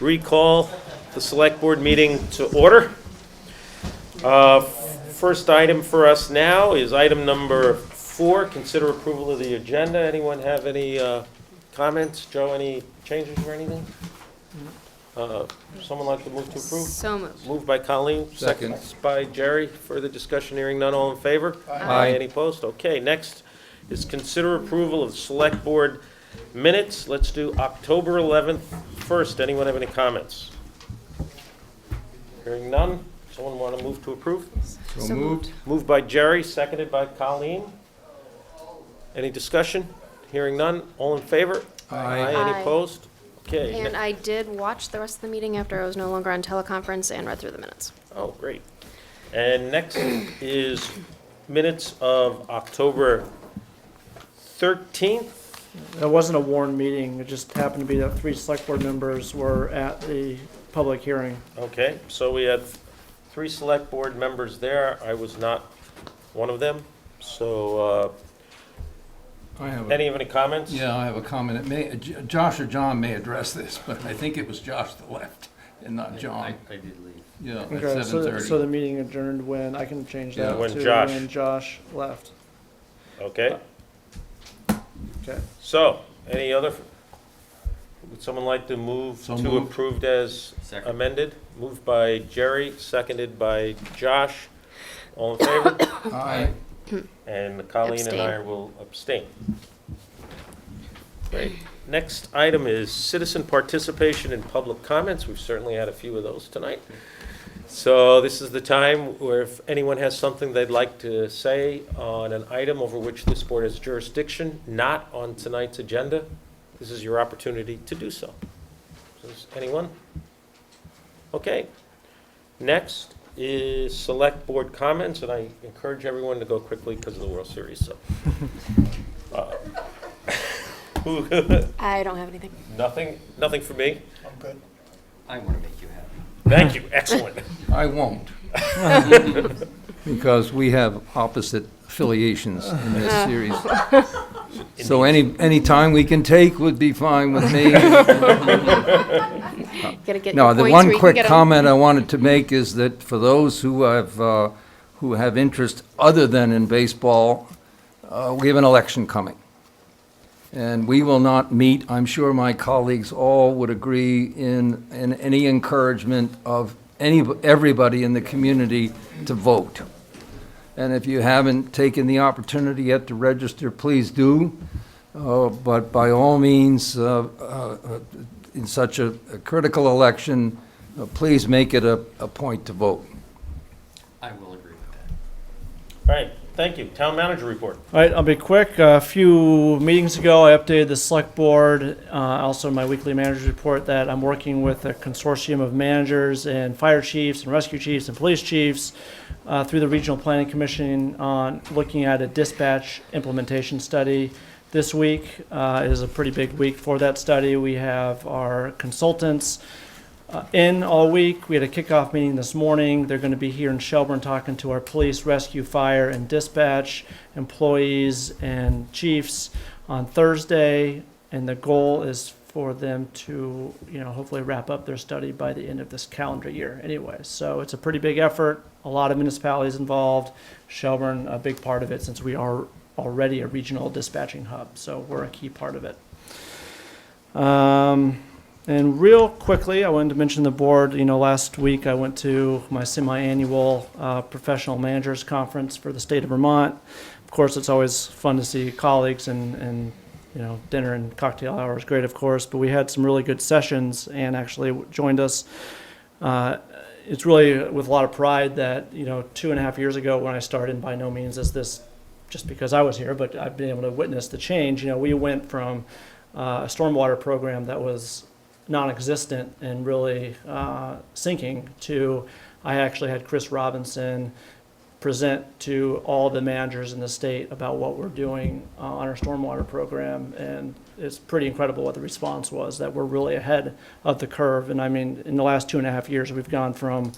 recall the select board meeting to order. First item for us now is item number 4, consider approval of the agenda. Anyone have any comments? Joe, any changes or anything? Someone like to move to approve? So moved. Moved by Colleen, Second. second by Jerry. Further discussion, hearing none, all in favor? Aye. Any opposed? Okay, next is consider approval of select board minutes. Let's do October 11th first. Anyone have any comments? Hearing none. Someone want to move to approve? So moved. Moved by Jerry, seconded by Colleen. Any discussion? Hearing none. All in favor? Aye. Any Aye. opposed? Okay. And I did watch the rest of the meeting after I was no longer on teleconference and read through the minutes. Oh, great. And next is minutes of October 13th. It wasn't a warned meeting, it just happened to be that 3 select board members were at the public hearing. Okay, so we had 3 select board members there. I was not one of them. So, I have any comments? Yeah, I have a comment. It may, Josh or John may address this, but I think it was Josh that left and not John. I did leave. Yeah, at Okay, so 7:30. the meeting adjourned when, I can change Yeah. that When to Josh. when Josh left. Okay, Okay. so, any other, would someone like to move So to moved. approved as Second. amended? Moved by Jerry, seconded by Josh. All in favor? Aye. And Colleen and I Abstain. will abstain. Great. Next item is citizen participation in public comments. We've certainly had a few of those tonight. So this is the time where if anyone has something they'd like to say on an item over which this board has jurisdiction, not on tonight's agenda, this is your opportunity to do so. Does anyone? Okay. Next is select board comments, and I encourage everyone to go quickly because of the World Series, so. I don't have anything. Nothing for me? I want to make you happy. Thank you, excellent. I won't. Because we have opposite affiliations in this series. So any time we can take would be fine with me. Gotta get No, your the points where one you can quick get 'em. comment I wanted to make is that for those who have interest other than in baseball, we have an election coming. And we will not meet, I'm sure my colleagues all would agree, in any encouragement of everybody in the community to vote. And if you haven't taken the opportunity yet to register, please do. But by all means, in such a critical election, please make it a point to vote. I will agree with that. All right, thank you. Town manager report. All right, I'll be quick. A few meetings ago, I updated the select board, also my weekly manager's report, that I'm working with a consortium of managers and fire chiefs and rescue chiefs and police chiefs through the Regional Planning Commission on looking at a dispatch implementation study. This week is a pretty big week for that study. We have our consultants in all week. We had a kickoff meeting this morning. They're going to be here in Shelburne talking to our police, rescue, fire, and dispatch employees and chiefs on Thursday. And the goal is for them to, hopefully wrap up their study by the end of this calendar year anyway. So it's a pretty big effort. A lot of municipalities involved. Shelburne, a big part of it since we are already a regional dispatching hub. So we're a key part of it. And real quickly, I wanted to mention the board, last week I went to my semi-annual professional managers conference for the state of Vermont. Of course, it's always fun to see colleagues and dinner and cocktail hour is great, of course, but we had some really good sessions and actually joined us. It's really with a lot of pride that, 2.5 years ago when I started, and by no means is this just because I was here, but I've been able to witness the change. We went from a stormwater program that was non-existent and really sinking to, I actually had Chris Robinson present to all the managers in the state about what we're doing on our stormwater program, and it's pretty incredible what the response was, that we're really ahead of the curve. And I mean, in the last 2.5 years, we've gone from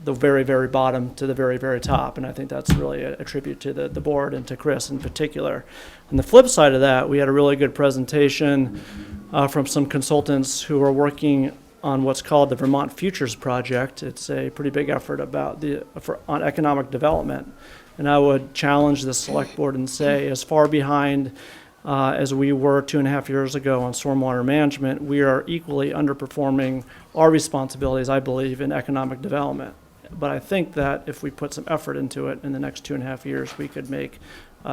the very, very bottom to the very, very top, and I think that's really a tribute to the board and to Chris in particular. On the flip side of that, we had a really good presentation from some consultants who are working on what's called the Vermont Futures Project. It's a pretty big effort on economic development. And I would challenge the select board and say, as far behind as we were 2.5 years ago on stormwater management, we are equally underperforming our responsibilities, I believe, in economic development. But I think that if we put some effort into it in the next 2.5 years, we could make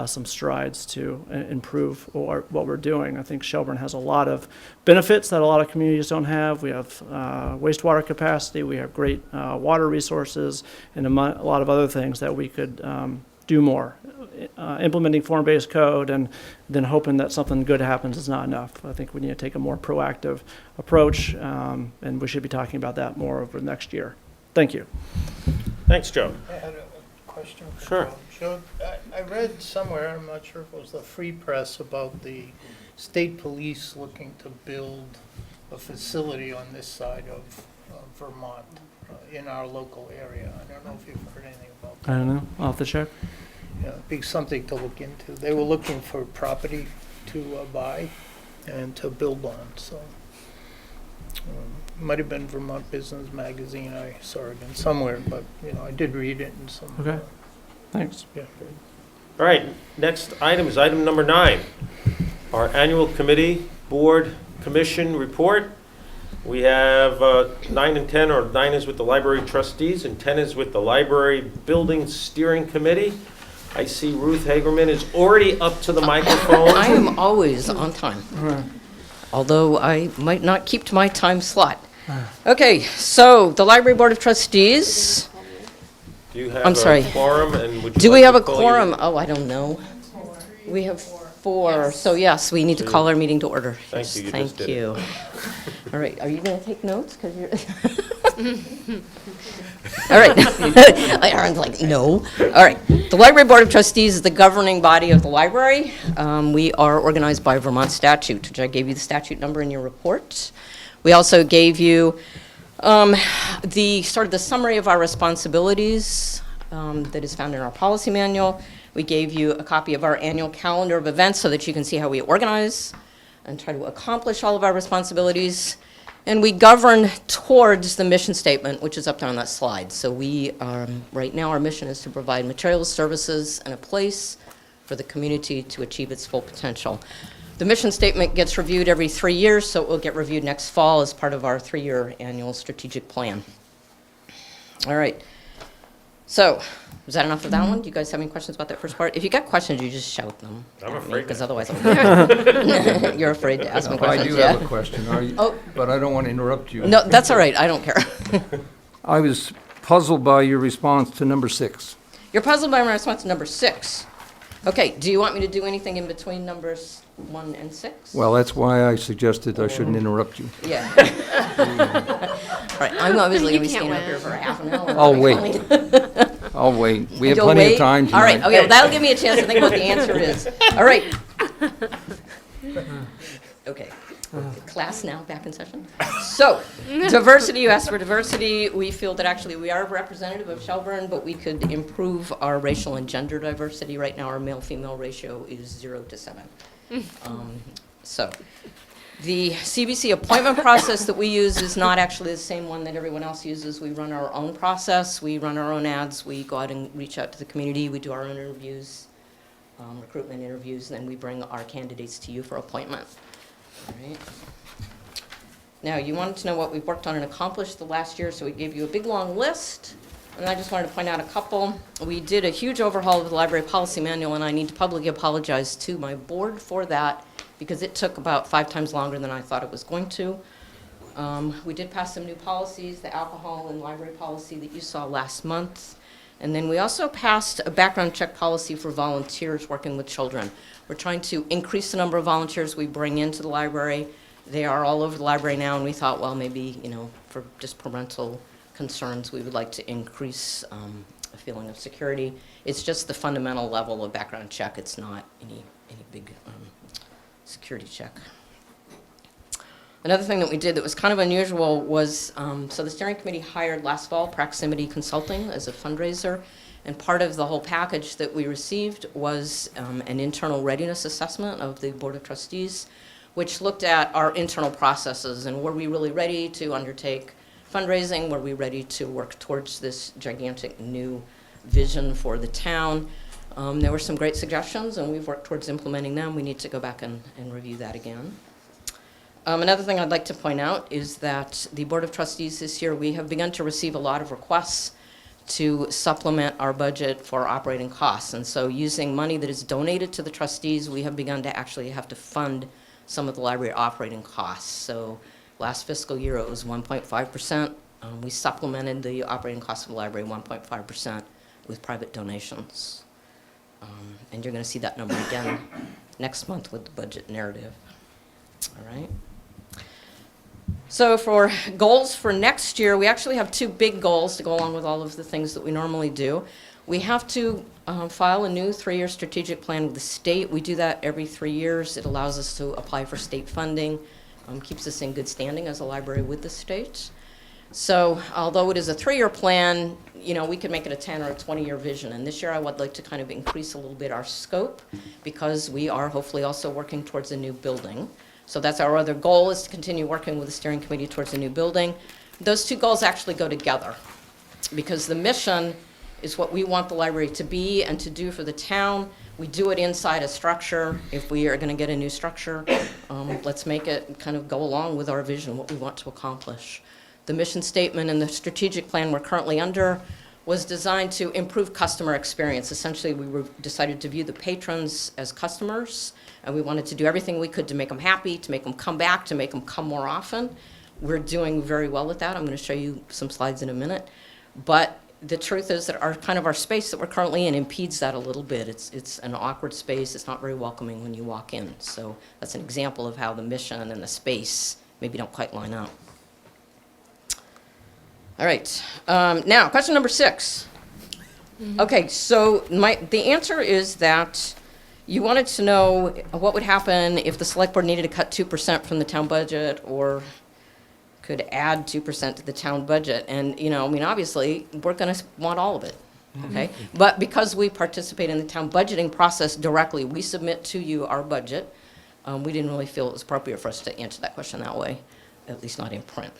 some strides to improve what we're doing. I think Shelburne has a lot of benefits that a lot of communities don't have. We have wastewater capacity, we have great water resources, and a lot of other things that we could do more. Implementing form-based code and then hoping that something good happens is not enough. I think we need to take a more proactive approach, and we should be talking about that more over the next year. Thank you. Thanks, Joe. I had a question for Sure. Joe. Joe, I read somewhere, I'm not sure if it was the Free Press, about the state police looking to build a facility on this side of Vermont, in our local area. I don't know if you've heard anything about that. I don't know. I'll have to check. Yeah, it'd be something to look into. They were looking for property to buy and to build on, so. Might have been Vermont Business Magazine, I saw it in somewhere, but, I did read it in some. Okay. Thanks. Yeah. All right, next item is item number 9, our annual committee, board, commission report. We have 9 and 10, or 9 is with the library trustees and 10 is with the library building steering committee. I see Ruth Hagerman is already up to the microphone. I am always on time, although I might not keep to my time slot. Okay, so the Library Board of Trustees, Do you have I'm sorry. a quorum, and would you do like we have to a call quorum? Oh, I don't know. We have 4, so yes, we need to call our meeting to order. Thank Yes, you, you just thank did it. you. All right, are you going to take notes? 'Cause you're... All right. Aaron's like, no. All right. The Library Board of Trustees is the governing body of the library. We are organized by Vermont statute, which I gave you the statute number in your report. We also gave you the summary of our responsibilities that is found in our policy manual. We gave you a copy of our annual calendar of events so that you can see how we organize and try to accomplish all of our responsibilities. And we govern towards the mission statement, which is up there on that slide. So we, right now, our mission is to provide materials, services, and a place for the community to achieve its full potential. The mission statement gets reviewed every 3 years, so it will get reviewed next fall as part of our 3-year annual strategic plan. All right. So, is that enough of that one? Do you guys have any questions about that first part? If you got questions, you just shout them. I'm afraid Because to. otherwise you're afraid to ask me I questions, do yeah? have a question, Oh. but I don't want to interrupt you. No, that's all right. I don't care. I was puzzled by your response to number 6. You're puzzled by my response to number 6. Okay, do you want me to do anything in between numbers 1 and 6? Well, that's why I suggested I shouldn't interrupt you. Yeah. All right, I'm obviously You going to be can't standing up win. here for half an hour. I'll wait. I'll wait. We have You'll plenty wait? of time tonight. All right, okay, well, that'll give me a chance to think what the answer is. All right. Okay. Class now back in session. So, diversity, you asked for diversity. We feel that actually we are representative of Shelburne, but we could improve our racial and gender diversity. Right now, our male-female ratio is 0 to 7. So, the CBC appointment process that we use is not actually the same one that everyone else uses. We run our own process. We run our own ads. We go out and reach out to the community. We do our own interviews, recruitment interviews, and then we bring our candidates to you for appointment. All right. Now, you wanted to know what we've worked on and accomplished the last year, so we gave you a big, long list, and I just wanted to point out a couple. We did a huge overhaul of the library policy manual, and I need to publicly apologize to my board for that, because it took about 5 times longer than I thought it was going to. We did pass some new policies, the alcohol and library policy that you saw last month. And then we also passed a background check policy for volunteers working with children. We're trying to increase the number of volunteers we bring into the library. They are all over the library now, and we thought, well, maybe, for just parental concerns, we would like to increase a feeling of security. It's just the fundamental level of background check. It's not any big security check. Another thing that we did that was kind of unusual was, so the steering committee hired last fall Proximity Consulting as a fundraiser, and part of the whole package that we received was an internal readiness assessment of the Board of Trustees. which looked at our internal processes and were we really ready to undertake fundraising? Were we ready to work towards this gigantic new vision for the town? There were some great suggestions, and we've worked towards implementing them. We need to go back and review that again. Another thing I'd like to point out is that the Board of Trustees this year, we have begun to receive a lot of requests to supplement our budget for operating costs. And so using money that is donated to the trustees, we have begun to actually have to fund some of the library operating costs. So last fiscal year, it was 1.5%. We supplemented the operating costs of the library 1.5% with private donations. And you're going to see that number again next month with the budget narrative. All right. So for goals for next year, we actually have two big goals to go along with all of the things that we normally do. We have to file a new 3-year strategic plan with the state. We do that every 3 years. It allows us to apply for state funding, keeps us in good standing as a library with the state. So although it is a 3-year plan, you know, we could make it a 10 or a 20-year vision. And this year I would like to kind of increase a little bit our scope because we are hopefully also working towards a new building. So that's our other goal, is to continue working with the steering committee towards a new building. Those two goals actually go together because the mission is what we want the library to be and to do for the town. We do it inside a structure. If we are going to get a new structure, let's make it kind of go along with our vision, what we want to accomplish. The mission statement and the strategic plan we're currently under was designed to improve customer experience. Essentially, we decided to view the patrons as customers, and we wanted to do everything we could to make them happy, to make them come back, to make them come more often. We're doing very well with that. I'm going to show you some slides in a minute. But the truth is that our space that we're currently in impedes that a little bit. It's an awkward space. It's not very welcoming when you walk in. So that's an example of how the mission and the space maybe don't quite line up. All right. Now, question number 6. Okay, so the answer is that you wanted to know what would happen if the select board needed to cut 2% from the town budget or could add 2% to the town budget. And, you know, I mean, obviously, we're going to want all of it, okay? But because we participate in the town budgeting process directly, we submit to you our budget. We didn't really feel it was appropriate for us to answer that question that way, at least not in print.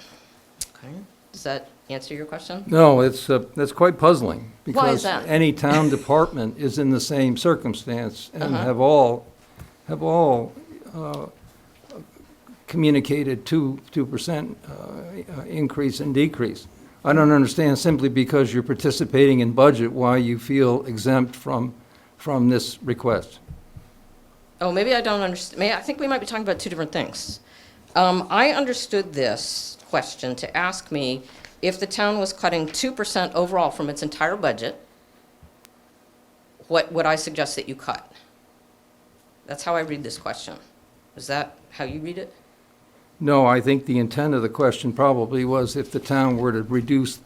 Okay? Does that answer your question? No, that's quite puzzling. Why is that? Because any town department is in the same circumstance and have all communicated 2% increase and decrease. I don't understand, simply because you're participating in budget, why you feel exempt from this request. Oh, maybe I don't understand. I think we might be talking about two different things. I understood this question to ask me if the town was cutting 2% overall from its entire budget, what would I suggest that you cut? That's how I read this question. Is that how you read it? No, I think the intent of the question probably was if the town were to reduce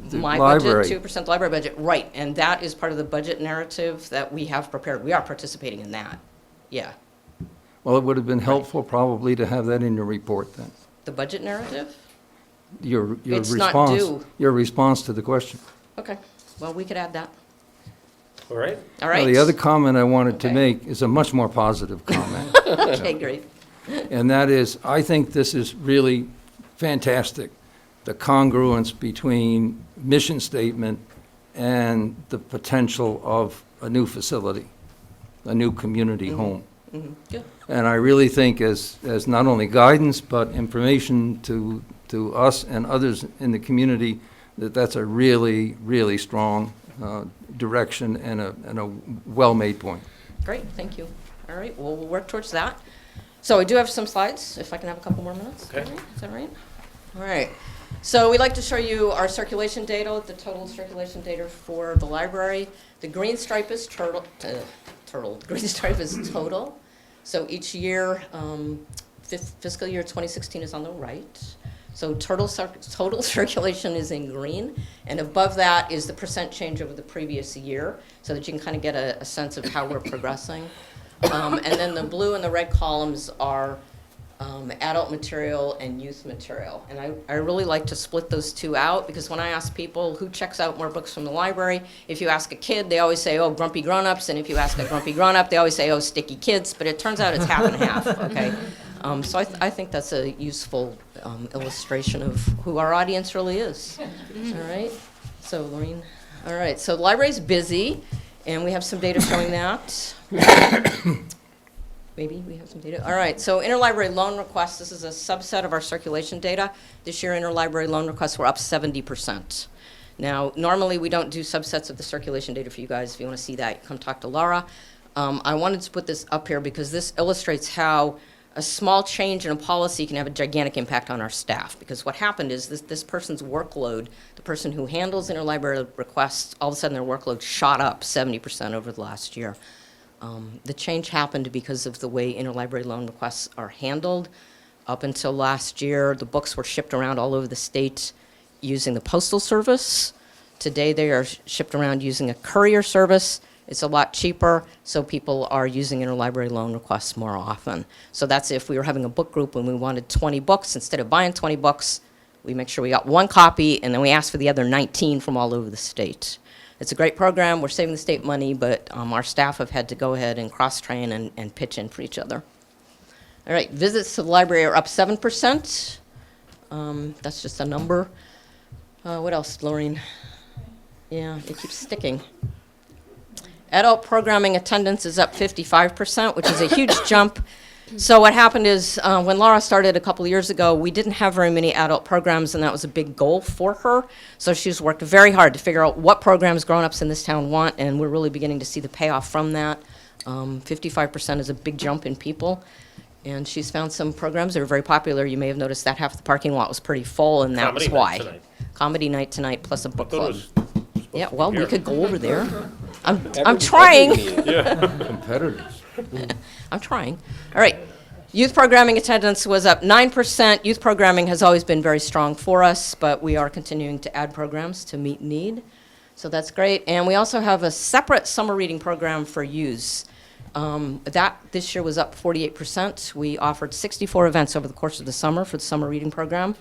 the My library. budget, 2% library budget, right, and that is part of the budget narrative that we have prepared. We are participating in that, yeah. Well, it would have been helpful probably to have that in your report then. The budget narrative? Your It's not response, due. your response to the question. Okay, well, we could add that. All right? All Now, right. the other comment I wanted to Okay. make is a much more positive comment. Okay, great. And that is, I think this is really fantastic, the congruence between mission statement and the potential of a new facility, a new community home. Good. And I really think as not only guidance, but information to us and others in the community, that's a really, really strong direction and a well-made point. Great, thank you. All right, well, we'll work towards that. So I do have some slides, if I can have a couple more minutes. Okay. All right, is that right? All right. So we'd like to show you our circulation data, the total circulation data for the library. The green stripe is turtle. The green stripe is total. So each year, fiscal year 2016 is on the right. So total circulation is in green, and above that is the percent change over the previous year, so that you can kind of get a sense of how we're progressing. And then the blue and the red columns are adult material and youth material. And I really like to split those two out, because when I ask people who checks out more books from the library, if you ask a kid, they always say, oh, grumpy grown-ups, and if you ask a grumpy grown-up, they always say, oh, sticky kids, but it turns out it's half and half, okay? I think that's a useful illustration of who our audience really is. All right, so Lorraine, all right, so the library's busy, and we have some data showing that. Maybe we have some data. All right, so interlibrary loan requests, this is a subset of our circulation data. This year, interlibrary loan requests were up 70%. Now, normally, we don't do subsets of the circulation data for you guys. If you want to see that, come talk to Laura. I wanted to put this up here because this illustrates how a small change in a policy can have a gigantic impact on our staff. Because what happened is this person's workload, the person who handles interlibrary requests, all of a sudden their workload shot up 70% over the last year. The change happened because of the way interlibrary loan requests are handled. Up until last year, the books were shipped around all over the state using the postal service. Today, they are shipped around using a courier service. It's a lot cheaper, so people are using interlibrary loan requests more often. So that's if we were having a book group and we wanted 20 books, instead of buying 20 books, we make sure we got one copy, and then we ask for the other 19 from all over the state. It's a great program. We're saving the state money, but our staff have had to go ahead and cross-train and pitch in for each other. All right, visits to the library are up 7%. That's just a number. What else, Laureen? Yeah, it keeps sticking. Adult programming attendance is up 55%, which is a huge jump. So what happened is when Laura started a couple years ago, we didn't have very many adult programs, and that was a big goal for her. So she's worked very hard to figure out what programs grown-ups in this town want, and we're really beginning to see the payoff from that. 55% is a big jump in people. And she's found some programs that are very popular. You may have noticed that half the parking lot was pretty full, and that was Comedy night why. tonight. Comedy night tonight plus a book I thought it club. was supposed Yeah, to be well, we here. could go over there. I'm trying. Competitors. I'm trying. All right. Youth programming attendance was up 9%. Youth programming has always been very strong for us, but we are continuing to add programs to meet need. So that's great. And we also have a separate summer reading program for youths. That this year was up 48%. We offered 64 events over the course of the summer for the summer reading program.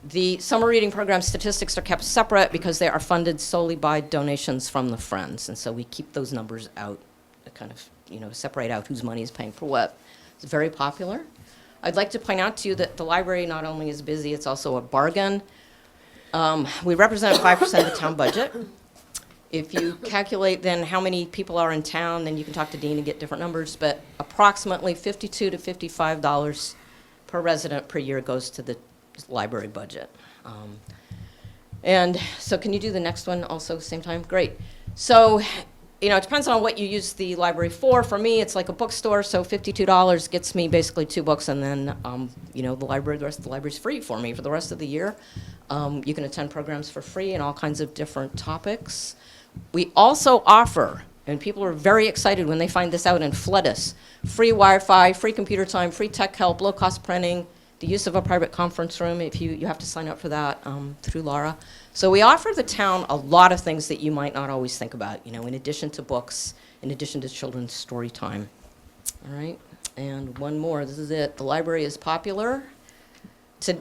The summer reading program statistics are kept separate because they are funded solely by donations from the Friends. And so we keep those numbers out, kind of, separate out whose money is paying for what. It's very popular. I'd like to point out to you that the library not only is busy, it's also a bargain. We represent 5% of the town budget. If you calculate then how many people are in town, then you can talk to Dean and get different numbers, but approximately $52 to $55 per resident per year goes to the library budget. And so can you do the next one also same time? Great. So, it depends on what you use the library for. For me, it's like a bookstore, so $52 gets me basically 2 books, and then, the rest of the library's free for me for the rest of the year. You can attend programs for free and all kinds of different topics. We also offer, and people are very excited when they find this out and flood us, free Wi-Fi, free computer time, free tech help, low-cost printing, the use of a private conference room if you have to sign up for that through Laura. So we offer the town a lot of things that you might not always think about, in addition to books, in addition to children's story time. All right, and one more, this is it. The library is popular.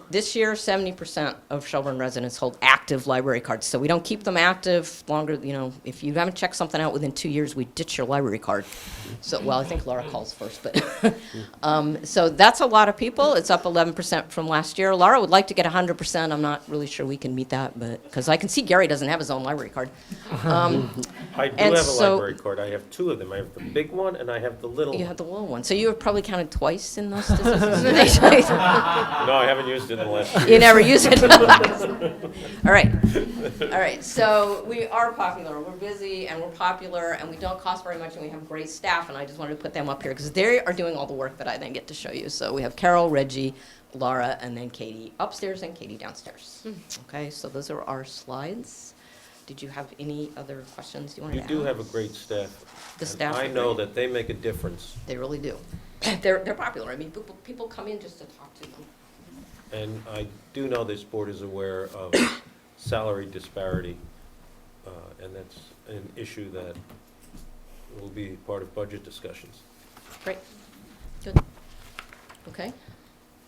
This year, 70% of Shelburne residents hold active library cards. So we don't keep them active longer, if you haven't checked something out within 2 years, we ditch your library card. So, well, I think Laura calls first, but, so that's a lot of people. It's up 11% from last year. Laura would like to get 100%. I'm not really sure we can meet that, but, because I can see Gary doesn't have his own library card. I do and have a so- library card. I have 2 of them. I have the big one and I have the little You one. have the little one. So you have probably counted twice in those statistics. No, I haven't used it in the last year. You never use it. All right. All right. So we are popular. We're busy and we're popular and we don't cost very much and we have great staff. And I just wanted to put them up here because they are doing all the work that I then get to show you. So we have Carol, Reggie, Laura, and then Katie upstairs and Katie downstairs. Okay. So those are our slides. Did you have any other questions you wanted You to do ask? have a great staff. The and staff I are know great. that they make a difference. They really do. They're popular. I mean, people come in just to talk to them. And I do know this board is aware of salary disparity, and that's an issue that will be part of budget discussions. Great. Good. Okay.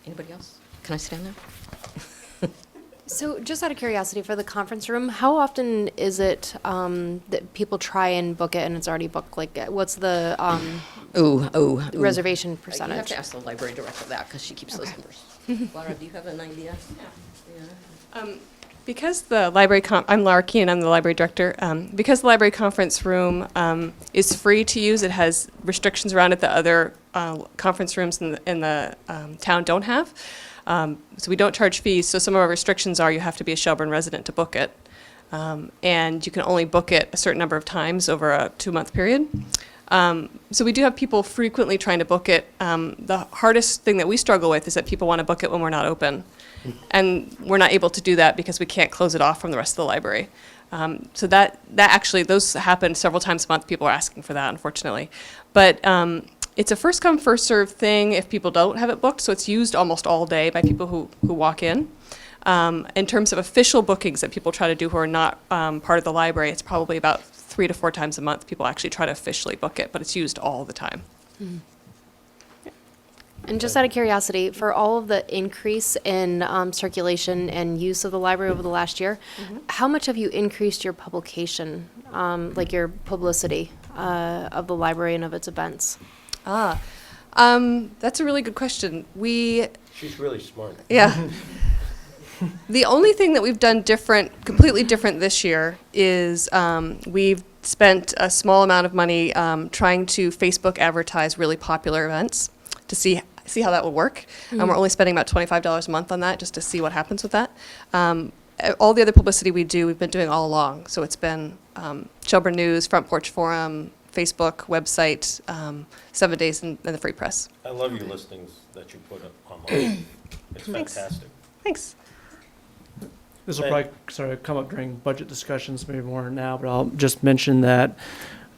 Anybody else? Can I stand there? So just out of curiosity, for the conference room, how often is it that people try and book it and it's already booked? Like, what's the Ooh. reservation You have percentage. to ask the library director that, because she keeps those Okay. numbers. Laura, do you have an idea? Yeah. Because the library, I'm Laura Keenan, I'm the library director. Because the library conference room is free to use, it has restrictions around it that other conference rooms in the town don't have. So we don't charge fees, so some of our restrictions are you have to be a Shelburne resident to book it. And you can only book it a certain number of times over a 2-month period. So we do have people frequently trying to book it. The hardest thing that we struggle with is that people want to book it when we're not open. And we're not able to do that because we can't close it off from the rest of the library. So that actually, those happen several times a month. People are asking for that, unfortunately. But it's a first come, first served thing if people don't have it booked. So it's used almost all day by people who walk in. In terms of official bookings that people try to do who are not part of the library, it's probably about 3 to 4 times a month people actually try to officially book it, but it's used all the time. And just out of curiosity, for all of the increase in circulation and use of the library over the last year, how much have you increased your publication, like your publicity of the library and of its events? That's a really good question. She's really smart. Yeah. The only thing that we've done different, completely different this year is we've spent a small amount of money trying to Facebook advertise really popular events to see how that would work. We're only spending about $25 a month on that just to see what happens with that. All the other publicity we do, we've been doing all along. So it's been Shelburne News, Front Porch Forum, Facebook, website, 7 Days in the Free Press. I love your listings that you put up online. It's Thanks. fantastic. Thanks. This will probably sort of come up during budget discussions, maybe more now, but I'll just mention that,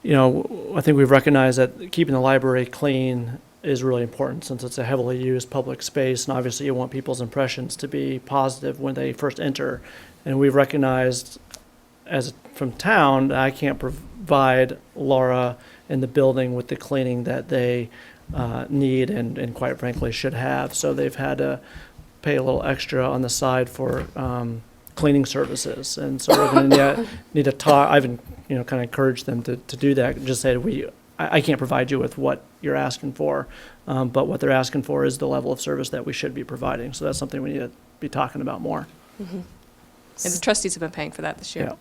I think we've recognized that keeping the library clean is really important since it's a heavily used public space, and obviously you want people's impressions to be positive when they first enter. And we've recognized from town that I can't provide Laura in the building with the cleaning that they need and quite frankly should have. So they've had to pay a little extra on the side for cleaning services. And so we're going to need to talk. I've kind of encouraged them to do that. Just say I can't provide you with what you're asking for, but what they're asking for is the level of service that we should be providing. So that's something we need to be talking about more. And the trustees have been paying for that this year.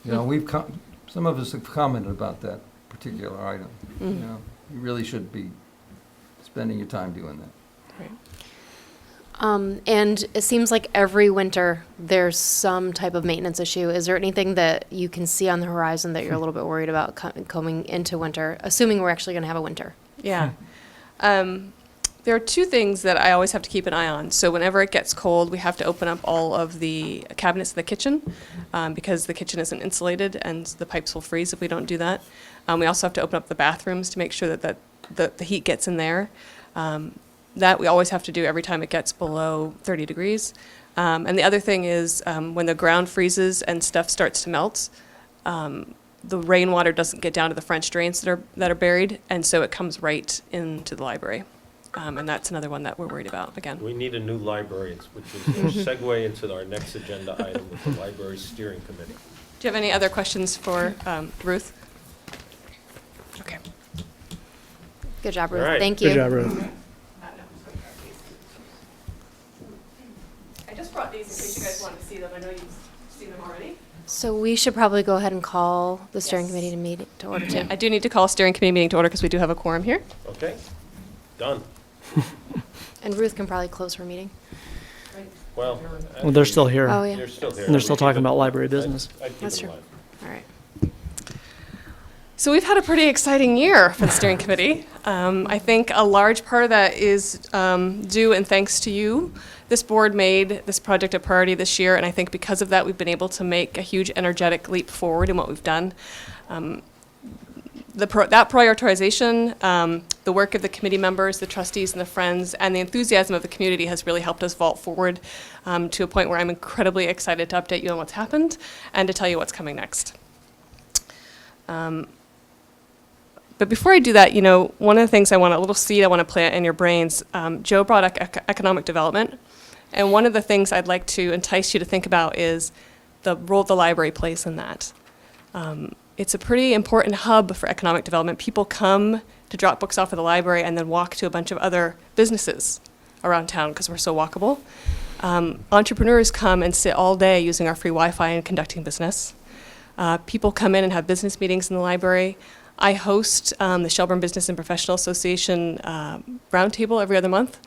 Yeah. Some of us have commented about that particular item. You really should be spending your time doing that. And it seems like every winter there's some type of maintenance issue. Is there anything that you can see on the horizon that you're a little bit worried about coming into winter, assuming we're actually going to have a winter? Yeah. There are 2 things that I always have to keep an eye on. So whenever it gets cold, we have to open up all of the cabinets in the kitchen because the kitchen isn't insulated and the pipes will freeze if we don't do that. We also have to open up the bathrooms to make sure that the heat gets in there. That we always have to do every time it gets below 30 degrees. And the other thing is when the ground freezes and stuff starts to melt, the rainwater doesn't get down to the French drains that are buried, and so it comes right into the library. And that's another one that we're worried about, again. We need a new library, which is a segue into our next agenda item with the library steering committee. Do you have any other questions for Ruth? Okay. Good job, Ruth. All right. Thank you. Good job, Ruth. I just brought these in case you guys wanted to see them. I know you've seen them already. So we should probably go ahead and call the steering Yes. committee to order too. I do need to call a steering committee meeting to order because we do have a quorum here. Okay? Done. And Ruth can probably close her meeting. Well. Well, they're still here. Oh, yeah. They're still here. And they're still talking about library business. I'd keep That's it true. alive. All right. So we've had a pretty exciting year for the steering committee. I think a large part of that is due and thanks to you. This board made this project a priority this year, and I think because of that, we've been able to make a huge energetic leap forward in what we've done. That prioritization, the work of the committee members, the trustees and the friends, and the enthusiasm of the community has really helped us vault forward to a point where I'm incredibly excited to update you on what's happened and to tell you what's coming next. But before I do that, one of the things a little seed I want to plant in your brains, Joe brought up economic development. And one of the things I'd like to entice you to think about is the role the library plays in that. It's a pretty important hub for economic development. People come to drop books off at the library and then walk to a bunch of other businesses around town because we're so walkable. Entrepreneurs come and sit all day using our free Wi-Fi and conducting business. People come in and have business meetings in the library. I host the Shelburne Business and Professional Association roundtable every other month.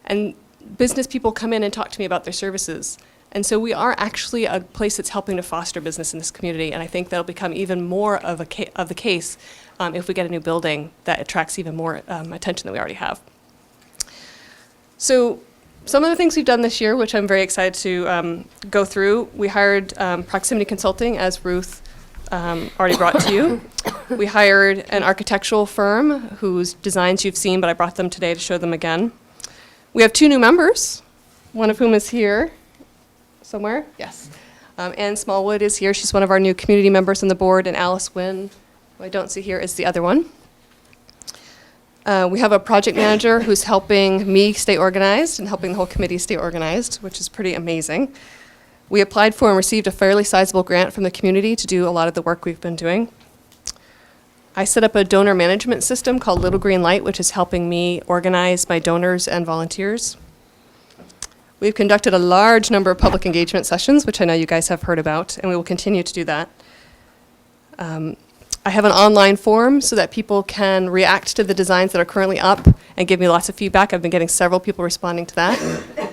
And business people come in and talk to me about their services. And so we are actually a place that's helping to foster business in this community. And I think that'll become even more of the case if we get a new building that attracts even more attention than we already have. So some of the things we've done this year, which I'm very excited to go through, we hired Proximity Consulting, as Ruth already brought to you. We hired an architectural firm whose designs you've seen, but I brought them today to show them again. We have 2 new members, one of whom is here somewhere. Yes. Ann Smallwood is here. She's one of our new community members on the board, and Alice Wynn, who I don't see here, is the other one. We have a project manager who's helping me stay organized and helping the whole committee stay organized, which is pretty amazing. We applied for and received a fairly sizable grant from the community to do a lot of the work we've been doing. I set up a donor management system called Little Green Light, which is helping me organize my donors and volunteers. We've conducted a large number of public engagement sessions, which I know you guys have heard about, and we will continue to do that. I have an online forum so that people can react to the designs that are currently up and give me lots of feedback. I've been getting several people responding to that.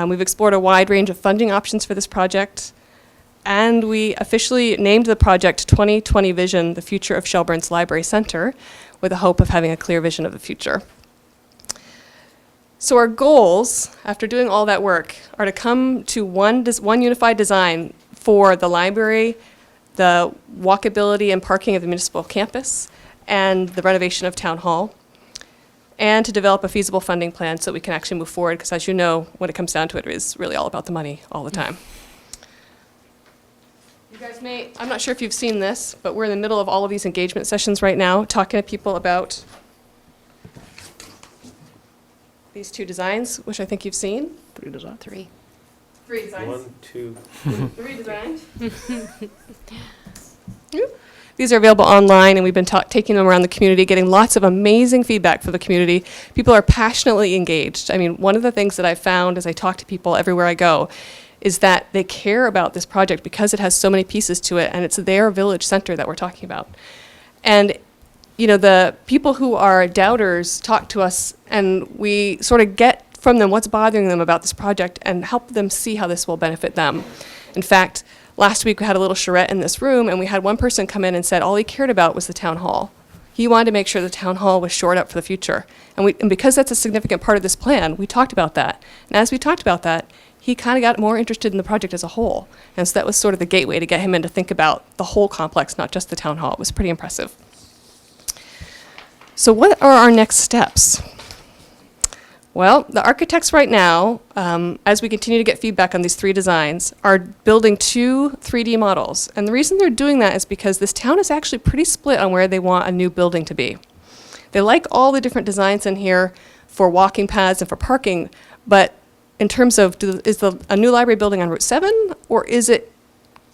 We've explored a wide range of funding options for this project, and we officially named the project 2020 Vision, the Future of Shelburne's Library Center, with the hope of having a clear vision of the future. So our goals, after doing all that work, are to come to one unified design for the library, the walkability and parking of the municipal campus, and the renovation of Town Hall, and to develop a feasible funding plan so we can actually move forward, because as you know, when it comes down to it, it is really all about the money all the time. You guys I'm not sure if you've seen this, but we're in the middle of all of these engagement sessions right now, talking to people about these 2 designs, which I think you've seen. 3 design. 3. 3 designs. 1, 2. 3 designs. These are available online, and we've been taking them around the community, getting lots of amazing feedback from the community. People are passionately engaged. I mean, one of the things that I've found as I talk to people everywhere I go is that they care about this project because it has so many pieces to it, and it's their village center that we're talking about. And you know, the people who are doubters talk to us, and we sort of get from them what's bothering them about this project and help them see how this will benefit them. In fact, last week we had a little charrette in this room, and we had one person come in and said all he cared about was the town hall. He wanted to make sure the town hall was shored up for the future. And because that's a significant part of this plan, we talked about that. And as we talked about that, he kind of got more interested in the project as a whole. And so that was sort of the gateway to get him in to think about the whole complex, not just the town hall. It was pretty impressive. So what are our next steps? Well, the architects right now, as we continue to get feedback on these 3 designs, are building 2 3D models. And the reason they're doing that is because this town is actually pretty split on where they want a new building to be. They like all the different designs in here for walking paths and for parking, but in terms of is a new library building on Route 7, or is it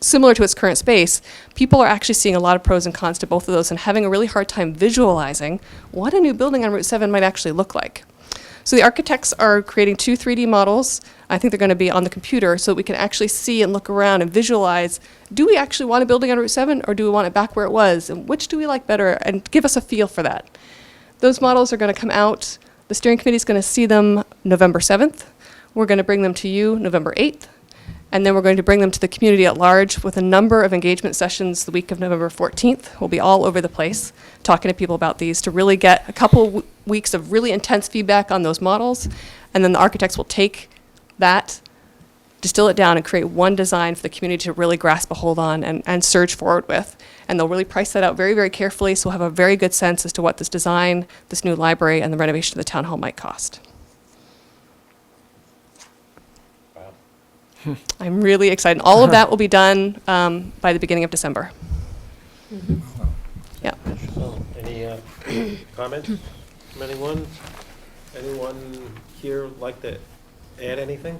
similar to its current space? People are actually seeing a lot of pros and cons to both of those and having a really hard time visualizing what a new building on Route 7 might actually look like. So the architects are creating 2 3D models. I think they're going to be on the computer so that we can actually see and look around and visualize, do we actually want a building on Route 7, or do we want it back where it was? And which do we like better? And give us a feel for that. Those models are going to come out. The steering committee is going to see them November 7th. We're going to bring them to you November 8th. And then we're going to bring them to the community at large with a number of engagement sessions the week of November 14th. We'll be all over the place talking to people about these to really get a couple weeks of really intense feedback on those models. And then the architects will take that, distill it down, and create one design for the community to really grasp a hold on and surge forward with. And they'll really price that out very, very carefully, so we'll have a very good sense as to what this design, this new library, and the renovation of the town hall might cost. I'm really excited. All of that will be done by the beginning of December. Yeah. So, any comments from anyone? Anyone here like to add anything?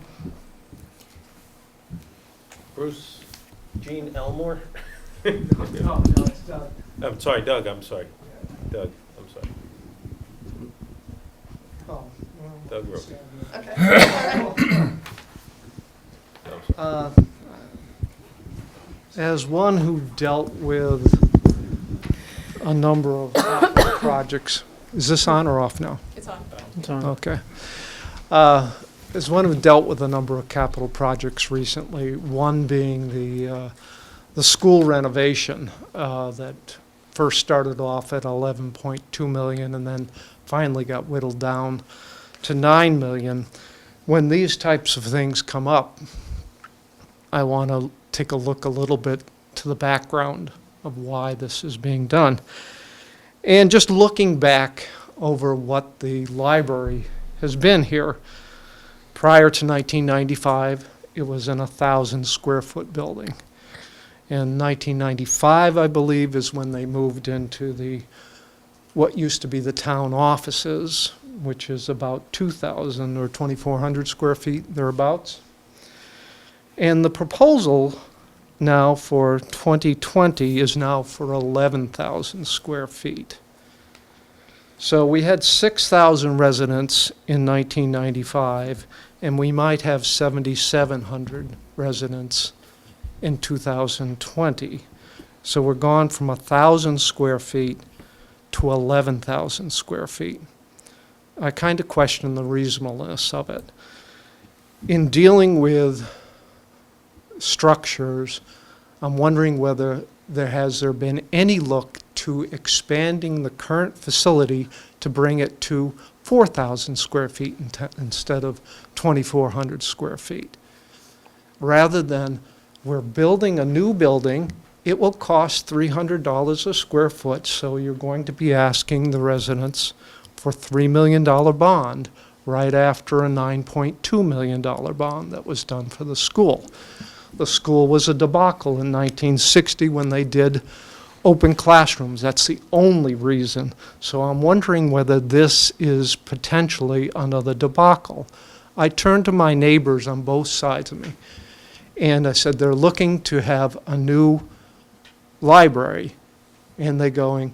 Bruce, Jean Elmore? No, it's Doug. I'm sorry, Doug, I'm sorry. Doug, I'm Doug Roby. As one who dealt with a number of projects, is this on or off now? It's on. Okay. As one who dealt with a number of capital projects recently, one being the school renovation that first started off at 11.2 million and then finally got whittled down to 9 million. When these types of things come up, I want to take a look a little bit to the background of why this is being done. And just looking back over what the library has been here, prior to 1995, it was an 1,000 square foot building. In 1995, I believe, is when they moved into what used to be the town offices, which is about 2,000 or 2,400 square feet, thereabouts. And the proposal now for 2020 is now for 11,000 square feet. So we had 6,000 residents in 1995, and we might have 7,700 residents in 2020. So we're gone from 1,000 square feet to 11,000 square feet. I kind of question the reasonableness of it. In dealing with structures, I'm wondering whether there has been any look to expanding the current facility to bring it to 4,000 square feet instead of 2,400 square feet. Rather than we're building a new building, it will cost $300 a square foot, so you're going to be asking the residents for $3 million bond right after a $9.2 million bond that was done for the school. The school was a debacle in 1960 when they did open classrooms. That's the only reason. So I'm wondering whether this is potentially another debacle. I turned to my neighbors on both sides of me, and I said, they're looking to have a new library. And they're going,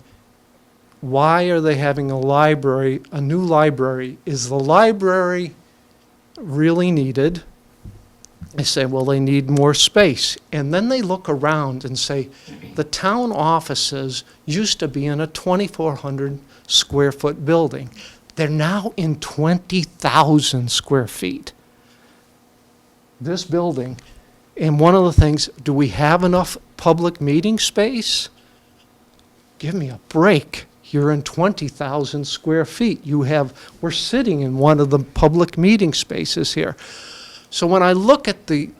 why are they having a library, a new library? Is the library really needed? I say, well, they need more space. And then they look around and say, the town offices used to be in a 2,400 square foot building. They're now in 20,000 square feet. This building, and one of the things, do we have enough public meeting space? Give me a break. You're in 20,000 square feet. We're sitting in one of the public meeting spaces here. So when I look at the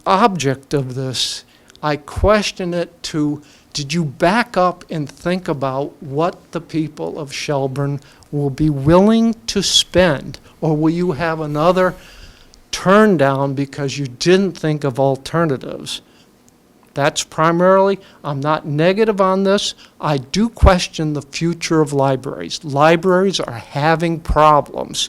object of this, I question it to, did you back up and think about what the people of Shelburne will be willing to spend? Or will you have another turn down because you didn't think of alternatives? That's primarily, I'm not negative on this. I do question the future of libraries. Libraries are having problems.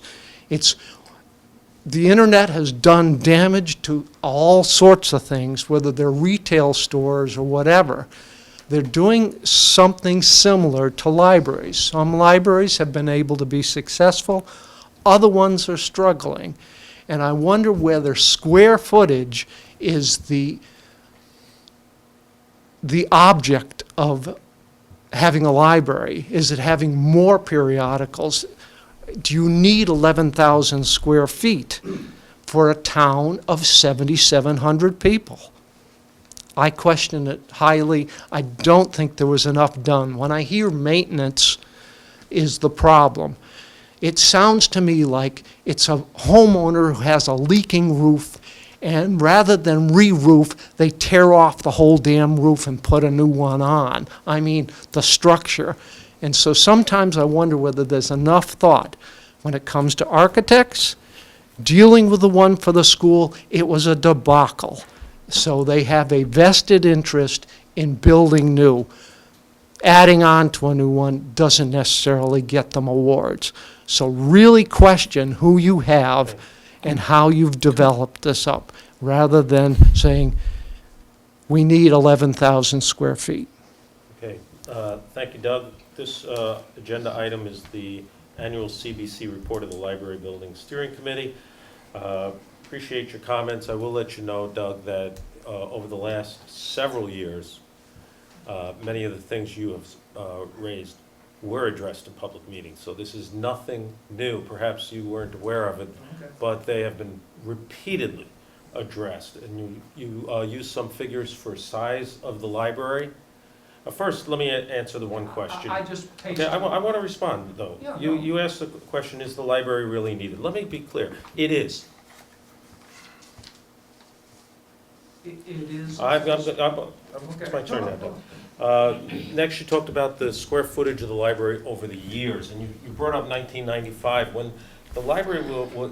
The internet has done damage to all sorts of things, whether they're retail stores or whatever. They're doing something similar to libraries. Some libraries have been able to be successful, other ones are struggling. And I wonder whether square footage is the object of having a library. Is it having more periodicals? Do you need 11,000 square feet for a town of 7,700 people? I question it highly. I don't think there was enough done. When I hear maintenance is the problem, it sounds to me like it's a homeowner who has a leaking roof, and rather than re-roof, they tear off the whole damn roof and put a new one on. I mean, the structure. And so sometimes I wonder whether there's enough thought when it comes to architects. Dealing with the one for the school, it was a debacle. So they have a vested interest in building new. Adding on to a new one doesn't necessarily get them awards. So really question who you have and how you've developed this up, rather than saying, we need 11,000 square feet. Okay, thank you, Doug. This agenda item is the annual CBC report of the Library Building Steering Committee. Appreciate your comments. I will let you know, Doug, that over the last several years, many of the things you have raised were addressed in public meetings. So this is nothing new. Perhaps you weren't aware of it, but they have been repeatedly addressed. And you used some figures for size of the library. First, let me answer the one question. I just paged Okay, I want to respond, though. Yeah, You no. you asked the question, is the library really needed? Let me be clear. It is. It is. It's my turn now, Doug. Next, you talked about the square footage of the library over the years, and you brought up 1995. When the library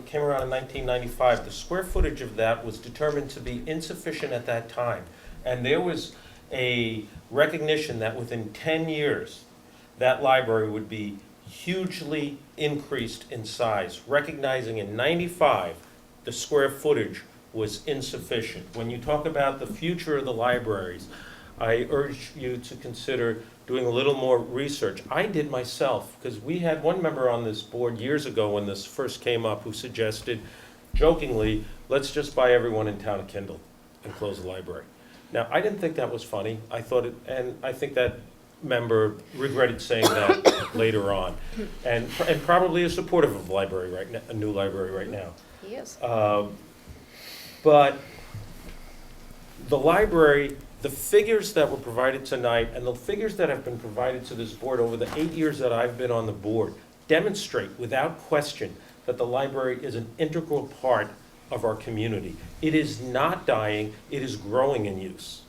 came around in 1995, the square footage of that was determined to be insufficient at that time. And there was a recognition that within 10 years, that library would be hugely increased in size, recognizing in 95, the square footage was insufficient. When you talk about the future of the libraries, I urge you to consider doing a little more research. I did myself, because we had one member on this board years ago when this first came up who suggested, jokingly, let's just buy everyone in town a Kindle and close the library. Now, I didn't think that was funny. I thought it, and I think that member regretted saying that later on, and probably is supportive of the library right now, a new library right now. He is. But the library, the figures that were provided tonight and the figures that have been provided to this board over the 8 years that I've been on the board demonstrate without question that the library is an integral part of our community. It is not dying, it is growing in use.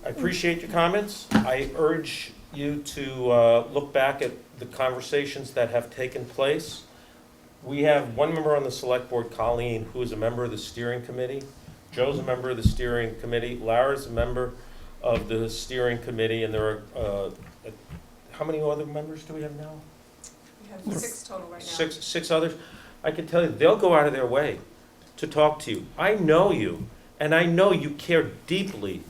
I appreciate your comments. I urge you to look back at the conversations that have taken place. We have one member on the select board, Colleen, who is a member of the steering committee. Joe's a member of the steering committee. Lara's a member of the steering committee, and there are, how many other members do we have now? We have 6 total right now. Six others. I can tell you, they'll go out of their way to talk to you. I know you, and I know you care deeply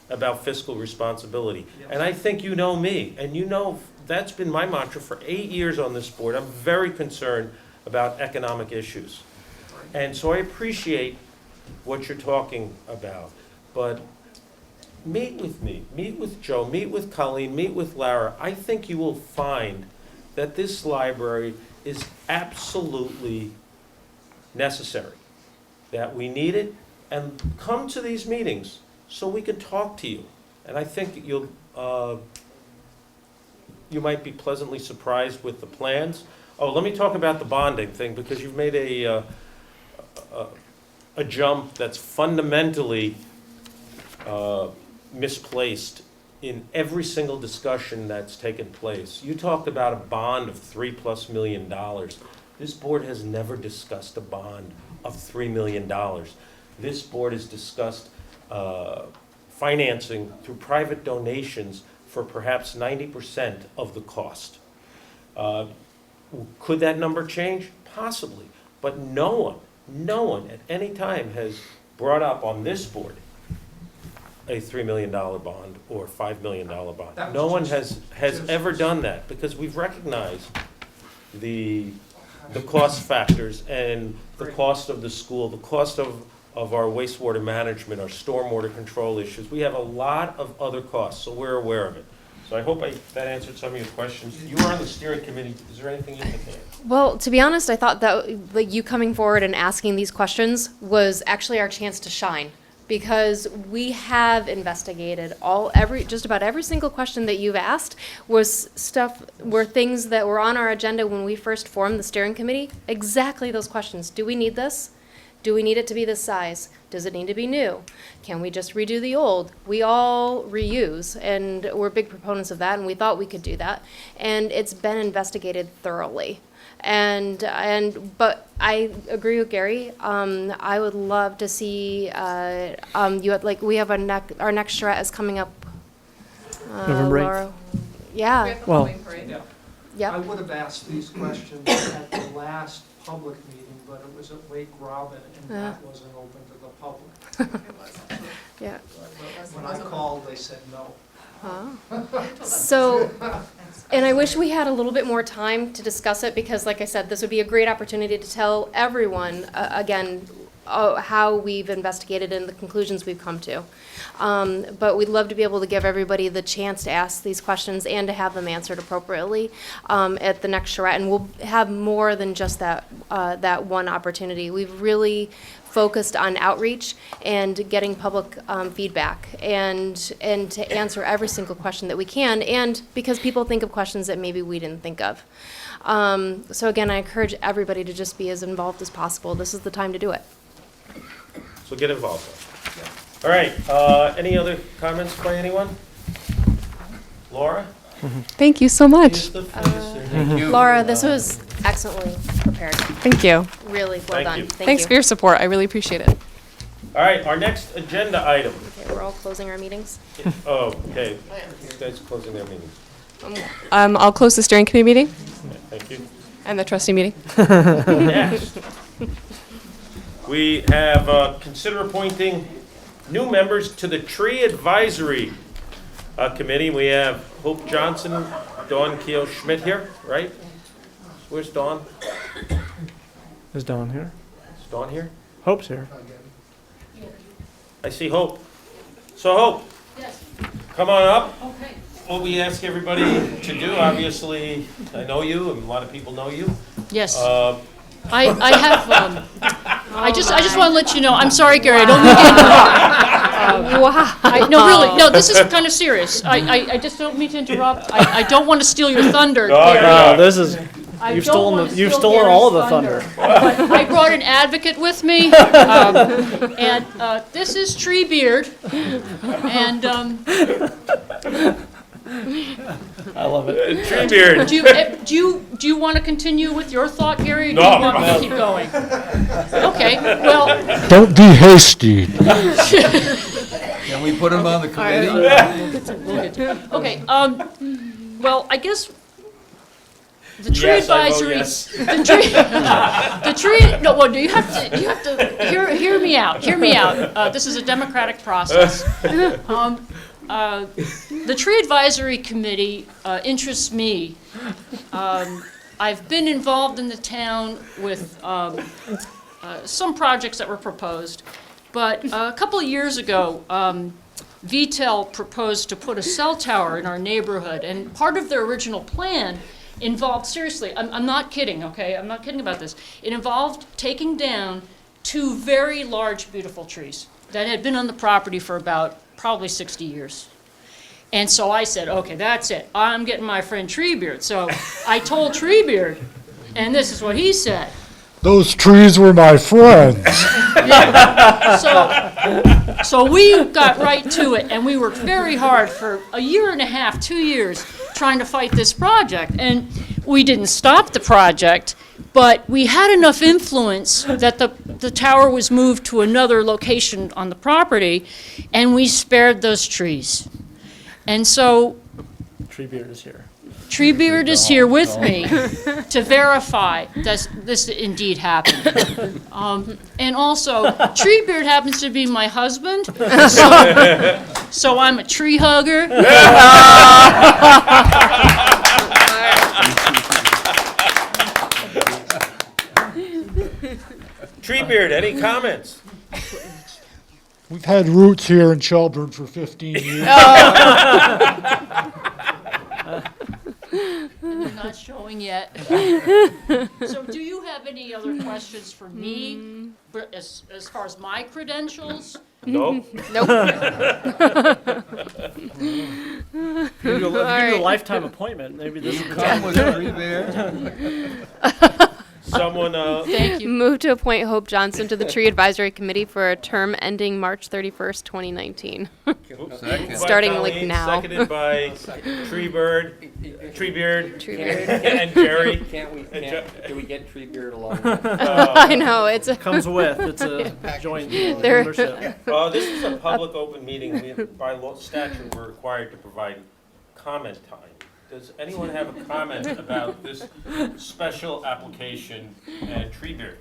about fiscal responsibility. And I think you know me, and you know that's been my mantra for 8 years on this board. I'm very concerned about economic issues. And so I appreciate what you're talking about. But meet with me, meet with Joe, meet with Colleen, meet with Lara. I think you will find that this library is absolutely necessary, that we need it, and come to these meetings so we can talk to you. And I think you might be pleasantly surprised with the plans. Oh, let me talk about the bonding thing, because you've made a jump that's fundamentally misplaced in every single discussion that's taken place. You talked about a bond of $3+ million. This board has never discussed a bond of $3 million. This board has discussed financing through private donations for perhaps 90% of the cost. Could that number change? Possibly. But no one at any time has brought up on this board a $3 million bond or $5 million bond. No one has ever done that, because we've recognized the cost factors and the cost of the school, the cost of our wastewater management, our stormwater control issues. We have a lot of other costs, so we're aware of it. So I hope that answered some of your questions. You are on the steering committee. Is there anything you can add? Well, to be honest, I thought that like, you coming forward and asking these questions was actually our chance to shine, because we have investigated just about every single question that you've asked were things that were on our agenda when we first formed the steering committee. Exactly those questions. Do we need this? Do we need it to be this size? Does it need to be new? Can we just redo the old? We all reuse, and we're big proponents of that, and we thought we could do that. And it's been investigated thoroughly. But I agree with Gary. I would love to see you had, like, we have our next charrette is coming up. November 8th. Laura. Yeah. Well, Yeah. Yep. I would have asked these questions at the last public meeting, but it was at Wake Robin, and that wasn't open to the public. Yeah. When I called, they said no. So, and I wish we had a little bit more time to discuss it, because like I said, this would be a great opportunity to tell everyone, again, how we've investigated and the conclusions we've come to. But we'd love to be able to give everybody the chance to ask these questions and to have them answered appropriately at the next charrette. And we'll have more than just that one opportunity. We've really focused on outreach and getting public feedback and to answer every single question that we can, and because people think of questions that maybe we didn't think of. So again, I encourage everybody to just be as involved as possible. This is the time to do it. So get involved. All right, any other comments by anyone? Laura? Thank you so much. Here's the face. Laura, this was excellently prepared. Thank you. Really well Thank done. you. Thanks for your support. I really appreciate it. All right, our next agenda item. Okay, we're all closing our meetings. Oh, okay. These guys closing their meetings. I'll close the steering committee meeting Okay, thank you. and the trustee meeting. Next, we have consider appointing new members to the Tree Advisory Committee. We have Hope Johnson, Dawn Keel-Schmidt here, right? Where's Dawn? Is Dawn here? Is Dawn here? Hope's here. I see Hope. So Hope, come on up. Okay. What we ask everybody to do, obviously, I know you, and a lot of people know you. Yes. Uh, I have, I just want to let you know, I'm sorry, Gary, I don't mean to interrupt. Wow. No, really, no, this is kind of serious. I just don't mean to interrupt. I don't want to steal your thunder, No, you're Gary. not. This is, I you've don't stolen wanna the- you've steal stolen all Gary's of the thunder. But I brought an advocate with me, and this is Treebeard, and I love it. Treebeard. do you want to continue with your thought, Gary, or do No. you want me to keep going? Okay, well, Don't be hasty. Can we put him on the committee? okay, well, I guess the tree Yes, I vote advisory, yes. the tree, no, well, you have to hear me out, this is a democratic process. The tree advisory committee interests me. I've been involved in the town with some projects that were proposed, but a couple of years ago, VTEL proposed to put a cell tower in our neighborhood, and part of their original plan involved, seriously, I'm not kidding, okay? I'm not kidding about this. It involved taking down 2 very large, beautiful trees that had been on the property for about probably 60 years. And so I said, okay, that's it. I'm getting my friend Treebeard. So I told Treebeard, and this is what he said. Those trees were my friends. So we got right to it, and we worked very hard for a year and a half, 2 years, trying to fight this project. And we didn't stop the project, but we had enough influence that the tower was moved to another location on the property, and we spared those trees. And so Treebeard is here. Treebeard is here with me to verify that this indeed happened. And also, Treebeard happens to be my husband, so I'm a tree hugger. Treebeard, any comments? We've had roots here in Shelburne for 15 years. I'm not showing yet. So do you have any other questions for me, as far as my credentials? No? Nope. If you do a lifetime appointment, maybe this is the Come time. with Tree Bear. Someone, Thank you. Move to appoint Hope Johnson to the Tree Advisory Committee for a term ending March 31st, 2019. Second. Starting, by like, Colleen, now. Seconded by Treebeard, Treebeard. and Jerry. Do we get Treebeard along? I know, it's a, Comes with, it's a joint There- membership. This is a public open meeting. By law statute, we're required to provide comment time. Does anyone have a comment about this special application and Treebeard?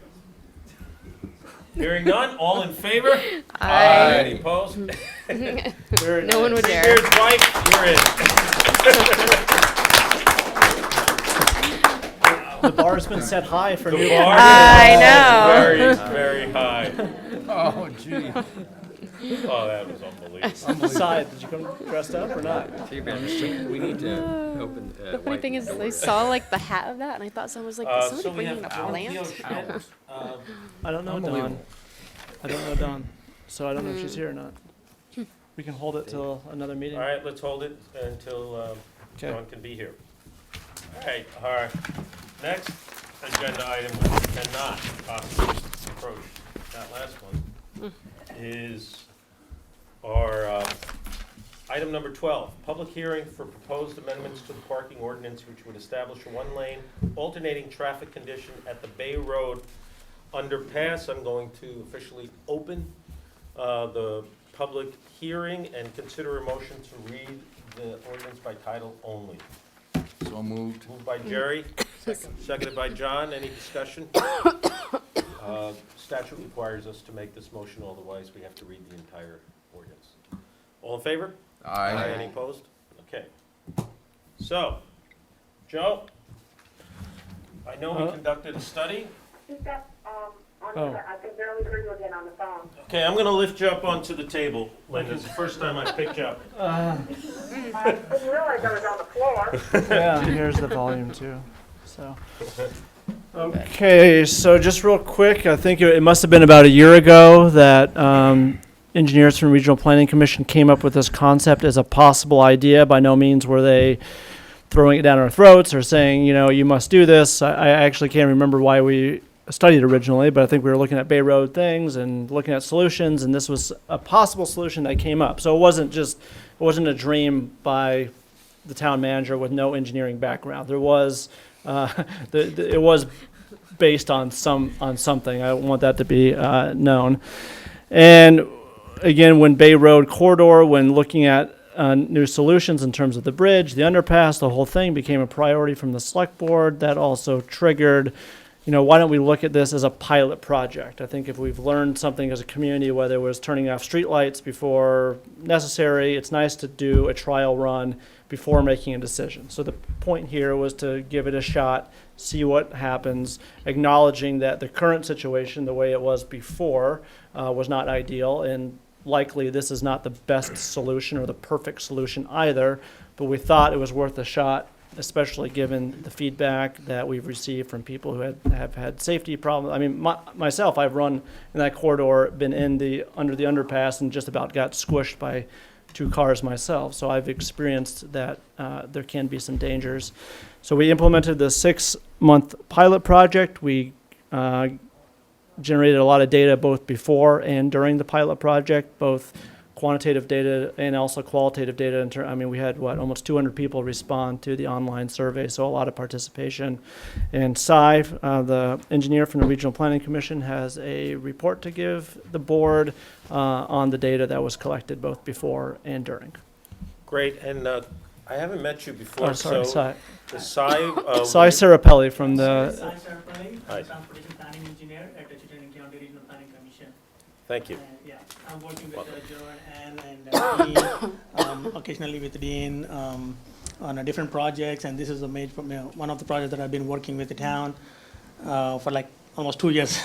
Hearing none, all in favor? Aye. Any opposed? No one would dare. Beard's wife, you're in. The bar's been set high for The new. bar I is know. very, very high. Oh, gee. Oh, that was unbelievable. Side, did you come dressed up or not? We need to open. The funny thing is, I saw like the hat of that, and I thought someone was like, is So somebody we bringing have a Alfio plant? Schmidt. I don't know Dawn. Unbelievable. I don't know Dawn, so I don't know if she's here or not. We can hold it till another meeting. All right, let's hold it until Okay. John can be here. All right, our next agenda item, which we cannot possibly approach, that last one, is our item number 12, public hearing for proposed amendments to the parking ordinance which would establish a one-lane alternating traffic condition at the Bay Road Underpass. I'm going to officially open the public hearing and consider a motion to read the ordinance by title only. So moved. Moved by Jerry, seconded by John. Any discussion? Statute requires us to make this motion, otherwise we have to read the entire ordinance. All in favor? Aye. Any opposed? Okay. So, Joe, I know we conducted a study. Oh. I can barely hear you again on the phone. Okay, I'm gonna lift you up onto the table, Linda. It's the first time I picked you up. I didn't realize I was on the floor. Yeah, here's the volume too, so. Okay, so just real quick, I think it must have been about a year ago that engineers from Regional Planning Commission came up with this concept as a possible idea. By no means were they throwing it down our throats or saying, you know, you must do this. I actually can't remember why we studied originally, but I think we were looking at Bay Road things and looking at solutions, and this was a possible solution that came up. So it wasn't a dream by the town manager with no engineering background. There was, it was based on something. I want that to be known. And again, when Bay Road corridor, when looking at new solutions in terms of the bridge, the underpass, the whole thing became a priority from the select board. That also triggered, you know, why don't we look at this as a pilot project? I think if we've learned something as a community, whether it was turning off streetlights before necessary, it's nice to do a trial run before making a decision. So the point here was to give it a shot, see what happens, acknowledging that the current situation, the way it was before, was not ideal, and likely this is not the best solution or the perfect solution either, but we thought it was worth a shot, especially given the feedback that we've received from people who have had safety problems. I mean, myself, I've run in that corridor, been under the underpass, and just about got squished by 2 cars myself. So I've experienced that there can be some dangers. So we implemented the 6-month pilot project. We generated a lot of data both before and during the pilot project, both quantitative data and also qualitative data. I mean, we had, almost 200 people respond to the online survey, so a lot of participation. And Cy, the engineer from the Regional Planning Commission, has a report to give the board on the data that was collected both before and during. Great, and I haven't met you before, Oh, sorry, so Cy. the Cy. Cy Sarapelli from the, Hi. Transportation Planning Engineer at the Chittenden County Regional Planning Commission. Thank you. Yeah, I'm working with Joe and Ann and Dean, occasionally with Dean on different projects, and this is one of the projects that I've been working with the town for like almost 2 years.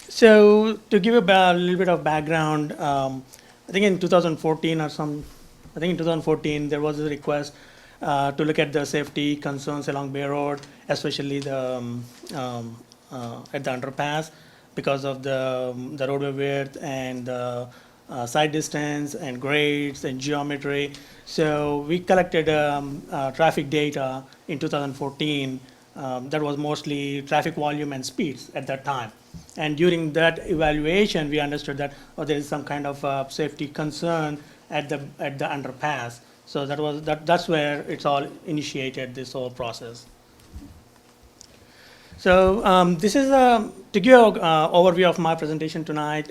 So to give a little bit of background, I think in 2014 there was a request to look at the safety concerns along Bay Road, especially the at the underpass, because of the roadway width and side distance and grades and geometry. So we collected traffic data in 2014 that was mostly traffic volume and speeds at that time. And during that evaluation, we understood that there is some kind of safety concern at the underpass. So that's where it's all initiated, this whole process. So this is to give an overview of my presentation tonight.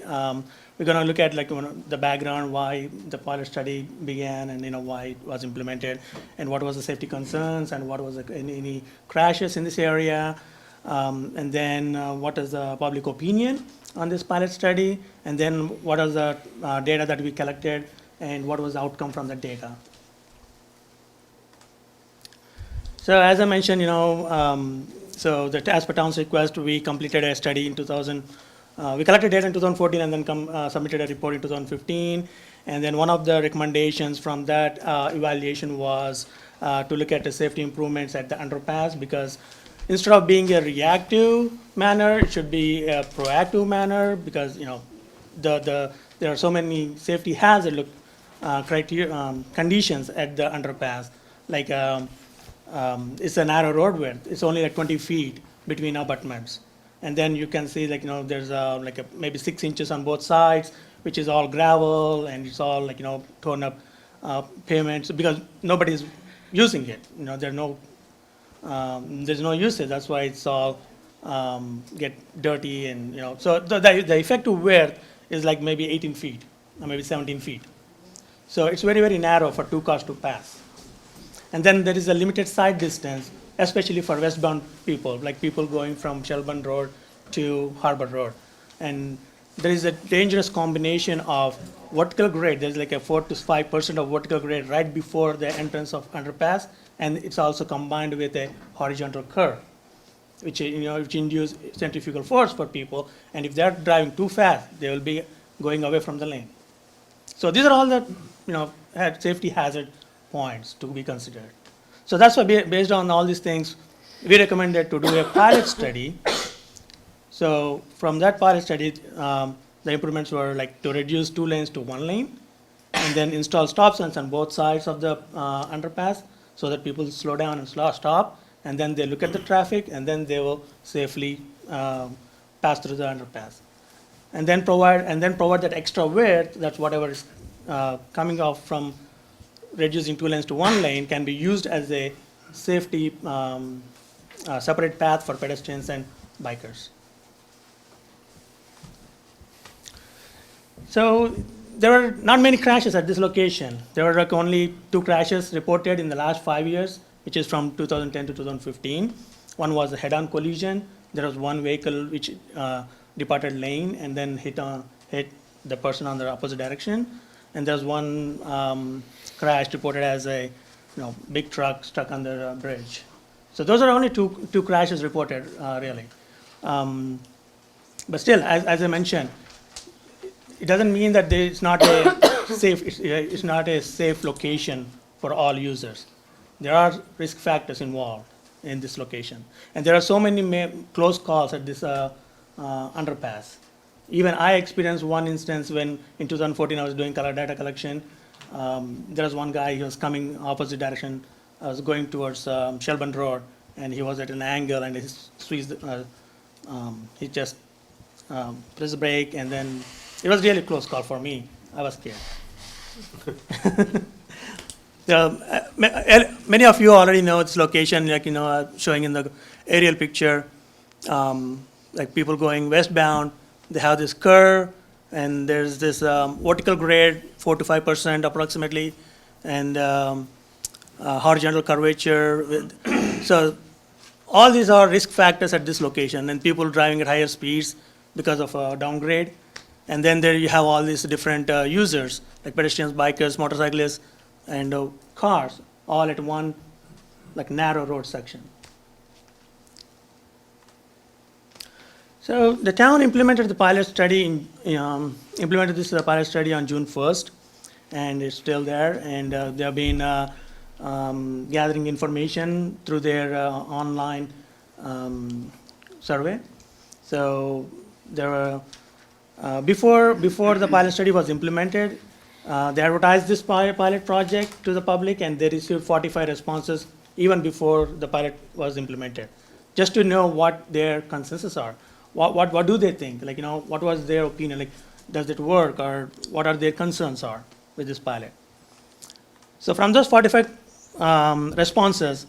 we're going to look at like the background, why the pilot study began, and why it was implemented, and what was the safety concerns, and what was any crashes in this area, and then what is the public opinion on this pilot study, and then what is the data that we collected, and what was the outcome from the data. So as I mentioned, so as per town's request, we completed a study in 2000. We collected data in 2014 and then submitted a report in 2015. And then one of the recommendations from that evaluation was to look at the safety improvements at the underpass, because instead of being a reactive manner, it should be a proactive manner, because there are so many safety hazard conditions at the underpass. Like it's a narrow road width. It's only like 20 feet between abutments. And then you can see there's maybe 6 inches on both sides, which is all gravel, and it's all torn up pavements, because nobody's using it. There's no usage. That's why it's all get dirty, and so the effective width is like maybe 18 feet or maybe 17 feet. So it's very, very narrow for 2 cars to pass. And then there is a limited side distance, especially for westbound people, like people going from Shelburne Road to Harbor Road. And there is a dangerous combination of vertical grade. There's like a 4 to 5% of vertical grade right before the entrance of underpass, and it's also combined with a horizontal curve, which induce centrifugal force for people. And if they're driving too fast, they will be going away from the lane. So these are all the safety hazard points to be considered. So that's why, based on all these things, we recommended to do a pilot study. So from that pilot study, the improvements were like to reduce 2 lanes to 1 lane, and then install stop signs on both sides of the underpass, so that people slow down and stop, and then they look at the traffic, and then they will safely pass through the underpass. And then provide that extra width, that's whatever is coming off from reducing 2 lanes to 1 lane, can be used as a safety separate path for pedestrians and bikers. So there were not many crashes at this location. There were like only 2 crashes reported in the last 5 years, which is from 2010 to 2015. One was a head-on collision. There was one vehicle which departed lane and then hit the person on the opposite direction. And there's one crash reported as a big truck stuck under a bridge. So those are only two crashes reported, really. But still, as I mentioned, it doesn't mean that it's not a safe. It's not a safe location for all users. There are risk factors involved in this location, and there are so many close calls at this underpass. Even I experienced one instance when in 2014 I was doing color data collection. There was one guy, he was coming opposite direction. I was going towards Shelburne Road, and he was at an angle, and he just pressed the brake, and then it was really close call for me. I was scared. Many of you already know its location, showing in the aerial picture. Like people going westbound, they have this curve, and there's this vertical grade, 4 to 5% approximately, and horizontal curvature. So all these are risk factors at this location, and people driving at higher speeds because of downgrade. And then there you have all these different users, like pedestrians, bikers, motorcyclists, and cars, all at one narrow road section. So the town implemented the pilot study implemented this pilot study on June 1st, and it's still there. And they have been gathering information through their online survey. So there were before the pilot study was implemented, they advertised this pilot project to the public, and they received 45 responses even before the pilot was implemented, just to know what their consensus are. What do they think? What was their opinion? Does it work, or what are their concerns are with this pilot? So from those 45 responses,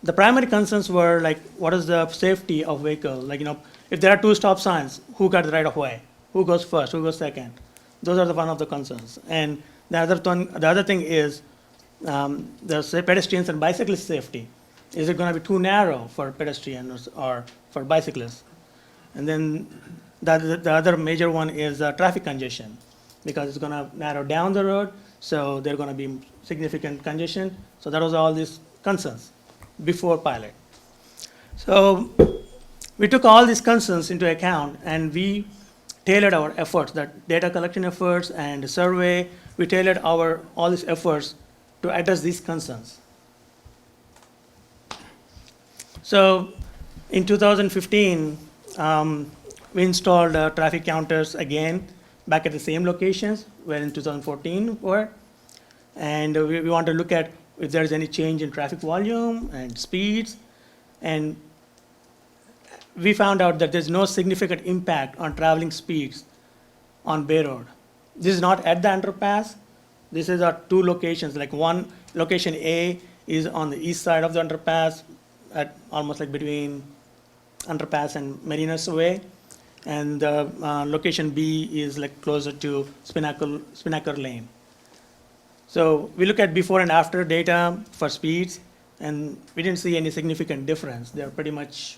the primary concerns were what is the safety of vehicle? If there are 2 stop signs, who got the right of way? Who goes first? Who goes second? Those are one of the concerns. And the other thing is the pedestrians and bicyclist safety. Is it going to be too narrow for pedestrians or for bicyclists? And then the other major one is traffic congestion, because it's going to narrow down the road, so there's going to be significant congestion. So that was all these concerns before pilot. So we took all these concerns into account, and we tailored our efforts, that data collection efforts and survey. We tailored all these efforts to address these concerns. So in 2015, we installed traffic counters again back at the same locations where in 2014 were. And we want to look at if there's any change in traffic volume and speeds. And we found out that there's no significant impact on traveling speeds on Bay Road. This is not at the underpass. This is our two locations. Like one location A is on the east side of the underpass, at almost like between underpass and Marinas Way. And location B is like closer to Spinnaker Lane. So we look at before and after data for speeds, and we didn't see any significant difference. They're pretty much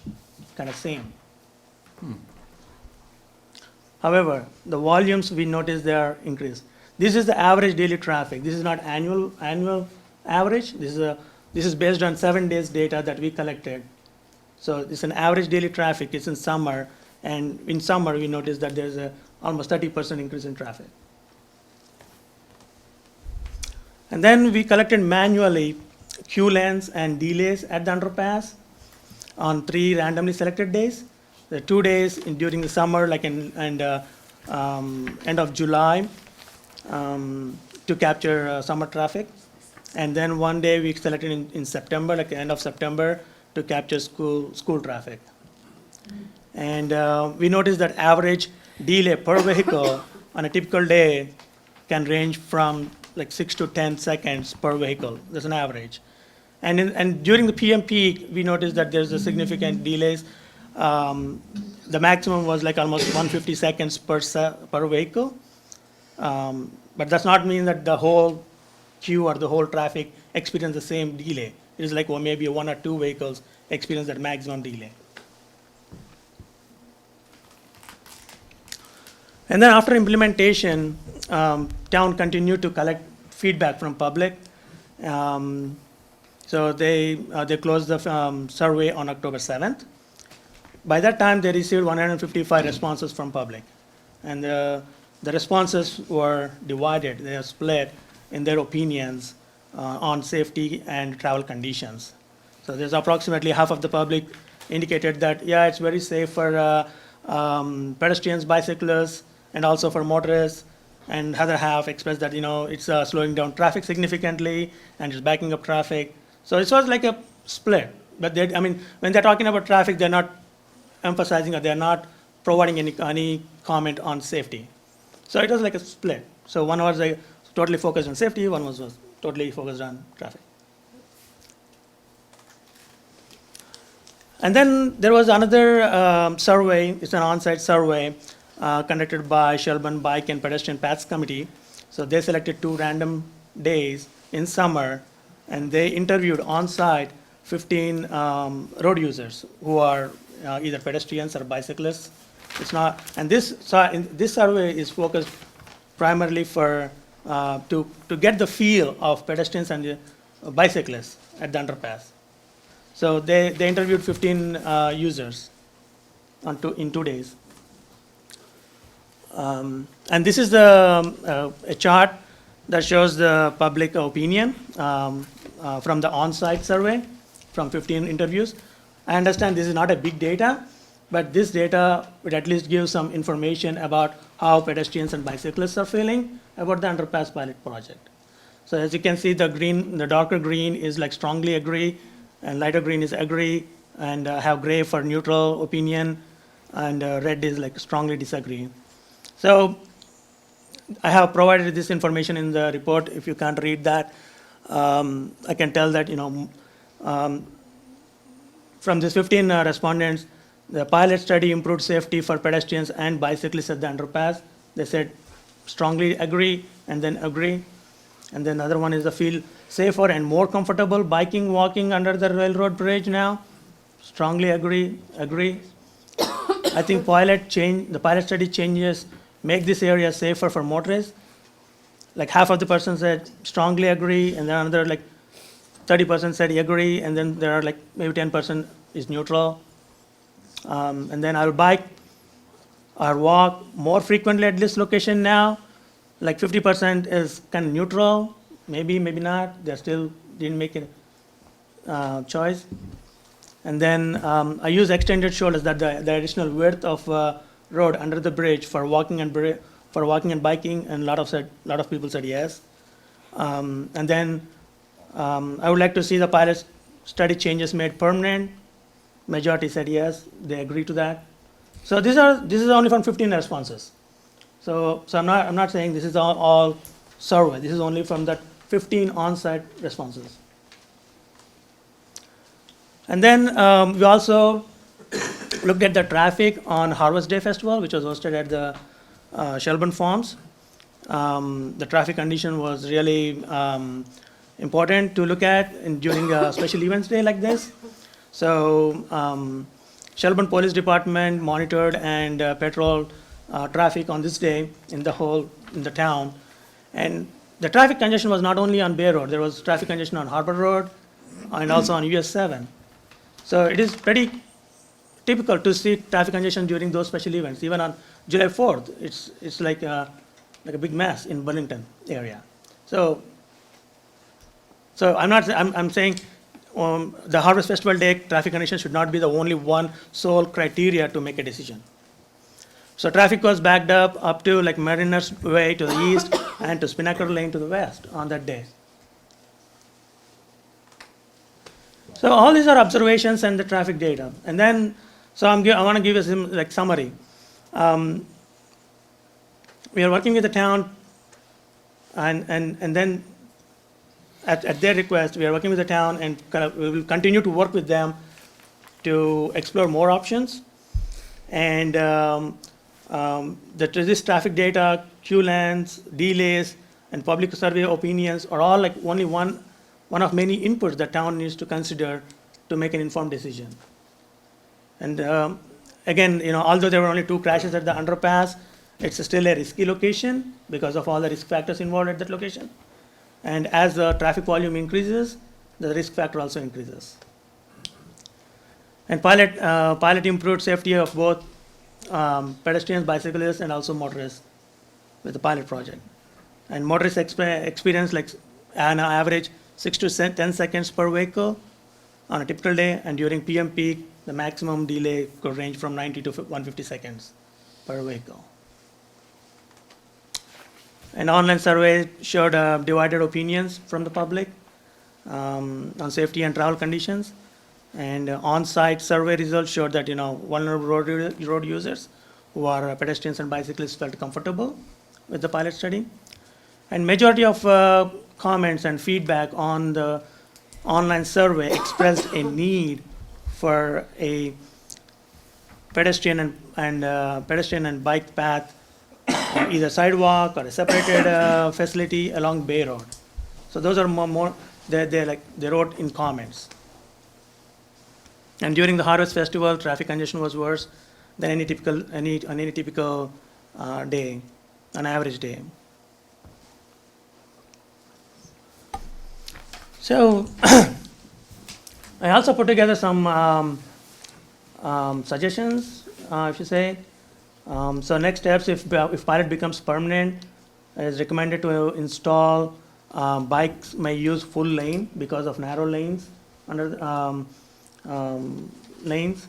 kind of same. However, the volumes we noticed they are increased. This is the average daily traffic. This is not annual average. This is based on 7 days data that we collected. So it's an average daily traffic. It's in summer, and in summer we noticed that there's a almost 30% increase in traffic. And then we collected manually queue lengths and delays at the underpass on 3 randomly selected days. The 2 days during the summer, like end of July, to capture summer traffic. And then 1 day we selected in September, like the end of September, to capture school traffic. And we noticed that average delay per vehicle on a typical day can range from like 6 to 10 seconds per vehicle. That's an average. And during the PM peak, we noticed that there's a significant delays. The maximum was like almost 150 seconds per vehicle. But does not mean that the whole queue or the whole traffic experience the same delay. It is like maybe 1 or 2 vehicles experience that maximum delay. And then after implementation, town continued to collect feedback from public. So they closed the survey on October 7th. By that time, they received 155 responses from public. And the responses were divided. They are split in their opinions on safety and travel conditions. So there's approximately half of the public indicated that, yeah, it's very safe for pedestrians, bicyclists, and also for motorists. And other half expressed that, it's slowing down traffic significantly and it's backing up traffic. So it was like a split. But when they're talking about traffic, they're not emphasizing or they're not providing any comment on safety. So it was like a split. So one was totally focused on safety, one was totally focused on traffic. And then there was another survey, it's an on-site survey conducted by Shelburne Bike and Pedestrian Paths Committee. So they selected 2 random days in summer, and they interviewed on-site 15 road users who are either pedestrians or bicyclists. And this survey is focused primarily for to get the feel of pedestrians and bicyclists at the underpass. So they interviewed 15 users in 2 days. And this is a chart that shows the public opinion from the on-site survey from 15 interviews. I understand this is not a big data, but this data would at least give some information about how pedestrians and bicyclists are feeling about the underpass pilot project. So as you can see, the darker green is like strongly agree, and lighter green is agree, and have gray for neutral opinion, and red is like strongly disagree. So I have provided this information in the report. If you can't read that, I can tell that, from these 15 respondents, the pilot study improved safety for pedestrians and bicyclists at the underpass. They said strongly agree, and then agree. And then the other one is the feel safer and more comfortable biking, walking under the railroad bridge now. Strongly agree. I think the pilot study changes make this area safer for motorists. Like half of the person said strongly agree, and then another like 30% said agree, and then there are like maybe 10% is neutral. And then I'll bike or walk more frequently at this location now. Like 50% is kind of neutral, maybe not. They still didn't make a choice. And then I use extended shoulders, that the additional width of road under the bridge for walking and biking, and a lot of people said yes. And then I would like to see the pilot study changes made permanent. Majority said yes, they agree to that. So this is only from 15 responses. So I'm not saying this is all survey. This is only from that 15 on-site responses. And then we also looked at the traffic on Harvest Day Festival, which was hosted at the Shelburne Farms. The traffic condition was really important to look at during a special events day like this. So Shelburne Police Department monitored and patrolled traffic on this day in the town. And the traffic congestion was not only on Bay Road, there was traffic congestion on Harbor Road and also on US 7. So it is pretty typical to see traffic congestion during those special events. Even on July 4th, it's like a big mess in Burlington area. So I'm saying the Harvest Festival Day traffic condition should not be the only one sole criteria to make a decision. So traffic was backed up to like Mariners Way to the east and to Spinnaker Lane to the west on that day. So all these are observations and the traffic data. And then, I want to give a summary. We are working with the town, and then at their request, we are working with the town, and we will continue to work with them to explore more options. And this traffic data, queue lengths, delays, and public survey opinions are all like only one of many inputs the town needs to consider to make an informed decision. And again, although there were only 2 crashes at the underpass, it's still a risky location because of all the risk factors involved at that location. And as the traffic volume increases, the risk factor also increases. And pilot improved safety of both pedestrians, bicyclists, and also motorists with the pilot project. And motorists experience like an average 6 to 10 seconds per vehicle on a typical day, and during PM peak, the maximum delay could range from 90 to 150 seconds per vehicle. An online survey showed divided opinions from the public on safety and travel conditions. And on-site survey results showed that vulnerable road users who are pedestrians and bicyclists felt comfortable with the pilot study. And majority of comments and feedback on the online survey expressed a need for a pedestrian and bike path, either sidewalk or a separated facility along Bay Road. So those are more they wrote in comments. And during the Harvest Festival, traffic congestion was worse than any typical day, an average day. So I also put together some suggestions, if you say. So next steps, if pilot becomes permanent, it's recommended to install bikes may use full lane because of narrow lanes under lanes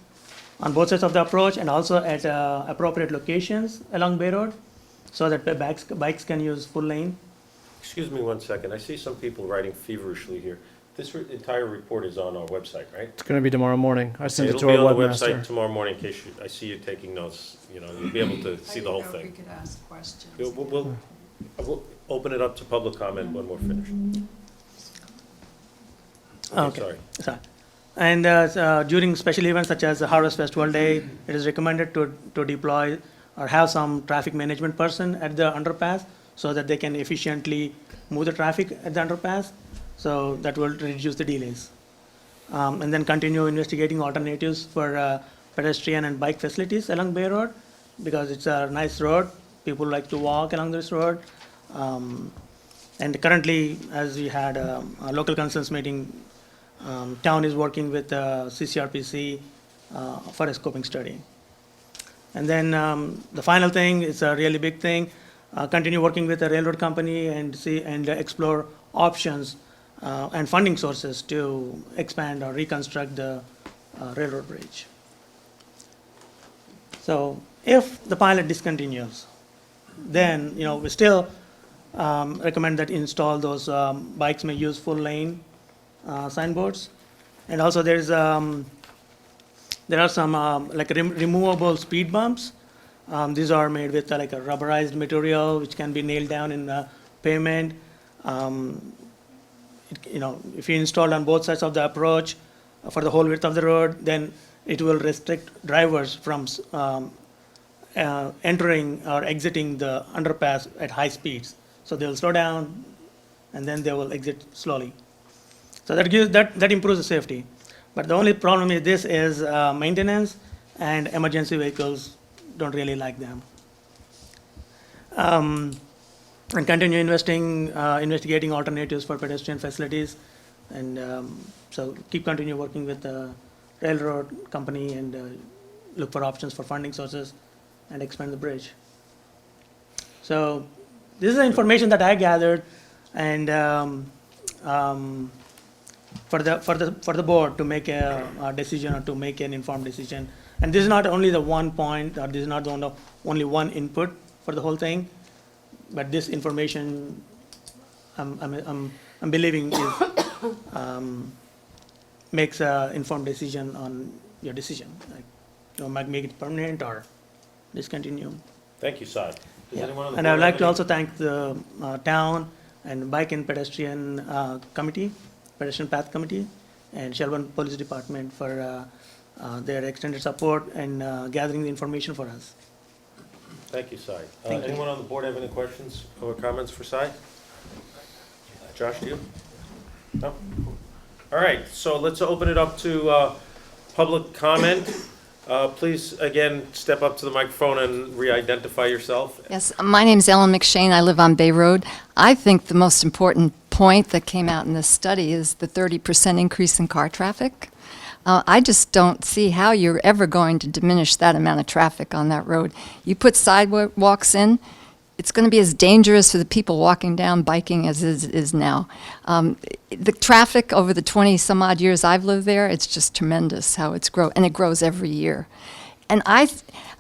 on both sides of the approach, and also at appropriate locations along Bay Road, so that bikes can use full lane. Excuse me 1 second. I see some people writing feverishly here. This entire report is on our website, right? It's going to be tomorrow morning. I sent it to It'll our be on the website webmaster. tomorrow morning in case I see you taking notes. You'll be able to see the whole We thing. could ask questions. We'll open it up to public comment when we're finished. Okay. Sorry. And during special events such as the Harvest Festival Day, it is recommended to deploy or have some traffic management person at the underpass so that they can efficiently move the traffic at the underpass. So that will reduce the delays. And then continue investigating alternatives for pedestrian and bike facilities along Bay Road, because it's a nice road. People like to walk along this road. And currently, as we had a local concerns meeting, town is working with CCRPC for a scoping study. And then the final thing is a really big thing. Continue working with the railroad company and explore options and funding sources to expand or reconstruct the railroad bridge. So if the pilot discontinues, then we still recommend that install those bikes may use full lane signboards. And also there are some like removable speed bumps. These are made with like a rubberized material which can be nailed down in the pavement. If you install on both sides of the approach for the whole width of the road, then it will restrict drivers from entering or exiting the underpass at high speeds. So they will slow down and then they will exit slowly. So that improves the safety. But the only problem with this is maintenance, and emergency vehicles don't really like them. And continue investigating alternatives for pedestrian facilities, and so continue working with the railroad company and look for options for funding sources and expand the bridge. So this is the information that I gathered, and for the board to make a decision or to make an informed decision. And this is not only the one point, or this is not only one input for the whole thing, but this information I'm believing is makes an informed decision on your decision. Like, might make it permanent or discontinue. Thank you, Sai. Does anyone on the And I would board like have to any- also thank the town and Bike and Pedestrian Committee, Pedestrian Path Committee, and Shelburne Police Department for their extended support and gathering the information for us. Thank you, Sai. Thank you. Anyone on the board have any questions or comments for Sai? Josh, do you? No? All right, so let's open it up to public comment. Please, again, step up to the microphone and re-identify yourself. Yes, my name's Ellen McShane. I live on Bay Road. I think the most important point that came out in this study is the 30% increase in car traffic. I just don't see how you're ever going to diminish that amount of traffic on that road. You put sidewalks in, it's going to be as dangerous for the people walking down biking as it is now. The traffic over the 20-some-odd years I've lived there, it's just tremendous how it's grown, and it grows every year. And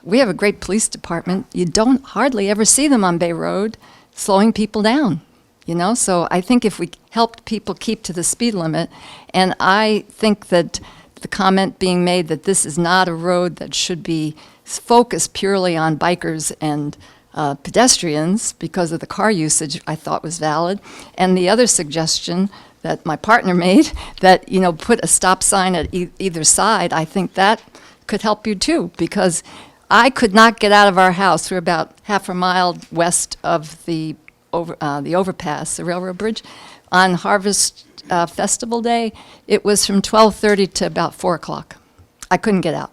we have a great police department. You don't hardly ever see them on Bay Road slowing people down, So I think if we helped people keep to the speed limit, and I think that the comment being made that this is not a road that should be focused purely on bikers and pedestrians because of the car usage, I thought was valid. And the other suggestion that my partner made, that, put a stop sign at either side, I think that could help you too, because I could not get out of our house. We're about half a mile west of the overpass, the railroad bridge. On Harvest Festival Day, it was from 12:30 to about 4 o'clock. I couldn't get out.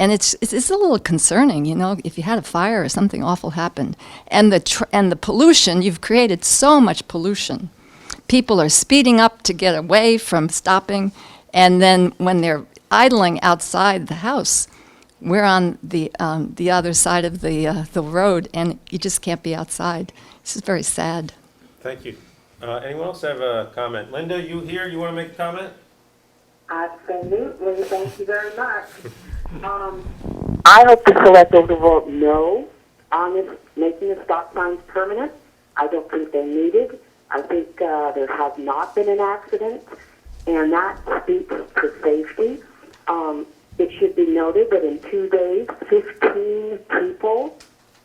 And it's a little concerning, if you had a fire or something awful happened. And the pollution, you've created so much pollution. People are speeding up to get away from stopping, and then when they're idling outside the house, we're on the other side of the road, and you just can't be outside. This is very sad. Thank you. Anyone else have a comment? Linda, you here? You want to make a comment? Absolutely. Thank you very much. I hope the select will vote no on this, making the stop signs permanent. I don't think they're needed. I think there has not been an accident, and that speaks to safety. It should be noted that in 2 days, 15 people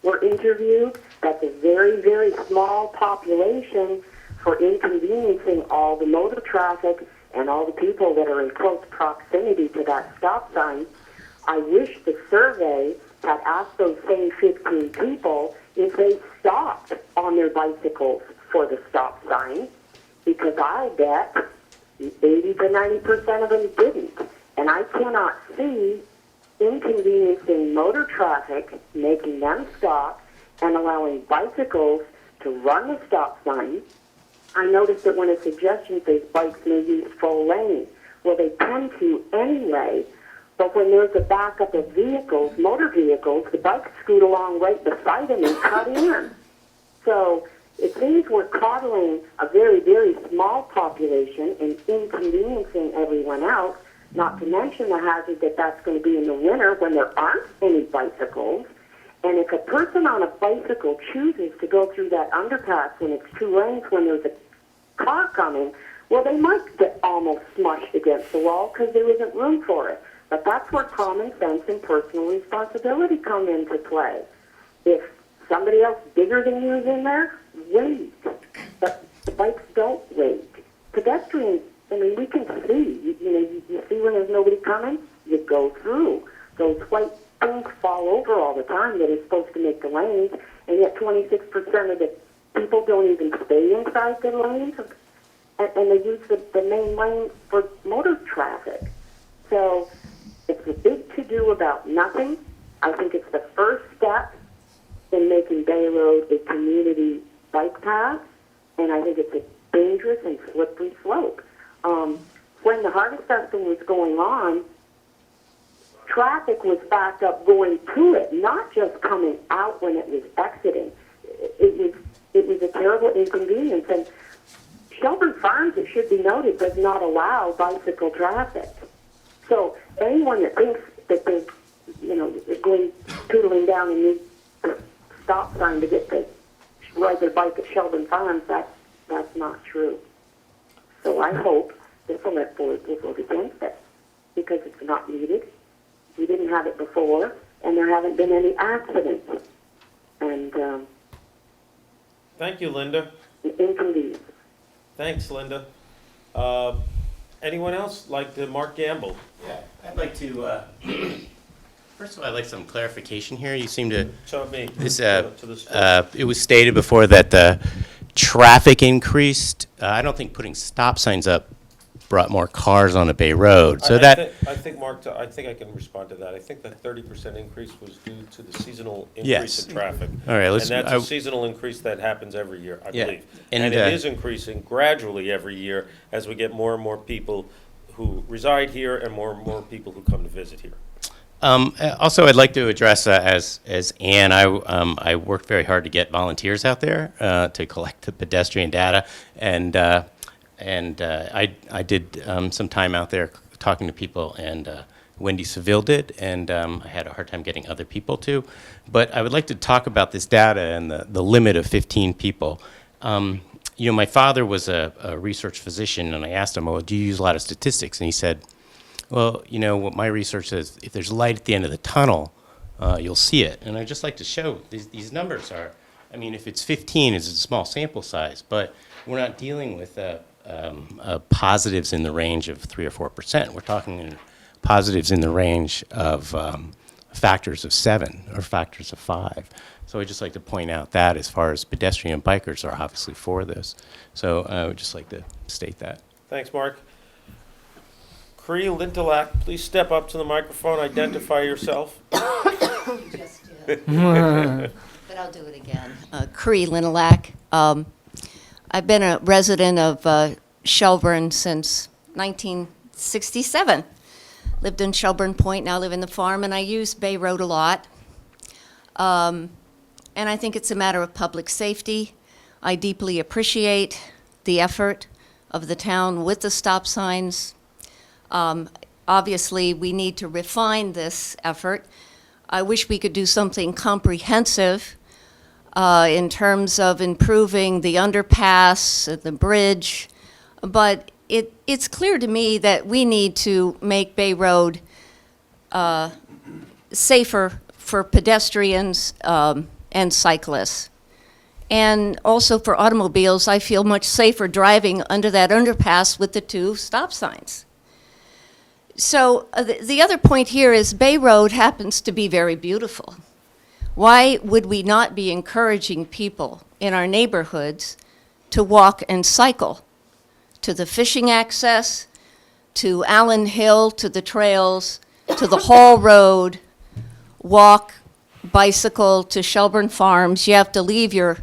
were interviewed. That's a very, very small population for inconveniencing all the motor traffic and all the people that are in close proximity to that stop sign. I wish the survey had asked those same 15 people if they stopped on their bicycles for the stop sign, because I bet 80 to 90% of them didn't. And I cannot see inconveniencing motor traffic, making them stop, and allowing bicycles to run the stop sign. I noticed that when a suggestion says bikes may use full lane, well, they tend to anyway, but when there's a backup of vehicles, motor vehicles, the bikes scoot along right beside them and cut in. So it seems we're coddling a very, very small population and inconveniencing everyone else, not to mention the hazard that that's going to be in the winter when there aren't any bicycles. And if a person on a bicycle chooses to go through that underpass when it's 2 lanes when there's a car coming, well, they might get almost smushed against the wall because there isn't room for it. But that's where common sense and personal responsibility come into play. If somebody else bigger than you is in there, wait. But the bikes don't wait. Pedestrians, I mean, we can see. You see when there's nobody coming, you go through. Those white things fall over all the time that are supposed to make the lanes, and yet 26% of the people don't even stay inside the lanes, and they use the main lane for motor traffic. So it's a big to-do about nothing. I think it's the first step in making Bay Road a community bike path, and I think it's a dangerous and slippery slope. When the Harvest Festival was going on, traffic was backed up going to it, not just coming out when it was exiting. It was a terrible inconvenience. And Shelburne Farms, it should be noted, does not allow bicycle traffic. So anyone that thinks that they're going tootling down and need a stop sign to get to ride their bike at Shelburne Farms, that's not true. So I hope the Selectboard will vote against it, because it's not needed. We didn't have it before, and there haven't been any accidents. And Thank you, Linda. inconvenience. Thanks, Linda. Anyone else like to? Mark Gamble? Yeah, I'd like to, first of all, I'd like some clarification here. You seem to, Show me. this, To the it was stated before that the traffic increased. I don't think putting stop signs up brought more cars on a Bay Road. So I think, Mark, I think I can respond to that. I think that 30% increase was due to the seasonal increase Yes. in traffic. All right, let's- And that's a seasonal increase that happens every year, I Yeah. believe. And, And it is increasing gradually every year as we get more and more people who reside here and more people who come to visit here. Also, I'd like to address, as Ann, I worked very hard to get volunteers out there to collect the pedestrian data, and I did some time out there talking to people, and Wendy Seville did, and I had a hard time getting other people to. But I would like to talk about this data and the limit of 15 people. My father was a research physician, and I asked him, well, do you use a lot of statistics? And he said, well, what my research says, if there's light at the end of the tunnel, you'll see it. And I'd just like to show these numbers are, if it's 15, it's a small sample size, but we're not dealing with positives in the range of 3 or 4%. We're talking positives in the range of factors of 7 or factors of 5. So I'd just like to point out that as far as pedestrian and bikers are obviously for this. So I would just like to state that. Thanks, Mark. Cree Lintelak, please step up to the microphone, identify yourself. Just did. But I'll do it again. Cree Lintelak. I've been a resident of Shelburne since 1967. Lived in Shelburne Point, now live in the farm, and I use Bay Road a lot. And I think it's a matter of public safety. I deeply appreciate the effort of the town with the stop signs. Obviously, we need to refine this effort. I wish we could do something comprehensive in terms of improving the underpass, the bridge, but it's clear to me that we need to make Bay Road safer for pedestrians and cyclists. And also for automobiles, I feel much safer driving under that underpass with the 2 stop signs. So the other point here is Bay Road happens to be very beautiful. Why would we not be encouraging people in our neighborhoods to walk and cycle to the fishing access, to Allen Hill, to the trails, to the Hall Road, walk, bicycle to Shelburne Farms? You have to leave your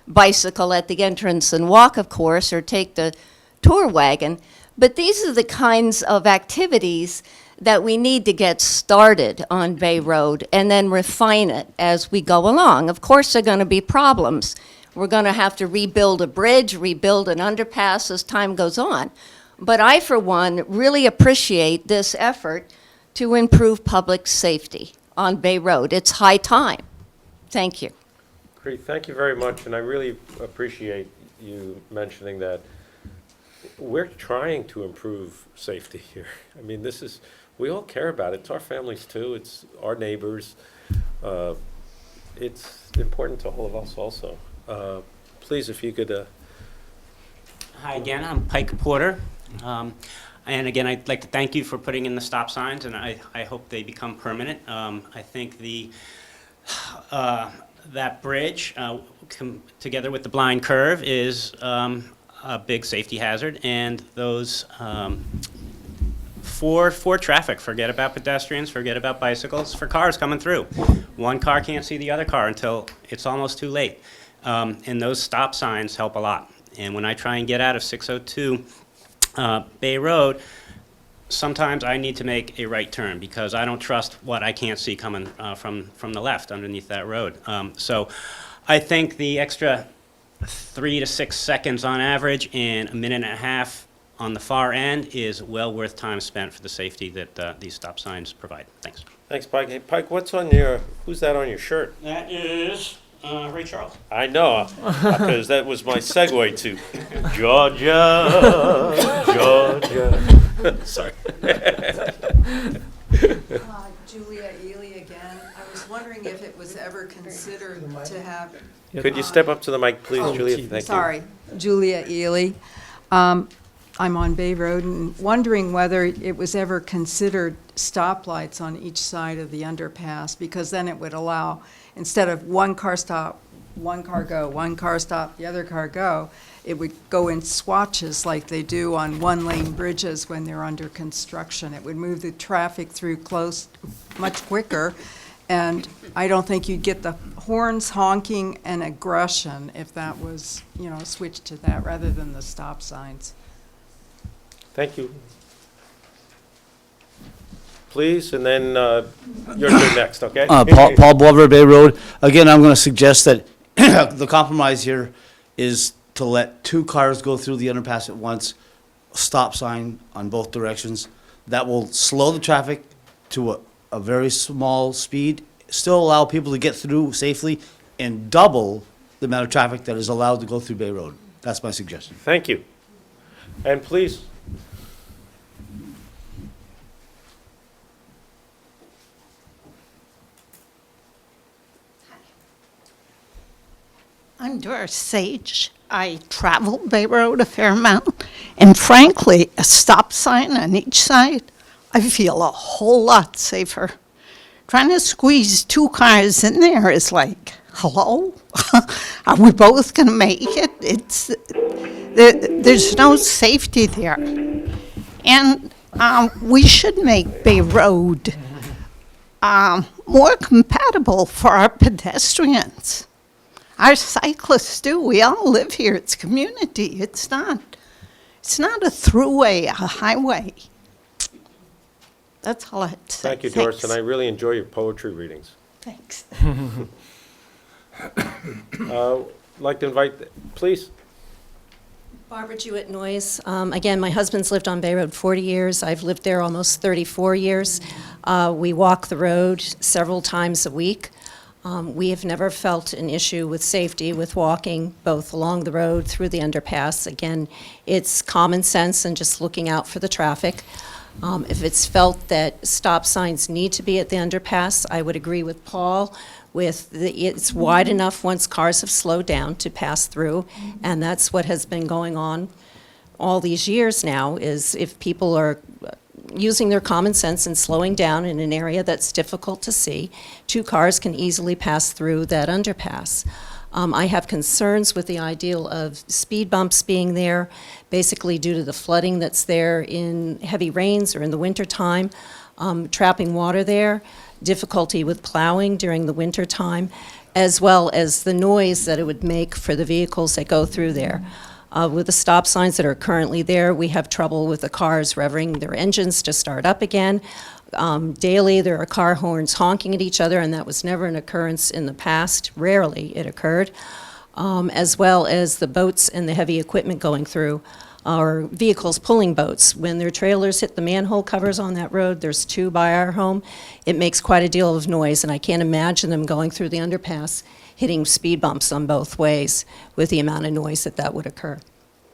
bicycle at the entrance and walk, of course, or take the tour wagon. But these are the kinds of activities that we need to get started on Bay Road and then refine it as we go along. Of course, there are going to be problems. We're going to have to rebuild a bridge, rebuild an underpass as time goes on. But I, for one, really appreciate this effort to improve public safety on Bay Road. It's high time. Thank you. Great, thank you very much, and I really appreciate you mentioning that. We're trying to improve safety here. I mean, we all care about it. It's our families too, it's our neighbors. It's important to all of us also. Please, if you could. Hi again, I'm Pike Porter. And again, I'd like to thank you for putting in the stop signs, and I hope they become permanent. I think that bridge, together with the blind curve, is a big safety hazard, and those for traffic, forget about pedestrians, forget about bicycles, for cars coming through. One car can't see the other car until it's almost too late. And those stop signs help a lot. And when I try and get out of 602 Bay Road, sometimes I need to make a right turn because I don't trust what I can't see coming from the left underneath that road. So I think the extra 3 to 6 seconds on average and a minute and a half on the far end is well worth time spent for the safety that these stop signs provide. Thanks. Thanks, Pike. Hey, Pike, who's that on your shirt? That is Ray Charles. I know, because that was my segue to Georgia, Georgia. Sorry. Julia Ely again. I was wondering if it was ever considered to have... Could you step up to the mic, please, Julia? Thank you. Sorry, Julia Ely. I'm on Bay Road and wondering whether it was ever considered stoplights on each side of the underpass, because then it would allow, instead of one car stop, one car go, one car stop, the other car go, it would go in swatches like they do on one-lane bridges when they're under construction. It would move the traffic through close much quicker, and I don't think you'd get the horns honking and aggression if that was, switched to that rather than the stop signs. Thank you. Please, and then you're next, okay? Paul Glover, Bay Road. Again, I'm going to suggest that the compromise here is to let 2 cars go through the underpass at once, stop sign on both directions. That will slow the traffic to a very small speed, still allow people to get through safely, and double the amount of traffic that is allowed to go through Bay Road. That's my suggestion. Thank you. And please. I'm Doris Sage. I travel Bay Road a fair amount, and frankly, a stop sign on each side, I feel a whole lot safer. Trying to squeeze 2 cars in there is like, hello? Are we both going to make it? There's no safety there. And we should make Bay Road more compatible for our pedestrians. Our cyclists do. We all live here. It's community. It's not a throughway, a highway. That's all I have to say. Thank you, Doris, and I really enjoy your poetry readings. Thanks. I'd like to invite, please. Barbara Jewett Noyes. Again, my husband's lived on Bay Road 40 years. I've lived there almost 34 years. We walk the road several times a week. We have never felt an issue with safety with walking both along the road, through the underpass. Again, it's common sense and just looking out for the traffic. If it's felt that stop signs need to be at the underpass, I would agree with Paul. It's wide enough once cars have slowed down to pass through, and that's what has been going on all these years now, is if people are using their common sense and slowing down in an area that's difficult to see, 2 cars can easily pass through that underpass. I have concerns with the ideal of speed bumps being there, basically due to the flooding that's there in heavy rains or in the wintertime, trapping water there, difficulty with plowing during the winter time, as well as the noise that it would make for the vehicles that go through there. With the stop signs that are currently there, we have trouble with the cars revving their engines to start up again. Daily, there are car horns honking at each other, and that was never an occurrence in the past. Rarely it occurred. As well as the boats and the heavy equipment going through, or vehicles pulling boats. When their trailers hit the manhole covers on that road, there's 2 by our home, it makes quite a deal of noise, and I can't imagine them going through the underpass hitting speed bumps on both ways with the amount of noise that would occur.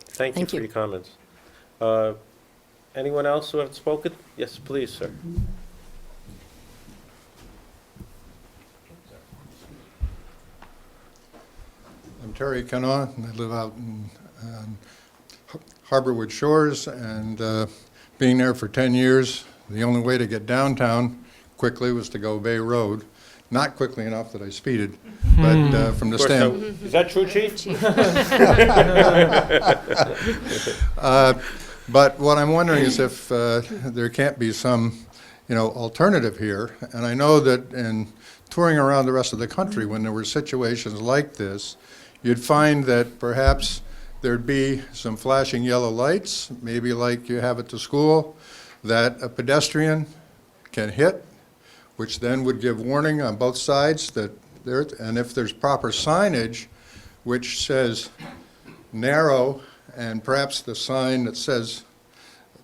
Thank you for your comments. Anyone else who have spoken? Yes, please, sir. I'm Terry Kenoa, and I live out in Harborwood Shores, and being there for 10 years, the only way to get downtown quickly was to go Bay Road. Not quickly enough that I speeded, but from the stand. Is that true, Chief? But what I'm wondering is if there can't be some, alternative here. And I know that in touring around the rest of the country, when there were situations like this, you'd find that perhaps there'd be some flashing yellow lights, maybe like you have at the school, that a pedestrian can hit, which then would give warning on both sides that there, and if there's proper signage which says narrow, and perhaps the sign that says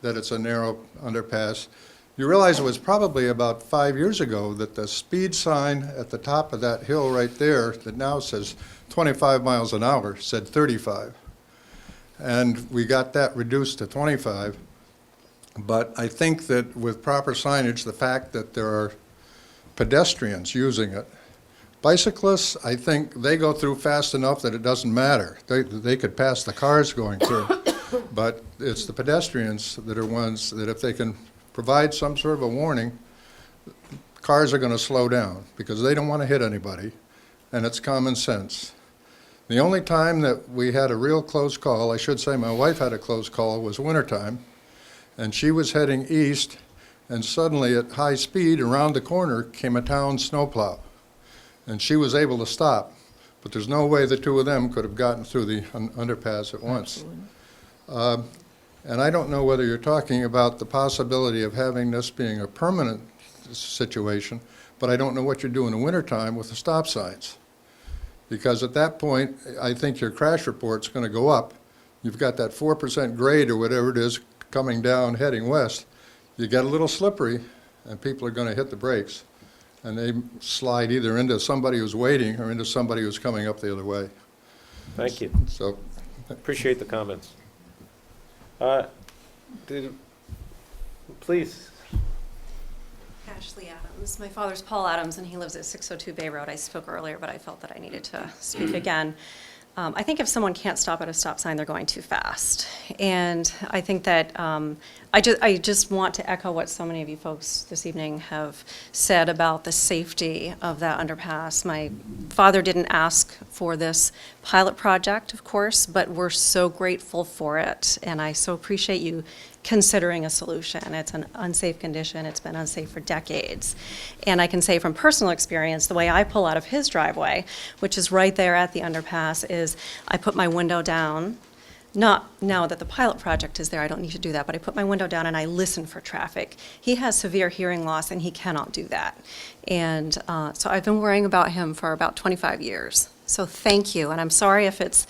that it's a narrow underpass, you realize it was probably about 5 years ago that the speed sign at the top of that hill right there that now says 25 miles an hour said 35. And we got that reduced to 25. But I think that with proper signage, the fact that there are pedestrians using it, bicyclists, I think they go through fast enough that it doesn't matter. They could pass the cars going through. But it's the pedestrians that are ones that if they can provide some sort of a warning, cars are going to slow down because they don't want to hit anybody, and it's common sense. The only time that we had a real close call, I should say my wife had a close call, was wintertime, and she was heading east, and suddenly at high speed around the corner came a town snowplow. And she was able to stop, but there's no way the 2 of them could have gotten through the underpass at once. And I don't know whether you're talking about the possibility of having this being a permanent situation, but I don't know what you do in the wintertime with the stop signs. Because at that point, I think your crash report's going to go up. You've got that 4% grade or whatever it is coming down, heading west. You get a little slippery, and people are going to hit the brakes. And they slide either into somebody who's waiting or into somebody who's coming up the other way. Thank you. So, appreciate the comments. Please. Ashley Adams. My father's Paul Adams, and he lives at 602 Bay Road. I spoke earlier, but I felt that I needed to speak again. I think if someone can't stop at a stop sign, they're going too fast. And I think that I just want to echo what so many of you folks this evening have said about the safety of that underpass. My father didn't ask for this pilot project, of course, but we're so grateful for it. And I so appreciate you considering a solution. It's an unsafe condition. It's been unsafe for decades. And I can say from personal experience, the way I pull out of his driveway, which is right there at the underpass, is I put my window down. Not now that the pilot project is there, I don't need to do that, but I put my window down and I listen for traffic. He has severe hearing loss and he cannot do that. And so I've been worrying about him for about 25 years. So thank you. And I'm sorry if it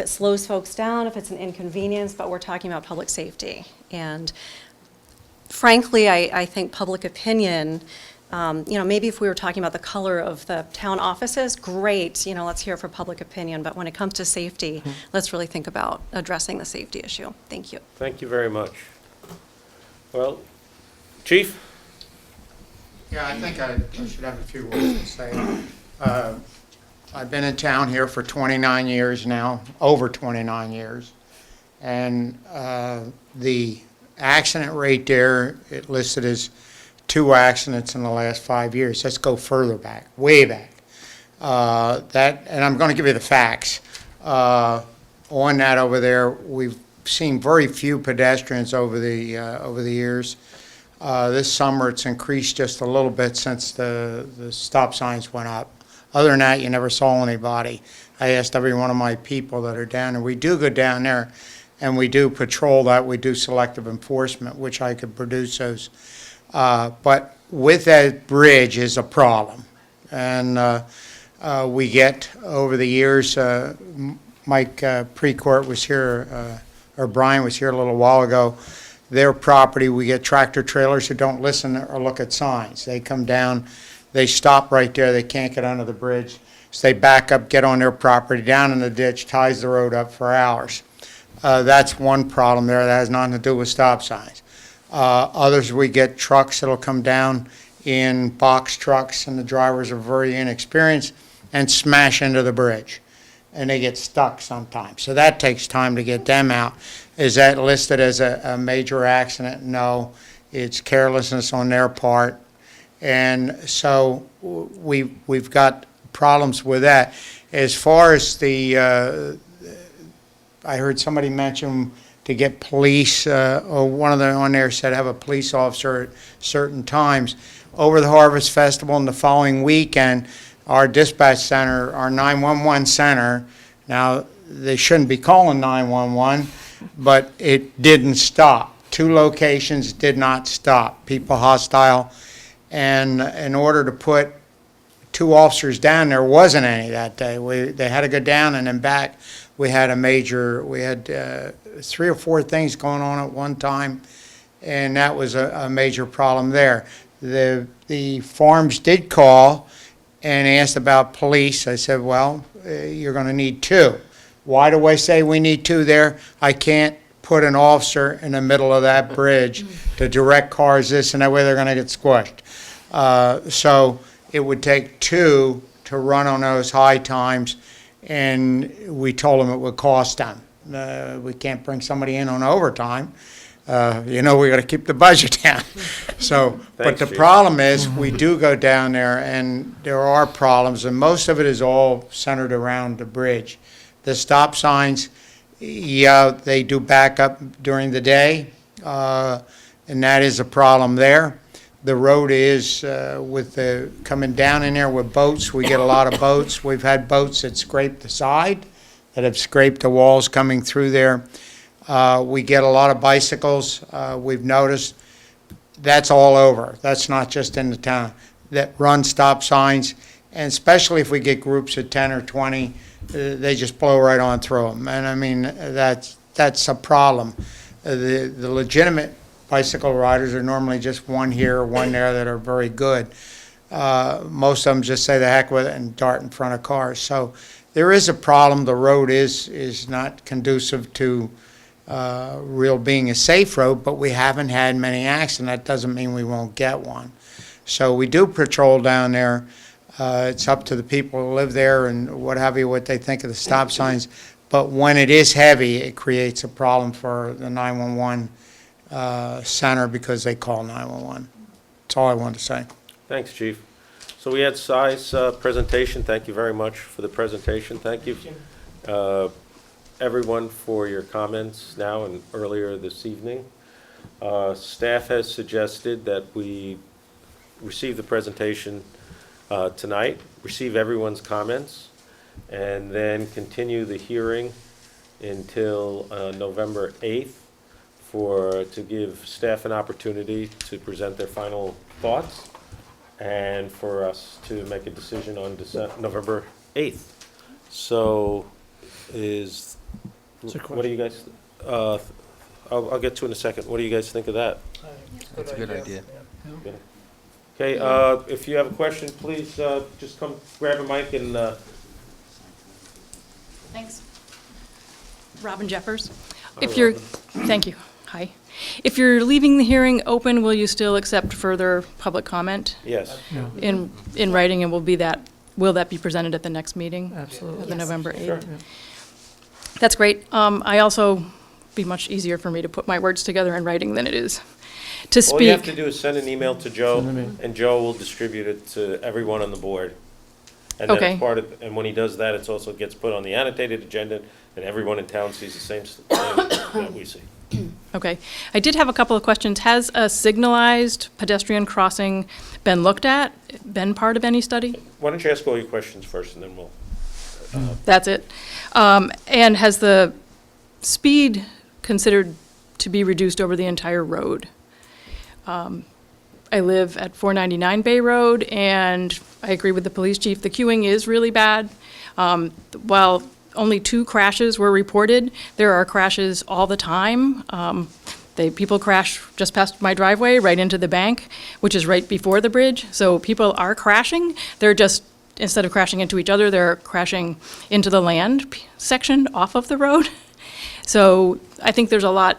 slows folks down, if it's an inconvenience, but we're talking about public safety. And frankly, I think public opinion, maybe if we were talking about the color of the town offices, great, let's hear it for public opinion. But when it comes to safety, let's really think about addressing the safety issue. Thank you. Thank you very much. Well, Chief? Yeah, I think I should have a few words to say. I've been in town here for 29 years now, over 29 years. And the accident rate there, it listed as 2 accidents in the last 5 years. Let's go further back, way back. And I'm going to give you the facts. On that over there, we've seen very few pedestrians over the years. This summer, it's increased just a little bit since the stop signs went up. Other than that, you never saw anybody. I asked every one of my people that are down there. We do go down there, and we do patrol that. We do selective enforcement, which I could produce those. But with that bridge is a problem. And we get, over the years, Mike Precourt was here, or Brian was here a little while ago. Their property, we get tractor trailers who don't listen or look at signs. They come down, they stop right there, they can't get under the bridge. So they back up, get on their property, down in the ditch, ties the road up for hours. That's one problem there. That has nothing to do with stop signs. Others, we get trucks that'll come down in box trucks, and the drivers are very inexperienced, and smash into the bridge. And they get stuck sometimes. So that takes time to get them out. Is that listed as a major accident? No. It's carelessness on their part. And so we've got problems with that. As far as I heard somebody mention to get police, or one of them on there said have a police officer at certain times. Over the Harvest Festival and the following weekend, our dispatch center, our 911 center, now they shouldn't be calling 911, but it didn't stop. 2 locations did not stop. People hostile. And in order to put 2 officers down, there wasn't any that day. They had to go down and then back. We had 3 or 4 things going on at one time, and that was a major problem there. The farms did call and asked about police. I said, well, you're going to need 2. Why do I say we need 2 there? I can't put an officer in the middle of that bridge to direct cars this and that way they're going to get squished. So it would take 2 to run on those high times, and we told them it would cost them. We can't bring somebody in on overtime. We got to keep the budget down. So, but the problem is, we do go down there, and there are problems, and most of it is all centered around the bridge. The stop signs, yeah, they do back up during the day, and that is a problem there. The road is, coming down in there with boats, we get a lot of boats. We've had boats that scrape the side, that have scraped the walls coming through there. We get a lot of bicycles. We've noticed that's all over. That's not just in the town. That run stop signs, and especially if we get groups of 10 or 20, they just blow right on through them. And I mean, that's a problem. The legitimate bicycle riders are normally just one here, one there that are very good. Most of them just say the heck with it and dart in front of cars. So there is a problem. The road is not conducive to real being a safe road, but we haven't had many accidents. That doesn't mean we won't get one. So we do patrol down there. It's up to the people who live there and what have you, what they think of the stop signs. But when it is heavy, it creates a problem for the 911 center because they call 911. That's all I wanted to say. Thanks, Chief. So we had Cy's presentation. Thank you very much for the presentation. Thank you, everyone, for your comments now and earlier this evening. Staff has suggested that we receive the presentation tonight, receive everyone's comments, and then continue the hearing until November 8th to give staff an opportunity to present their final thoughts and for us to make a decision on November 8th. So what do you guys, I'll get to in a second. What do you guys think of that? That's a good idea. Okay. Okay, if you have a question, please just come grab a mic and... Thanks. Robin Jeffers. Hi, Robin. Thank you. Hi. If you're leaving the hearing open, will you still accept further public comment? Yes. In writing, and will that be presented at the next meeting? Absolutely. The Yes. November 8th? Sure. That's great. I also be much easier for me to put my words together in writing than it is to speak. All you have to do is send an email to Joe, and Joe will distribute it to everyone on the board. And then Okay. it's part of, and when he does that, it also gets put on the annotated agenda, and everyone in town sees the same thing that we see. Okay. I did have a couple of questions. Has a signalized pedestrian crossing been looked at, been part of any study? Why don't you ask all your questions first, and then we'll. That's it. And has the speed considered to be reduced over the entire road? I live at 499 Bay Road, and I agree with the police chief, the queuing is really bad. While only 2 crashes were reported, there are crashes all the time. People crash just past my driveway, right into the bank, which is right before the bridge. So people are crashing. They're just, instead of crashing into each other, they're crashing into the land section off of the road. So I think there's a lot.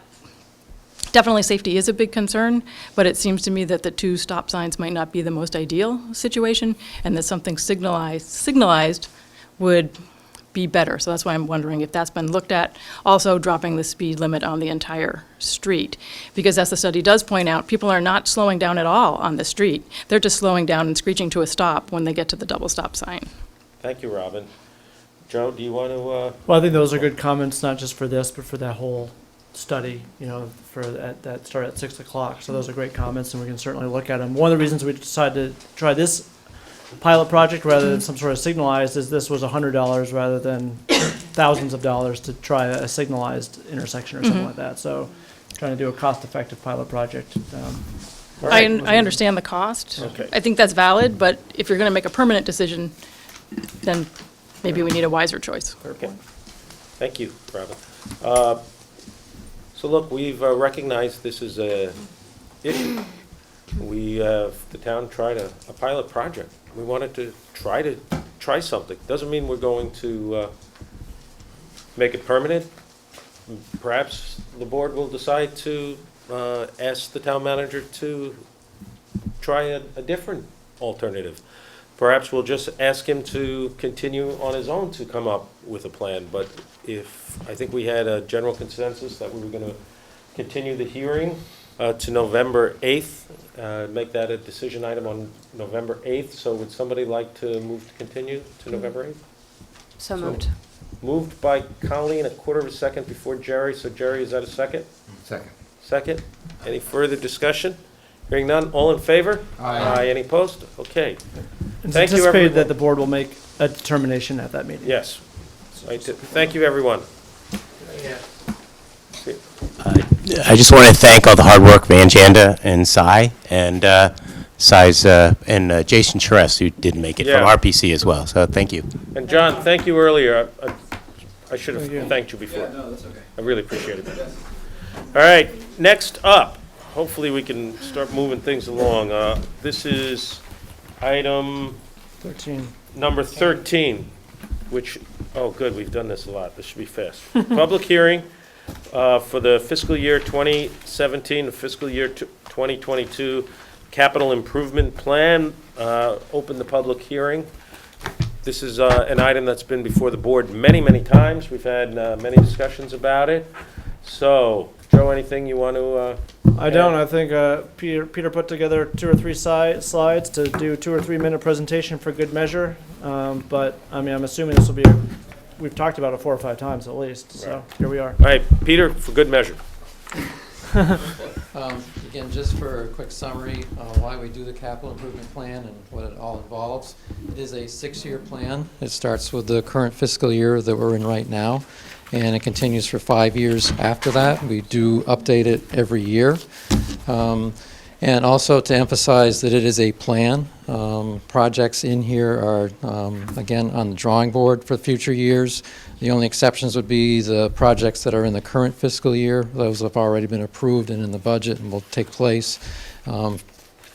Definitely safety is a big concern, but it seems to me that the 2 stop signs might not be the most ideal situation, and that something signalized would be better. So that's why I'm wondering if that's been looked at. Also dropping the speed limit on the entire street, because as the study does point out, people are not slowing down at all on the street. They're just slowing down and screeching to a stop when they get to the double stop sign. Thank you, Robin. Joe, do you want to? Well, I think those are good comments, not just for this, but for that whole study, for that start at 6 o'clock. So those are great comments, and we can certainly look at them. One of the reasons we decided to try this pilot project rather than some sort of signalized is this was $100 rather than thousands of dollars to try a signalized intersection or something like that. So trying to do a cost-effective pilot project. I understand the cost. Okay. I think that's valid, but if you're going to make a permanent decision, then maybe we need a wiser choice. Okay. Thank you, Robin. So look, we've recognized this is a issue. The town tried a pilot project. We wanted to try something. Doesn't mean we're going to make it permanent. Perhaps the board will decide to ask the town manager to try a different alternative. Perhaps we'll just ask him to continue on his own to come up with a plan. But I think we had a general consensus that we were going to continue the hearing to November 8th, make that a decision item on November 8th. So would somebody like to move to continue to November 8th? So moved. Moved by Colleen, a quarter of a second before Jerry. So Jerry, is that a second? Second. Second. Any further discussion? Hearing none, all in favor? Aye. Any opposed? Okay. It's Thank you, anticipated everyone. that the board will make a determination at that meeting. Yes. Thank you, everyone. I just want to thank all the hard work of Anjanda and Cy and Jason Charest, who didn't make it from Yeah. RPC as well. So thank you. And John, thank you earlier. I should have Thank you. thanked you before. No, that's okay. I really appreciate it. All right, next up, hopefully we can start moving things along. This is item 13. number 13, which, oh, good, we've done this a lot. This should be fast. Public hearing for the fiscal year 2017 to fiscal year 2022 Capital Improvement Plan. Open the public hearing. This is an item that's been before the board many, many times. We've had many discussions about it. So, Joe, anything you want to? I don't. I think Peter put together 2 or 3 slides to do 2 or 3 minute presentation for good measure. But I mean, I'm assuming this will be. We've talked about it 4 or 5 times at least. So here we are. All right, Peter, for good measure. Again, just for a quick summary, why we do the capital improvement plan and what it all involves. It is a 6-year plan. It starts with the current fiscal year that we're in right now, and it continues for 5 years after that. We do update it every year. And also to emphasize that it is a plan. Projects in here are, again, on the drawing board for future years. The only exceptions would be the projects that are in the current fiscal year. Those have already been approved and in the budget and will take place.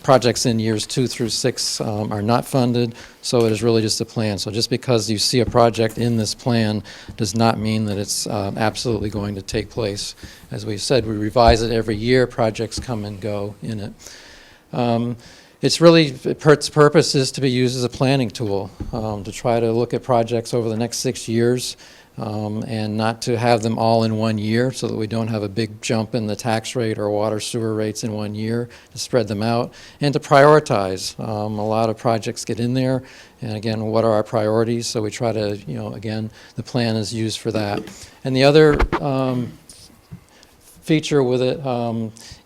Projects in years 2 through 6 are not funded, so it is really just a plan. So just because you see a project in this plan does not mean that it's absolutely going to take place. As we said, we revise it every year. Projects come and go in it. Its purpose is to be used as a planning tool to try to look at projects over the next 6 years and not to have them all in one year so that we don't have a big jump in the tax rate or water sewer rates in one year, to spread them out, and to prioritize. A lot of projects get in there, and again, what are our priorities? So we try to, again, the plan is used for that. And the other feature with it,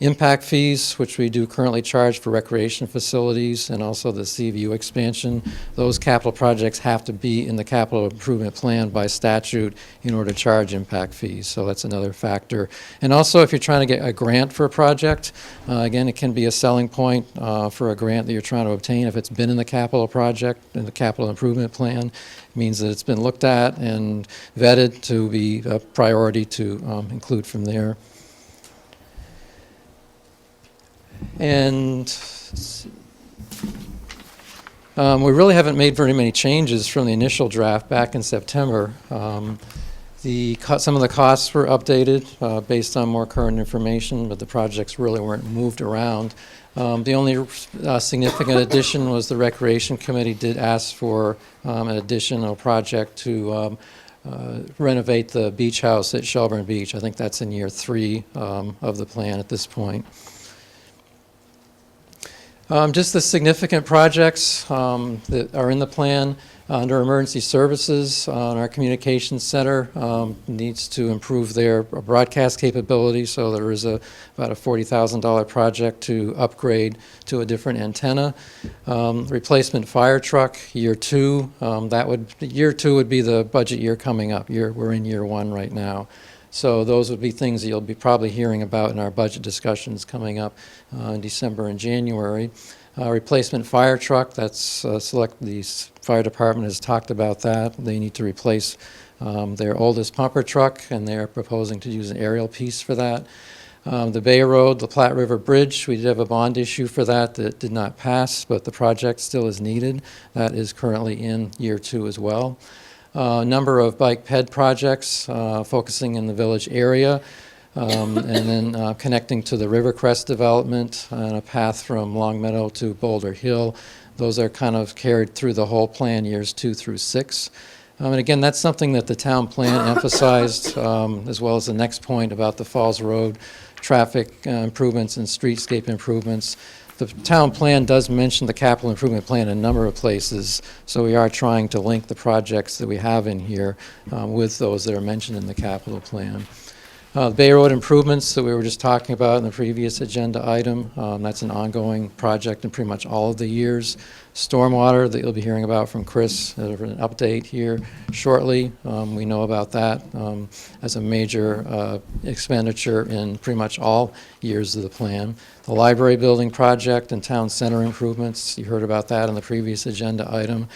impact fees, which we do currently charge for recreation facilities and also the CVU expansion. Those capital projects have to be in the capital improvement plan by statute in order to charge impact fees. So that's another factor. And also, if you're trying to get a grant for a project, again, it can be a selling point for a grant that you're trying to obtain. If it's been in the capital project, in the capital improvement plan, it means that it's been looked at and vetted to be a priority to include from there. And we really haven't made very many changes from the initial draft back in September. Some of the costs were updated based on more current information, but the projects really weren't moved around. The only significant addition was the Recreation Committee did ask for an additional project to renovate the beach house at Shelburne Beach. I think that's in year 3 of the plan at this point. Just the significant projects that are in the plan under emergency services. Our communications center needs to improve their broadcast capability, so there is about a $40,000 project to upgrade to a different antenna. Replacement fire truck, year 2. Year 2 would be the budget year coming up. We're in year 1 right now. So those would be things that you'll be probably hearing about in our budget discussions coming up in December and January. Replacement fire truck, the fire department has talked about that. They need to replace their oldest pumper truck, and they're proposing to use an aerial piece for that. The Bay Road, the Platte River Bridge, we did have a bond issue for that did not pass, but the project still is needed. That is currently in year 2 as well. A number of bike ped projects focusing in the village area, and then connecting to the Rivercrest development and a path from Long Meadow to Boulder Hill. Those are kind of carried through the whole plan, years 2 through 6. And again, that's something that the town plan emphasized, as well as the next point about the Falls Road traffic improvements and streetscape improvements. The town plan does mention the capital improvement plan in a number of places, so we are trying to link the projects that we have in here with those that are mentioned in the capital plan. Bay Road improvements that we were just talking about in the previous agenda item, that's an ongoing project in pretty much all of the years. Stormwater that you'll be hearing about from Chris, an update here shortly. We know about that as a major expenditure in pretty much all years of the plan. The library building project and town center improvements, you heard about that in the previous agenda item.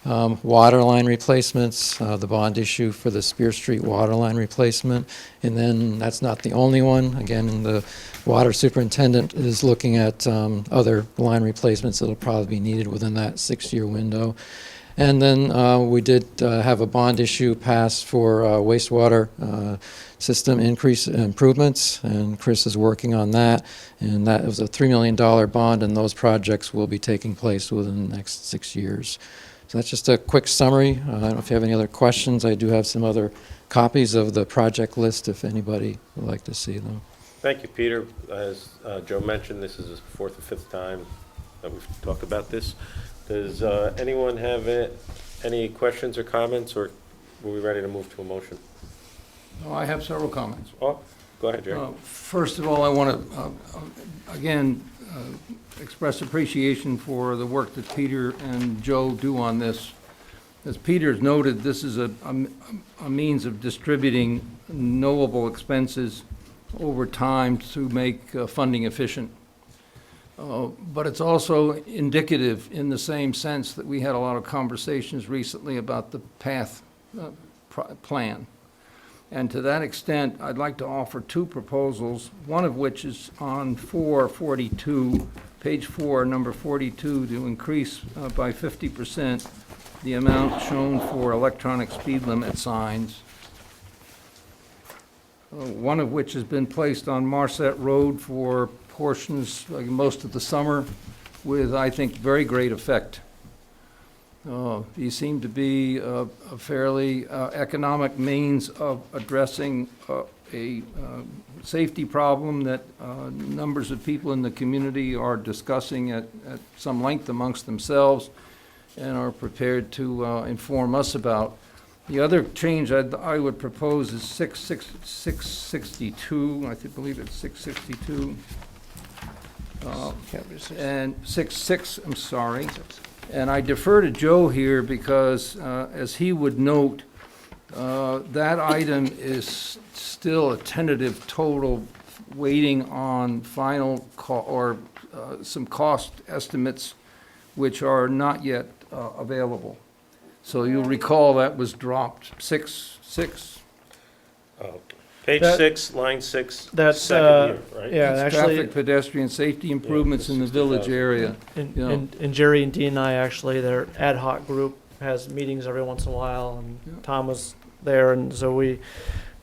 Water line replacements, the bond issue for the Spear Street water line replacement, and then that's not the only one. Again, the water superintendent is looking at other line replacements that will probably be needed within that 6-year window. And then we did have a bond issue passed for wastewater system increase improvements, and Chris is working on that, and that was a $3 million bond, and those projects will be taking place within the next 6 years. So that's just a quick summary. I don't know if you have any other questions. I do have some other copies of the project list if anybody would like to see them. Thank you, Peter. As Joe mentioned, this is the 4th or 5th time that we've talked about this. Does anyone have any questions or comments, or were we ready to move to a motion? Oh, I have several comments. Oh, go ahead, Jerry. First of all, I want to, again, express appreciation for the work that Peter and Joe do on this. As Peter's noted, this is a means of distributing knowable expenses over time to make funding efficient. But it's also indicative in the same sense that we had a lot of conversations recently about the path plan. And to that extent, I'd like to offer 2 proposals, one of which is on 442, page 4, number 42, to increase by 50% the amount shown for electronic speed limit signs. One of which has been placed on Marset Road for portions, like most of the summer, with, I think, very great effect. These seem to be a fairly economic means of addressing a safety problem that numbers of people in the community are discussing at some length amongst themselves and are prepared to inform us about. The other change I would propose is 662, I believe it's 662. And 66, I'm sorry. And I defer to Joe here because, as he would note, that item is still a tentative total, waiting on final some cost estimates which are not yet available. So you'll recall that was dropped, 6. Page That- 6, line 6, That's, second year, right? yeah, It's actually. traffic, pedestrian safety improvements in the village area. And, you know. and Jerry and Dean and I, actually, their ad hoc group has meetings every once in a while, and Tom was there, and so we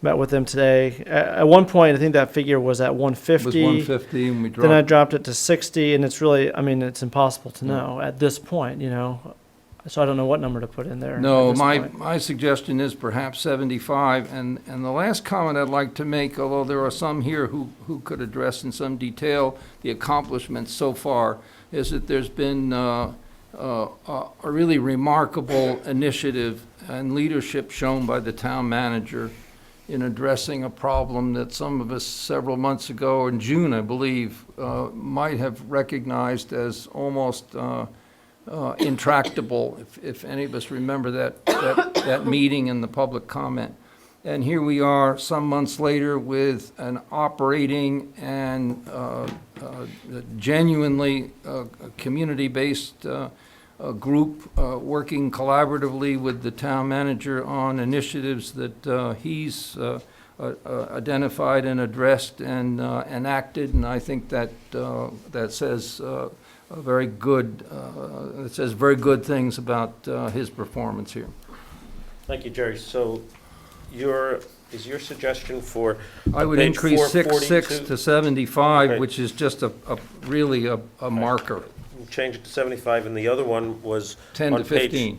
met with them today. At one point, I think that figure was at 150. It was 150 and we Then I dropped. dropped it to 60, and it's really, I mean, it's impossible to know at this point, you know. So I don't know what number to put in there. No, at this my, point. my suggestion is perhaps 75, and the last comment I'd like to make, although there are some here who could address in some detail the accomplishments so far, is that there's been a really remarkable initiative and leadership shown by the town manager in addressing a problem that some of us several months ago, in June, I believe, might have recognized as almost intractable, if any of us remember that meeting and the public comment. And here we are some months later with an operating and genuinely community-based group working collaboratively with the town manager on initiatives that he's identified and addressed and enacted, and I think that says very good, it says very good things about his performance here. Thank you, Jerry. So is your suggestion for I would page increase 66 442? to 75, Okay. which is just really a marker. We'll change it to 75, and the other one was 10 on to page 15.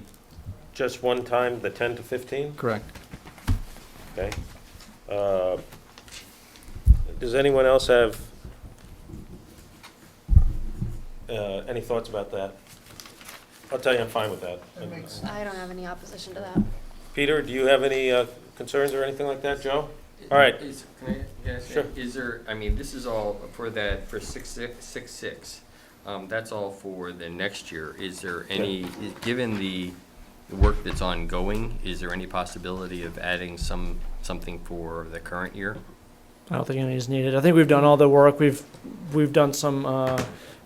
Just one time, the 10 to 15? Correct. Okay. Does anyone else have any thoughts about that? I'll tell you, I'm fine with that. I don't have any opposition to that. Peter, do you have any concerns or anything like that, Joe? All right. Can I ask, Sure. is there, I mean, this is all for that, for 666, that's all for the next year. Is there any, given the work that's ongoing, is there any possibility of adding something for the current year? I don't think any is needed. I think we've done all the work. We've done some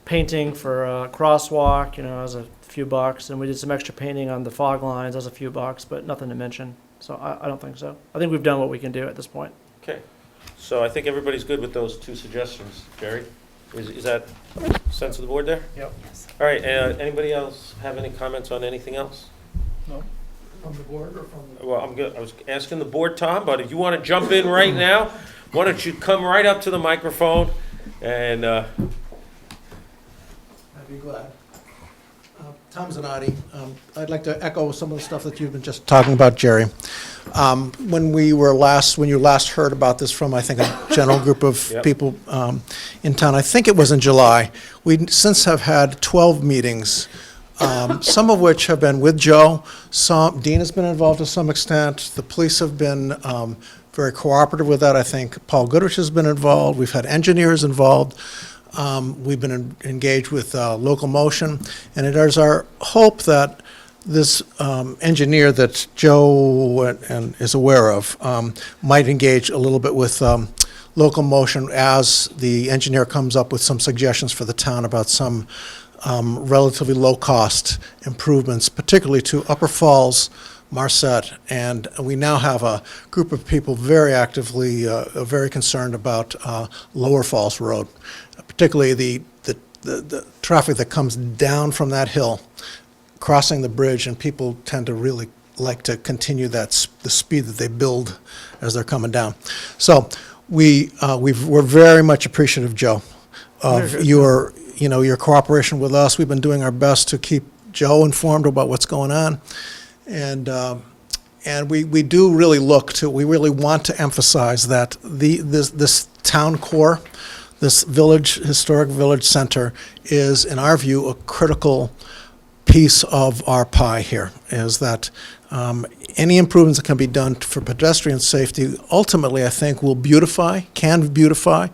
painting for a crosswalk, you know, as a few bucks, and we did some extra painting on the fog lines as a few bucks, but nothing to mention. So I don't think so. I think we've done what we can do at this point. Okay. So I think everybody's good with those two suggestions. Jerry, is that sense of the board there? Yep. All right. Anybody else have any comments on anything else? No. From the board or from the? Well, I'm good. I was asking the board, Tom, but if you want to jump in right now, why don't you come right up to the microphone and I'd be glad. Tom Zanotti. I'd like to echo some of the stuff that you've been just talking about, Jerry. When you last heard about this from, I think, a general group of Yep. people in town, I think it was in July, we since have had 12 meetings, some of which have been with Joe. Dean has been involved to some extent. The police have been very cooperative with that. I think Paul Goodrich has been involved. We've had engineers involved. We've been engaged with Local Motion, and it is our hope that this engineer that Joe and is aware of might engage a little bit with Local Motion as the engineer comes up with some suggestions for the town about some relatively low-cost improvements, particularly to Upper Falls, Marset, and we now have a group of people very actively, very concerned about Lower Falls Road, particularly the traffic that comes down from that hill, crossing the bridge, and people tend to really like to continue the speed that they build as they're coming down. So we're very much appreciative, Joe, of your cooperation with us. We've been doing our best to keep Joe informed about what's going on. And we do really we really want to emphasize that this town core, this historic village center is, in our view, a critical piece of our pie here, is that any improvements that can be done for pedestrian safety, ultimately, I think, can beautify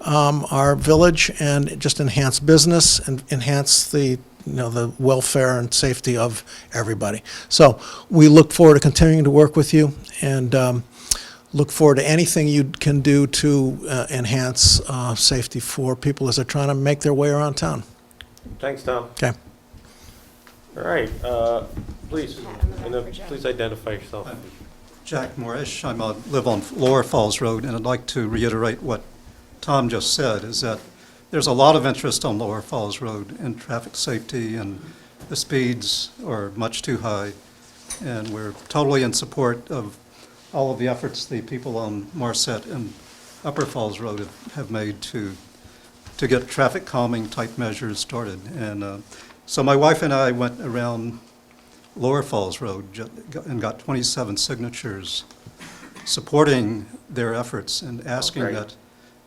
our village and just enhance business and enhance the welfare and safety of everybody. So we look forward to continuing to work with you and look forward to anything you can do to enhance safety for people as they're trying to make their way around town. Thanks, Tom. Okay. All right, please, please identify yourself. Jack Morrish. I live on Lower Falls Road, and I'd like to reiterate what Tom just said, is that there's a lot of interest on Lower Falls Road in traffic safety, and the speeds are much too high. And we're totally in support of all of the efforts the people on Marset and Upper Falls Road have made to get traffic calming type measures started. And so my wife and I went around Lower Falls Road and got 27 signatures supporting their efforts and asking that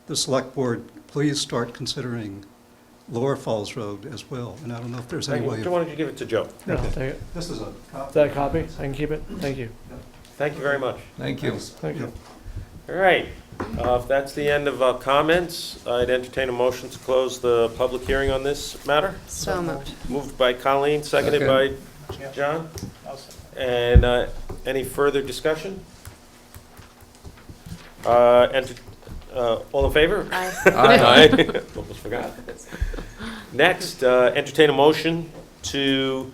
the Select Board please start considering Lower Falls Road as well. And I don't know if there's any way. Why don't you give it to Joe? Yeah, I'll take it. This is a copy. Is that a copy? I can keep it? Thank you. Thank you very much. Thank you. Thank you. All right, if that's the end of comments, I'd entertain a motion to close the public hearing on this matter. So moved. Moved by Colleen, seconded by John. And any further discussion? All in favor? Aye. Aye. Almost forgot. Next, entertain a motion to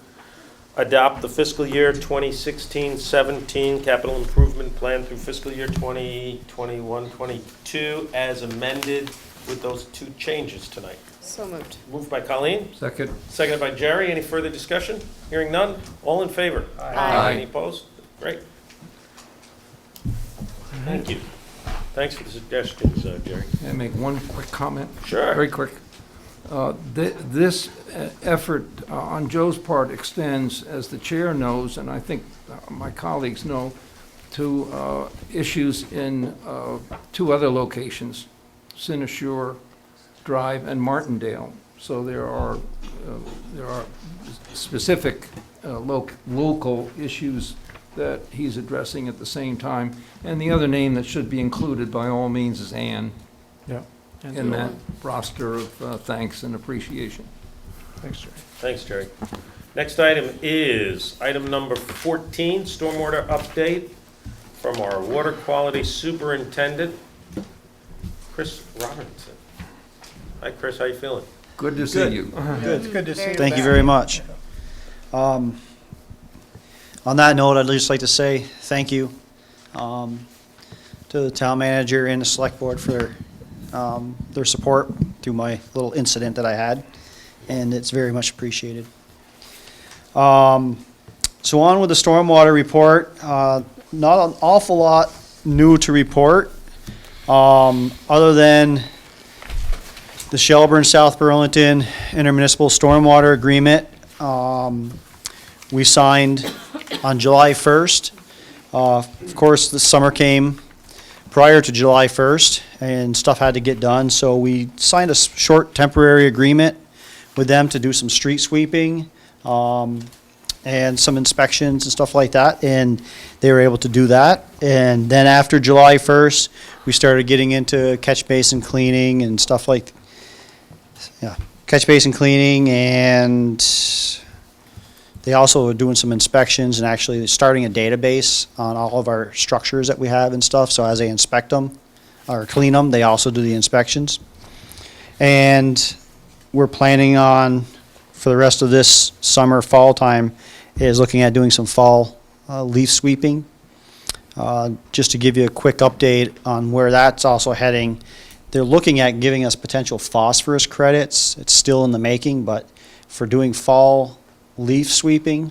adopt the fiscal year 2016-17 capital improvement plan through fiscal year 2021-22 as amended with those two changes tonight. So moved. Moved by Colleen, Second. seconded by Jerry. Any further discussion? Hearing none. All in favor? Aye. Any opposed? Great. Thank you. Thanks for the suggestions, Jerry. Can I make one quick comment? Sure. Very quick. This effort on Joe's part extends, as the chair knows, and I think my colleagues know, to issues in two other locations, Sinashore Drive and Martindale. So there are specific local issues that he's addressing at the same time. And the other name that should be included by all means is Ann. Yeah. In that roster of thanks and appreciation. Thanks, Jerry. Thanks, Jerry. Next item is item number 14, stormwater update from our water quality superintendent, Chris Robinson. Hi, Chris, how you feeling? Good to see you. Good. Good to see you. Thank you very much. On that note, I'd just like to say thank you to the town manager and the select board for their support through my little incident that I had, and it's very much appreciated. So on with the stormwater report, not an awful lot new to report, other than the Shelburne South Burlington intermunicipal stormwater agreement. We signed on July 1st. Of course, the summer came prior to July 1st, and stuff had to get done, so we signed a short temporary agreement with them to do some street sweeping and some inspections and stuff like that, and they were able to do that. And then after July 1st, we started getting into catch basin cleaning and stuff like, catch basin cleaning, and they also are doing some inspections and actually starting a database on all of our structures that we have and stuff. So as they inspect them or clean them, they also do the inspections. And we're planning on, for the rest of this summer, fall time, is looking at doing some fall leaf sweeping. Just to give you a quick update on where that's also heading, they're looking at giving us potential phosphorus credits. It's still in the making, but for doing fall leaf sweeping,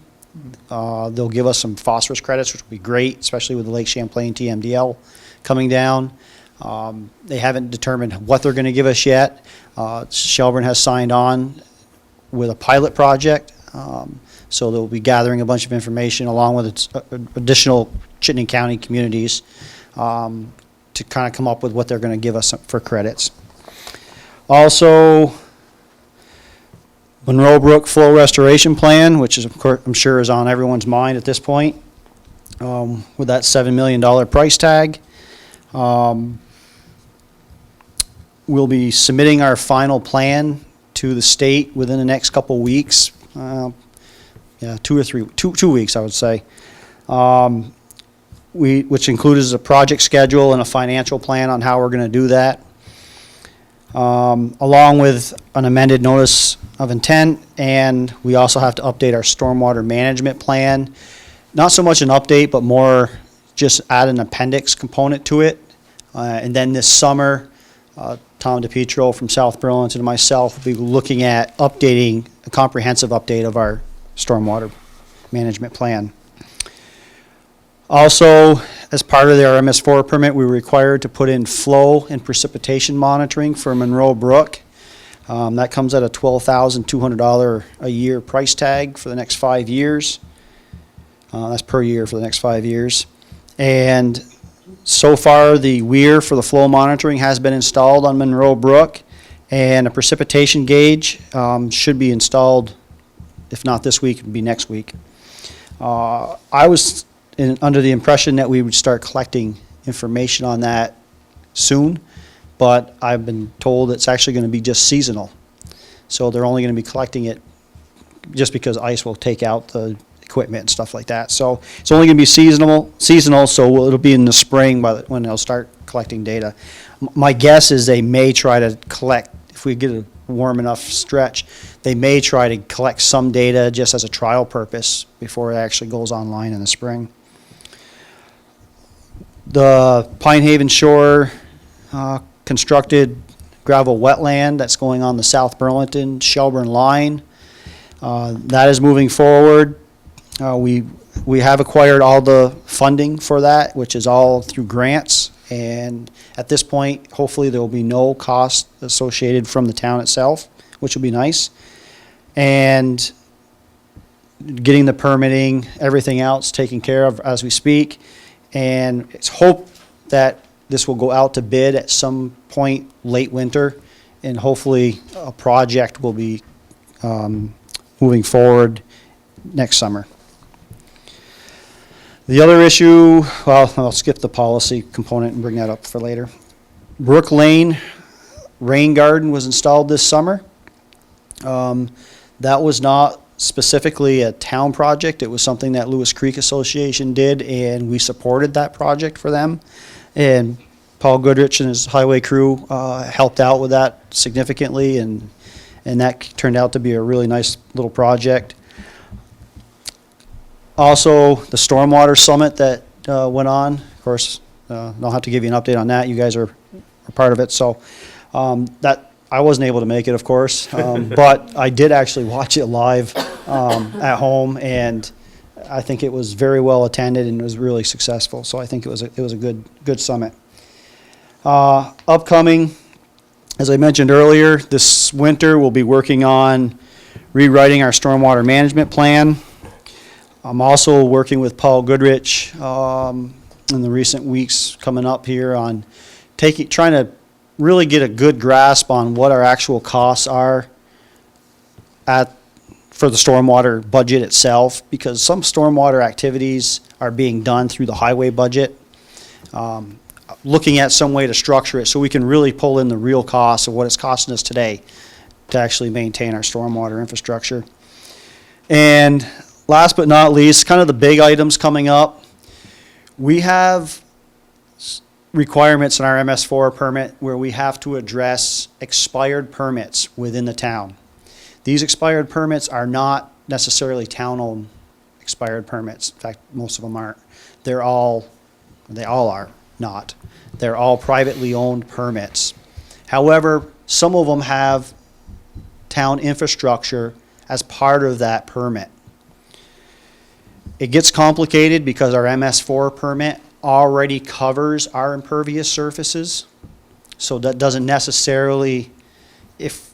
they'll give us some phosphorus credits, which will be great, especially with the Lake Champlain TMDL coming down. They haven't determined what they're going to give us yet. Shelburne has signed on with a pilot project. So they'll be gathering a bunch of information along with its additional Chittenden County communities to kind of come up with what they're going to give us for credits. Also, Monroe Brook Flow Restoration Plan, which is, of course, I'm sure is on everyone's mind at this point, with that $7 million price tag. We'll be submitting our final plan to the state within the next couple weeks. Yeah, 2 weeks, I would say. Which includes a project schedule and a financial plan on how we're going to do that, along with an amended notice of intent, and we also have to update our stormwater management plan. Not so much an update, but more just add an appendix component to it. And then this summer, Tom DePietro from South Burlington and myself will be looking at updating a comprehensive update of our stormwater management plan. Also, as part of the RMS4 permit, we were required to put in flow and precipitation monitoring for Monroe Brook. That comes at a $12,200 a year price tag for the next 5 years. That's per year for the next 5 years. And so far, the weir for the flow monitoring has been installed on Monroe Brook, and a precipitation gauge should be installed, if not this week, it'll be next week. I was under the impression that we would start collecting information on that soon, but I've been told it's actually going to be just seasonal. So they're only going to be collecting it just because ice will take out the equipment and stuff like that. So it's only going to be seasonal, so it'll be in the spring when they'll start collecting data. My guess is they may try to collect, if we get a warm enough stretch, they may try to collect some data just as a trial purpose before it actually goes online in the spring. The Pine Haven Shore constructed gravel wetland that's going on the South Burlington Shelburne line. That is moving forward. We have acquired all the funding for that, which is all through grants. And at this point, hopefully there will be no cost associated from the town itself, which will be nice. And getting the permitting, everything else taken care of as we speak. And it's hoped that this will go out to bid at some point late winter, and hopefully a project will be moving forward next summer. The other issue, well, I'll skip the policy component and bring that up for later. Brook Lane Rain Garden was installed this summer. That was not specifically a town project. It was something that Lewis Creek Association did, and we supported that project for them. And Paul Goodrich and his highway crew helped out with that significantly, and that turned out to be a really nice little project. Also, the Stormwater Summit that went on, of course, I'll have to give you an update on that. You guys are part of it, so that I wasn't able to make it, of course, but I did actually watch it live at home, and I think it was very well attended and was really successful. So I think it was a good summit. Upcoming, as I mentioned earlier, this winter we'll be working on rewriting our stormwater management plan. I'm also working with Paul Goodrich in the recent weeks coming up here on trying to really get a good grasp on what our actual costs are for the stormwater budget itself, because some stormwater activities are being done through the highway budget. Looking at some way to structure it so we can really pull in the real costs of what it's costing us today to actually maintain our stormwater infrastructure. And last but not least, kind of the big items coming up. We have requirements in our MS4 permit where we have to address expired permits within the town. These expired permits are not necessarily town-owned expired permits. In fact, most of them aren't. They all are not. They're all privately owned permits. However, some of them have town infrastructure as part of that permit. It gets complicated because our MS4 permit already covers our impervious surfaces. So that doesn't necessarily, if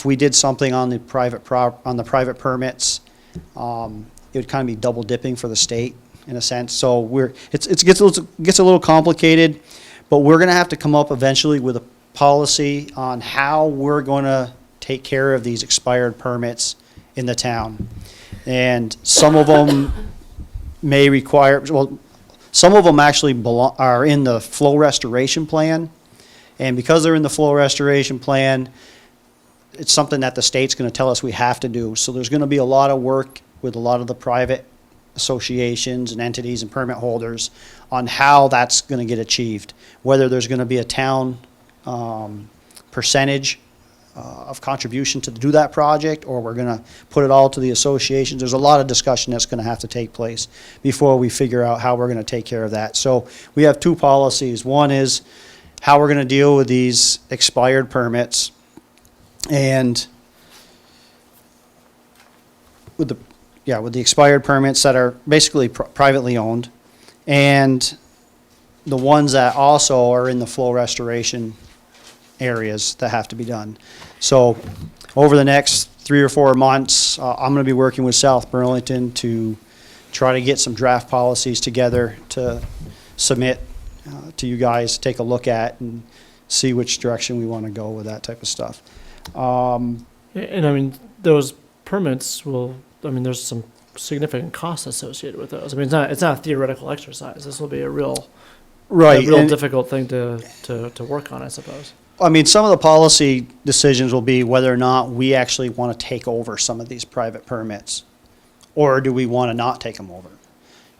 we did something on the private permits it would kind of be double dipping for the state in a sense. So it gets a little complicated, but we're going to have to come up eventually with a policy on how we're going to take care of these expired permits in the town. And some of them may require, well, some of them actually are in the flow restoration plan. And because they're in the flow restoration plan, it's something that the state's going to tell us we have to do. So there's going to be a lot of work with a lot of the private associations and entities and permit holders on how that's going to get achieved. Whether there's going to be a town percentage of contribution to do that project, or we're going to put it all to the associations. There's a lot of discussion that's going to have to take place before we figure out how we're going to take care of that. So we have two policies. One is how we're going to deal with these expired permits, and with the expired permits that are basically privately owned, and the ones that also are in the flow restoration areas that have to be done. So over the next 3 or 4 months, I'm going to be working with South Burlington to try to get some draft policies together to submit to you guys to take a look at and see which direction we want to go with that type of stuff. And I mean, those permits will, I mean, there's some significant costs associated with those. I mean, it's not a theoretical exercise. This will be a real difficult thing to work on, I suppose. I mean, some of the policy decisions will be whether or not we actually want to take over some of these private permits, or do we want to not take them over?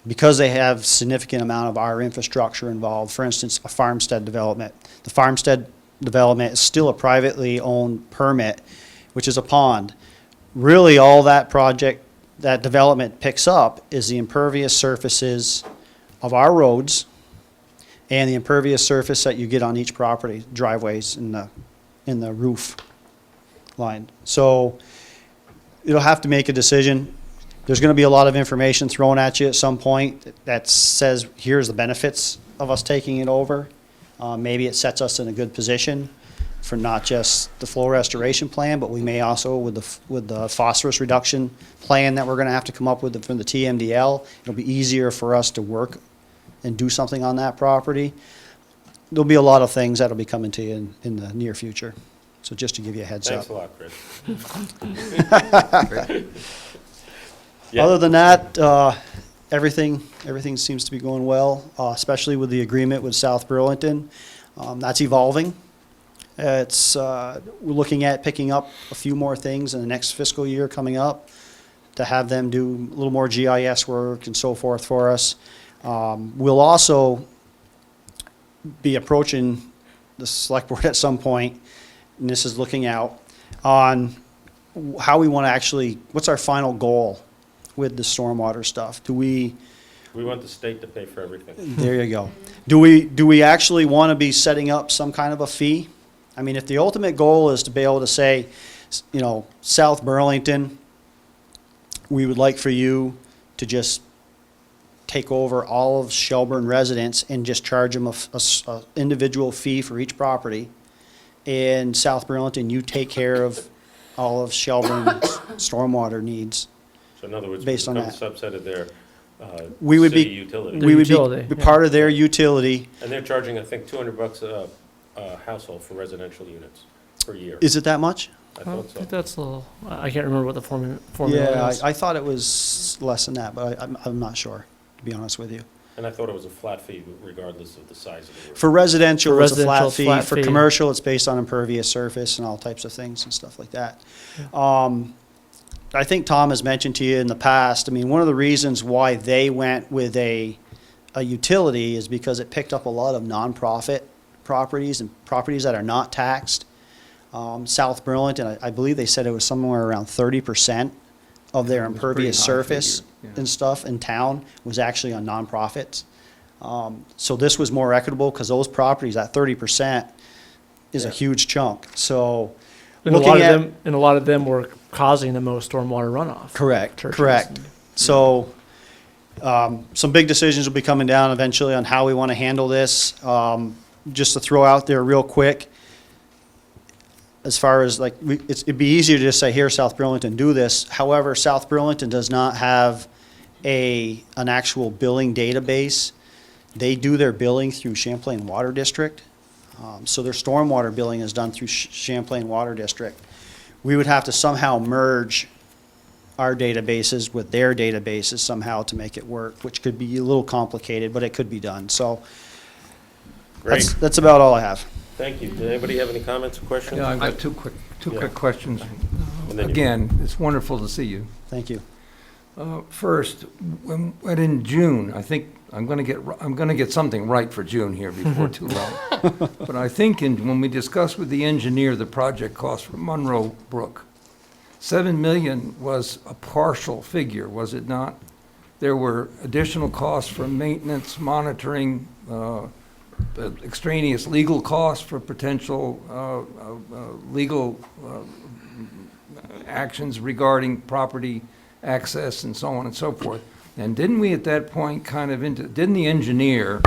Because they have significant amount of our infrastructure involved. For instance, a farmstead development. The farmstead development is still a privately owned permit, which is a pond. Really, all that development picks up is the impervious surfaces of our roads and the impervious surface that you get on each property, driveways in the roof line. So you'll have to make a decision. There's going to be a lot of information thrown at you at some point that says, here's the benefits of us taking it over. Maybe it sets us in a good position for not just the flow restoration plan, but we may also, with the phosphorus reduction plan that we're going to have to come up with from the TMDL, it'll be easier for us to work and do something on that property. There'll be a lot of things that'll be coming to you in the near future. So just to give you a heads up. Thanks a lot, Chris. Yeah. Other than that, everything seems to be going well, especially with the agreement with South Burlington. That's evolving. We're looking at picking up a few more things in the next fiscal year coming up to have them do a little more GIS work and so forth for us. We'll also be approaching the select board at some point, and this is looking out, on how we want to actually, what's our final goal with the stormwater stuff? We want the state to pay for everything. There you go. Do we actually want to be setting up some kind of a fee? I mean, if the ultimate goal is to be able to say, South Burlington, we would like for you to just take over all of Shelburne residents and just charge them a individual fee for each property. And South Burlington, you take care of all of Shelburne's stormwater needs. So in other words, based on become a that. subset of their We would city be, utility. we would Utility, be yeah. part of their utility. And they're charging, I think, $200 a household for residential units per year. Is it that much? I I thought so. think that's a little, I can't remember what the formula Yeah, is. I thought it was less than that, but I'm not sure, to be honest with you. And I thought it was a flat fee regardless of the size of the roof. For residential, For it's a flat residential, fee. flat For fee. commercial, it's based on impervious surface and all types of things and stuff like that. I think Tom has mentioned to you in the past, I mean, one of the reasons why they went with a utility is because it picked up a lot of nonprofit properties and properties that are not taxed. South Burlington, I believe they said it was somewhere around 30% of their impervious surface and stuff in town was actually on nonprofits. So this was more equitable because those properties, that 30% is a huge chunk. So And a looking lot of them were causing the most stormwater runoff. Correct, Churches. correct. So, some big decisions will be coming down eventually on how we want to handle this. Just to throw out there real quick, as far as like, it'd be easier to just say, here, South Burlington, do this. However, South Burlington does not have an actual billing database. They do their billing through Champlain Water District. So their stormwater billing is done through Champlain Water District. We would have to somehow merge our databases with their databases somehow to make it work, which could be a little complicated, but it could be done. So Great. that's about all I have. Thank you. Did anybody have any comments or questions? Yeah, I've got two quick questions. And then you- Again, it's wonderful to see you. Thank you. First, when in June, I think I'm going to get something right for June here before too long. But I think when we discussed with the engineer the project cost for Monroe Brook, $7 million was a partial figure, was it not? There were additional costs for maintenance, monitoring, extraneous legal costs for potential legal actions regarding property access and so on and so forth. And didn't we at that point didn't the engineer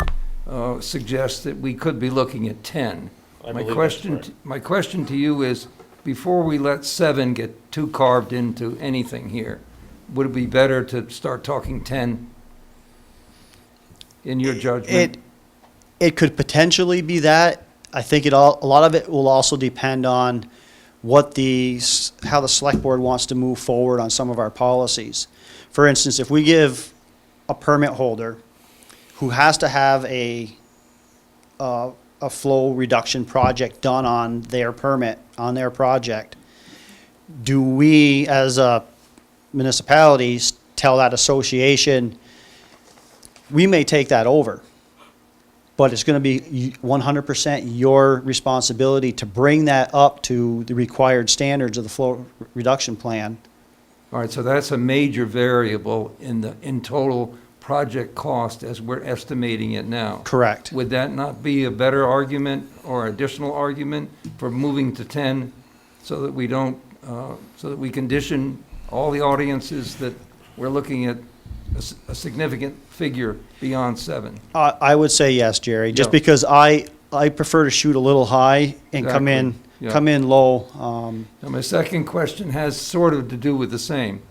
suggest that we could be looking at 10? I believe that's right. My question to you is, before we let 7 get too carved into anything here, would it be better to start talking 10 in your judgment? It could potentially be that. I think a lot of it will also depend on how the select board wants to move forward on some of our policies. For instance, if we give a permit holder who has to have a flow reduction project done on their permit, on their project, do we as a municipalities tell that association, we may take that over, but it's going to be 100% your responsibility to bring that up to the required standards of the flow reduction plan. All right, so that's a major variable in total project cost as we're estimating it now. Correct. Would that not be a better argument or additional argument for moving to 10 so that we don't, so that we condition all the audiences that we're looking at a significant figure beyond 7? I would say yes, Jerry, just Yeah. because I prefer to shoot a little high and come in, Exactly, yeah. come in low. Now, my second question has sort of to do with the same.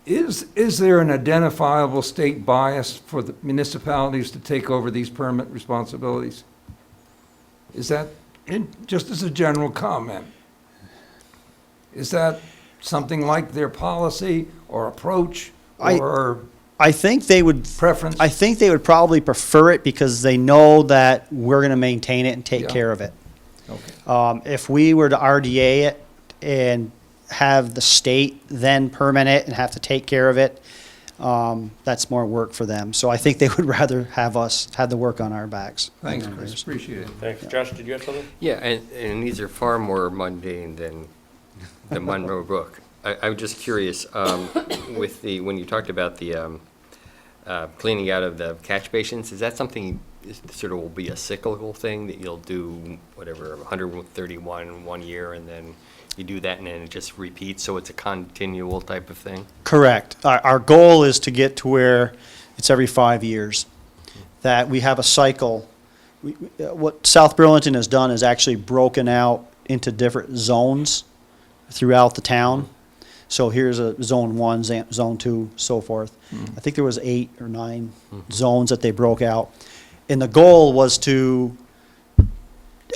Is there an identifiable state bias for the municipalities to take over these permit responsibilities? Is that, just as a general comment, is that something like their policy or approach or I think they would preference? I think they would probably prefer it because they know that we're going to maintain it and take Yeah. care of it. Okay. If we were to RDA it and have the state then permit it and have to take care of it, that's more work for them. So I think they would rather have us have the work on our backs. Thanks, Chris, appreciate it. Thanks. Josh, did you have something? Yeah, and these are far more mundane than the Monroe Brook. I'm just curious, when you talked about the cleaning out of the catch basins, is that something sort of will be a cyclical thing that you'll do, whatever, 131 one year, and then you do that and then it just repeats, so it's a continual type of thing? Correct. Our goal is to get to where it's every 5 years, that we have a cycle. What South Burlington has done is actually broken out into different zones throughout the town. So here's a zone 1, zone 2, so forth. I think there was 8 or 9 zones that they broke out. And the goal was to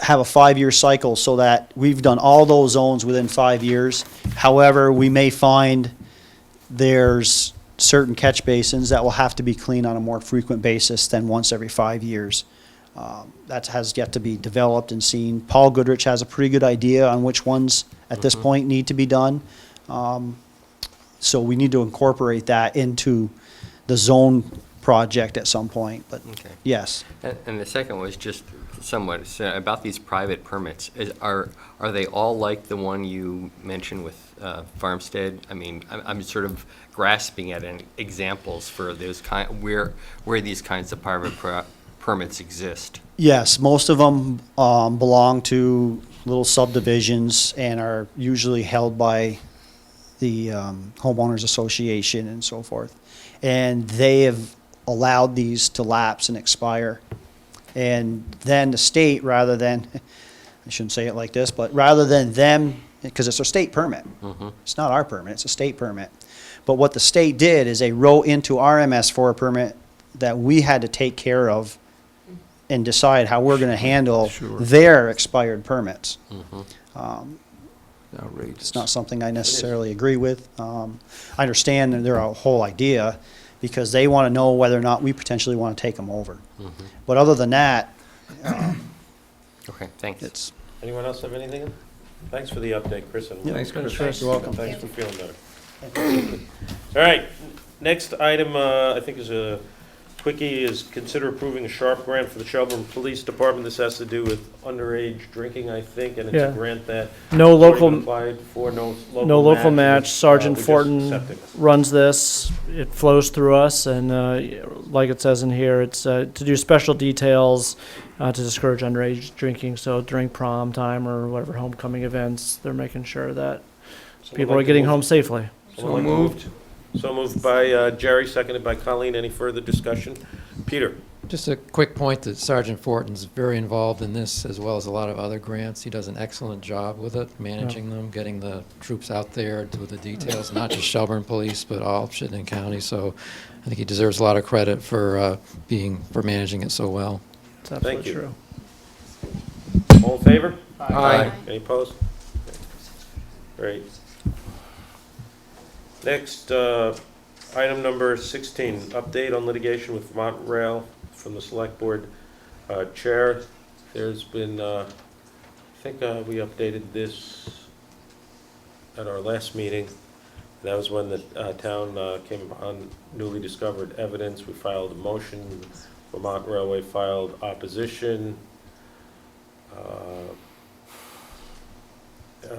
have a 5-year cycle so that we've done all those zones within 5 years. However, we may find there's certain catch basins that will have to be cleaned on a more frequent basis than once every 5 years. That has yet to be developed and seen. Paul Goodrich has a pretty good idea on which ones at this point need to be done. So we need to incorporate that into the zone project at some point, but Okay. yes. And the second was just somewhat about these private permits. Are they all like the one you mentioned with Farmstead? I mean, I'm sort of grasping at examples for those where these kinds of private permits exist. Yes, most of them belong to little subdivisions and are usually held by the homeowners association and so forth. And they have allowed these to lapse and expire. And then the state, rather than, shouldn't say it like this, but rather than them, because it's a state permit. It's not our permit, it's a state permit. But what the state did is they wrote into our MS4 permit that we had to take care of and decide how we're gonna handle their expired permits. It's not something I necessarily agree with. I understand their whole idea, because they want to know whether or not we potentially want to take them over. But other than that, Okay, thanks. it's, Anyone else have anything? Thanks for the update, Chris. And Thanks, Chris. You're welcome. Thanks for feeling better. All right, next item, I think is a quickie, is consider approving a SHARP grant for the Shelburne Police Department. This has to do with underage drinking, I think, and it's Yeah. a grant that No we've already local, applied for, no no local match. match. Sergeant We're just Fortin accepting this. runs this. It flows through us, and like it says in here, it's to do special details to discourage underage drinking. So during prom time or whatever homecoming events, they're making sure that people are getting home safely. Someone like to move? So moved by Jerry, seconded by Colleen. Any further discussion? Peter? Just a quick point that Sergeant Fortin's very involved in this, as well as a lot of other grants. He does an excellent job with it, managing them, getting the troops out there with the details, not just Shelburne Police, but all Chittenden County. So I think he deserves a lot of credit for managing it so well. It's Thank absolutely you. true. All in favor? Aye. Any opposed? Great. Next, item number 16, update on litigation with Vermont Rail from the Selectboard Chair. There's been, I think we updated this at our last meeting. That was when the town came upon newly discovered evidence. We filed a motion. Vermont Railway filed opposition.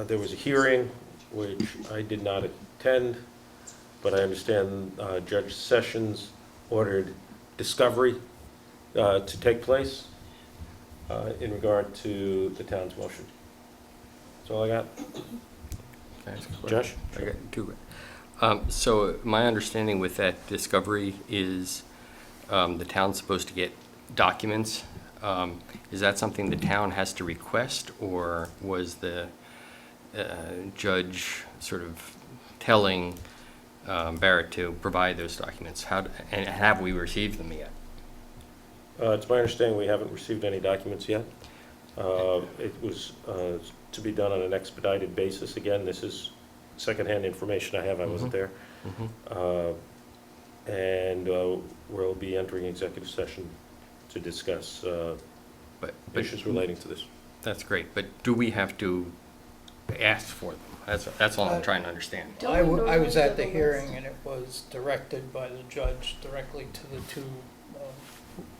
There was a hearing, which I did not attend, but I understand Judge Sessions ordered discovery to take place in regard to the town's motion. That's all I got. Can I ask a question? Josh? I got two. So my understanding with that discovery is the town's supposed to get documents. Is that something the town has to request, or was the judge sort of telling Barrett to provide those documents? And have we received them yet? It's my understanding we haven't received any documents yet. It was to be done on an expedited basis. Again, this is secondhand information I have. I wasn't there. And we'll be entering executive session to discuss But issues relating to this. That's great, but do we have to ask for them? That's all I'm trying to understand. I was at the hearing, and it was directed by the judge directly to the two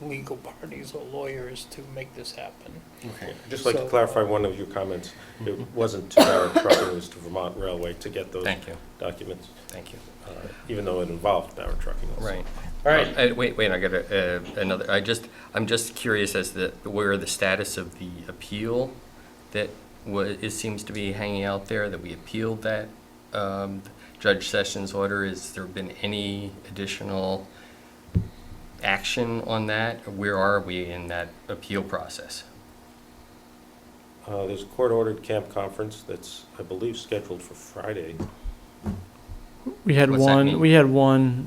legal parties or lawyers to make this happen. Okay. I'd just like to So, clarify one of your comments. It wasn't to Barrett Trucking, it was to Vermont Railway to get those Thank you. documents. Thank you. Even though it involved Barrett Trucking also. Right. All right. Wait, I got another, I'm just curious as to where the status of the appeal that it seems to be hanging out there, that we appealed that Judge Sessions order. Has there been any additional action on that? Where are we in that appeal process? There's a court-ordered camp conference that's, I believe, scheduled for Friday. We had What's that one. mean? We had one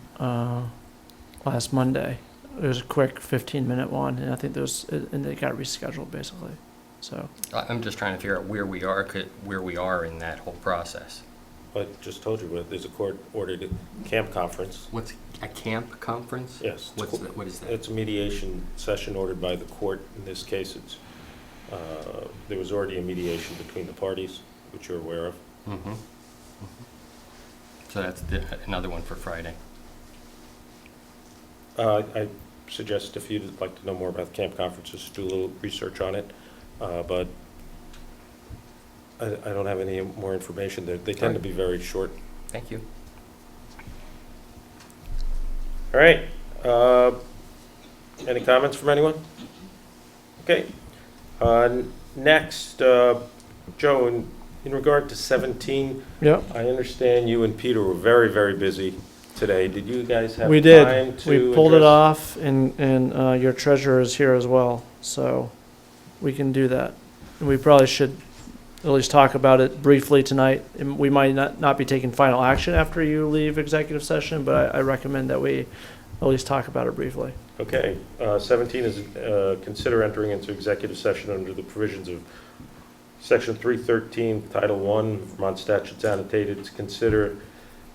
last Monday. It was a quick 15-minute one, and I think and they got rescheduled basically. So I'm just trying to figure out where we are in that whole process. I just told you, there's a court-ordered camp conference. What's a camp conference? Yes. What is that? It's a mediation session ordered by the court. In this case, there was already a mediation between the parties, which you're aware of. Mm-hmm. So that's another one for Friday. I suggest if you'd like to know more about the camp conferences, do a little research on it. But I don't have any more information. They tend to be very short. Thank you. All right. Any comments from anyone? Okay. Next, Joe, in regard to 17, Yep. I understand you and Peter were very, very busy today. Did you guys have we time did. to We pulled it address- off, and your treasurer is here as well, so we can do that. and we probably should at least talk about it briefly tonight. And we might not be taking final action after you leave executive session, but I recommend that we at least talk about it briefly. Okay, 17 is consider entering into executive session under the provisions of Section 313, Title I, Vermont statutes annotated, to consider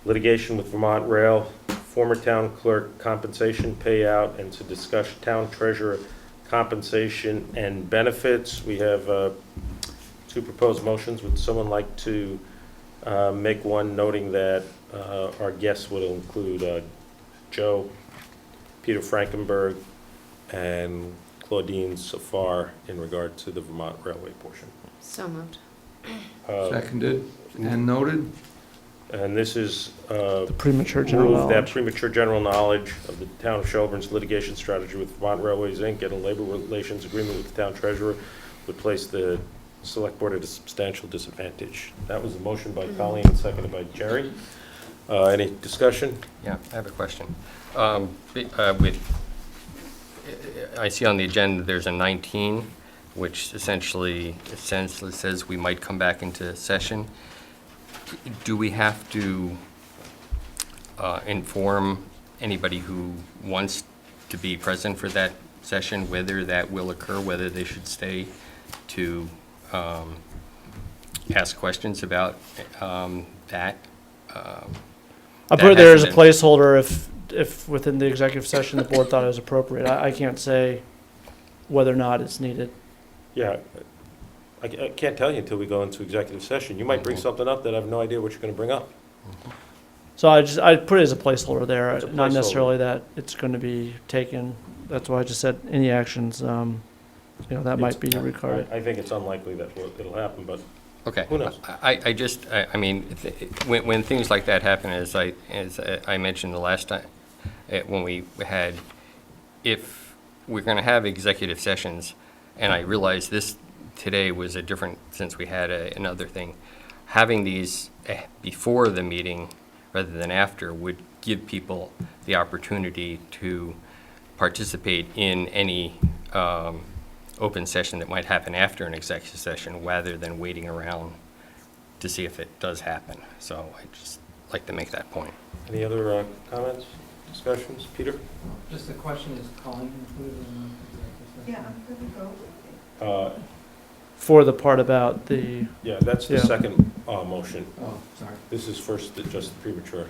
litigation with Vermont Rail, former town clerk compensation payout, and to discuss town treasurer compensation and benefits. We have two proposed motions. Would someone like to make one noting that our guests will include Joe, Peter Frankenberg, and Claudine Safar in regard to the Vermont Railway portion. So moved. Seconded and noted. And this is The premature general move that knowledge. premature general knowledge of the town of Shelburne's litigation strategy with Vermont Railways, Inc. and a labor relations agreement with the town treasurer would place the select board at a substantial disadvantage. That was a motion by Colleen, seconded by Jerry. Any discussion? Yeah, I have a question. I see on the agenda, there's a 19, which essentially says we might come back into session. Do we have to inform anybody who wants to be present for that session, whether that will occur, whether they should stay to ask questions about that? I put it there as a placeholder if within the executive session the board thought it was appropriate. I can't say whether or not it's needed. Yeah, I can't tell you until we go into executive session. You might bring something up that I have no idea what you're going to bring up. So I put it as a placeholder there, It's a not placeholder. necessarily that it's going to be taken. That's why I just said any actions, that might be required. I think it's unlikely that it'll happen, but Okay. who knows? I mean, when things like that happen, as I mentioned the last time, when we had, if we're going to have executive sessions, and I realize this today was a different, since we had another thing, having these before the meeting rather than after would give people the opportunity to participate in any open session that might happen after an executive session rather than waiting around to see if it does happen. So I just like to make that point. Any other comments, discussions? Peter? Just the question, is Colleen included in the executive session? I'm going to go. For the part about the, Yeah, that's the Yeah. second motion. Oh, sorry. This is first just premature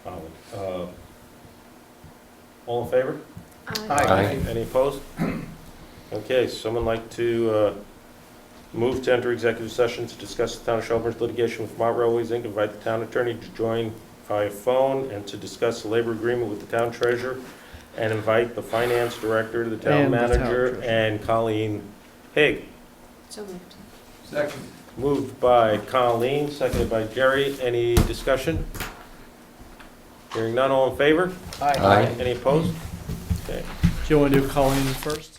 knowledge. All in favor? Aye. Any opposed? Okay, someone like to move to enter executive session to discuss the town of Shelburne's litigation with Vermont Railways, Inc., invite the town attorney to join via phone, and to discuss the labor agreement with the town treasurer, and invite the finance director, the town And the town manager, treasurer. and Colleen Haig. So moved. Second. Moved by Colleen, seconded by Jerry. Any discussion? Hearing none, all in favor? Aye. Any opposed? Okay. do you want to do Colleen first?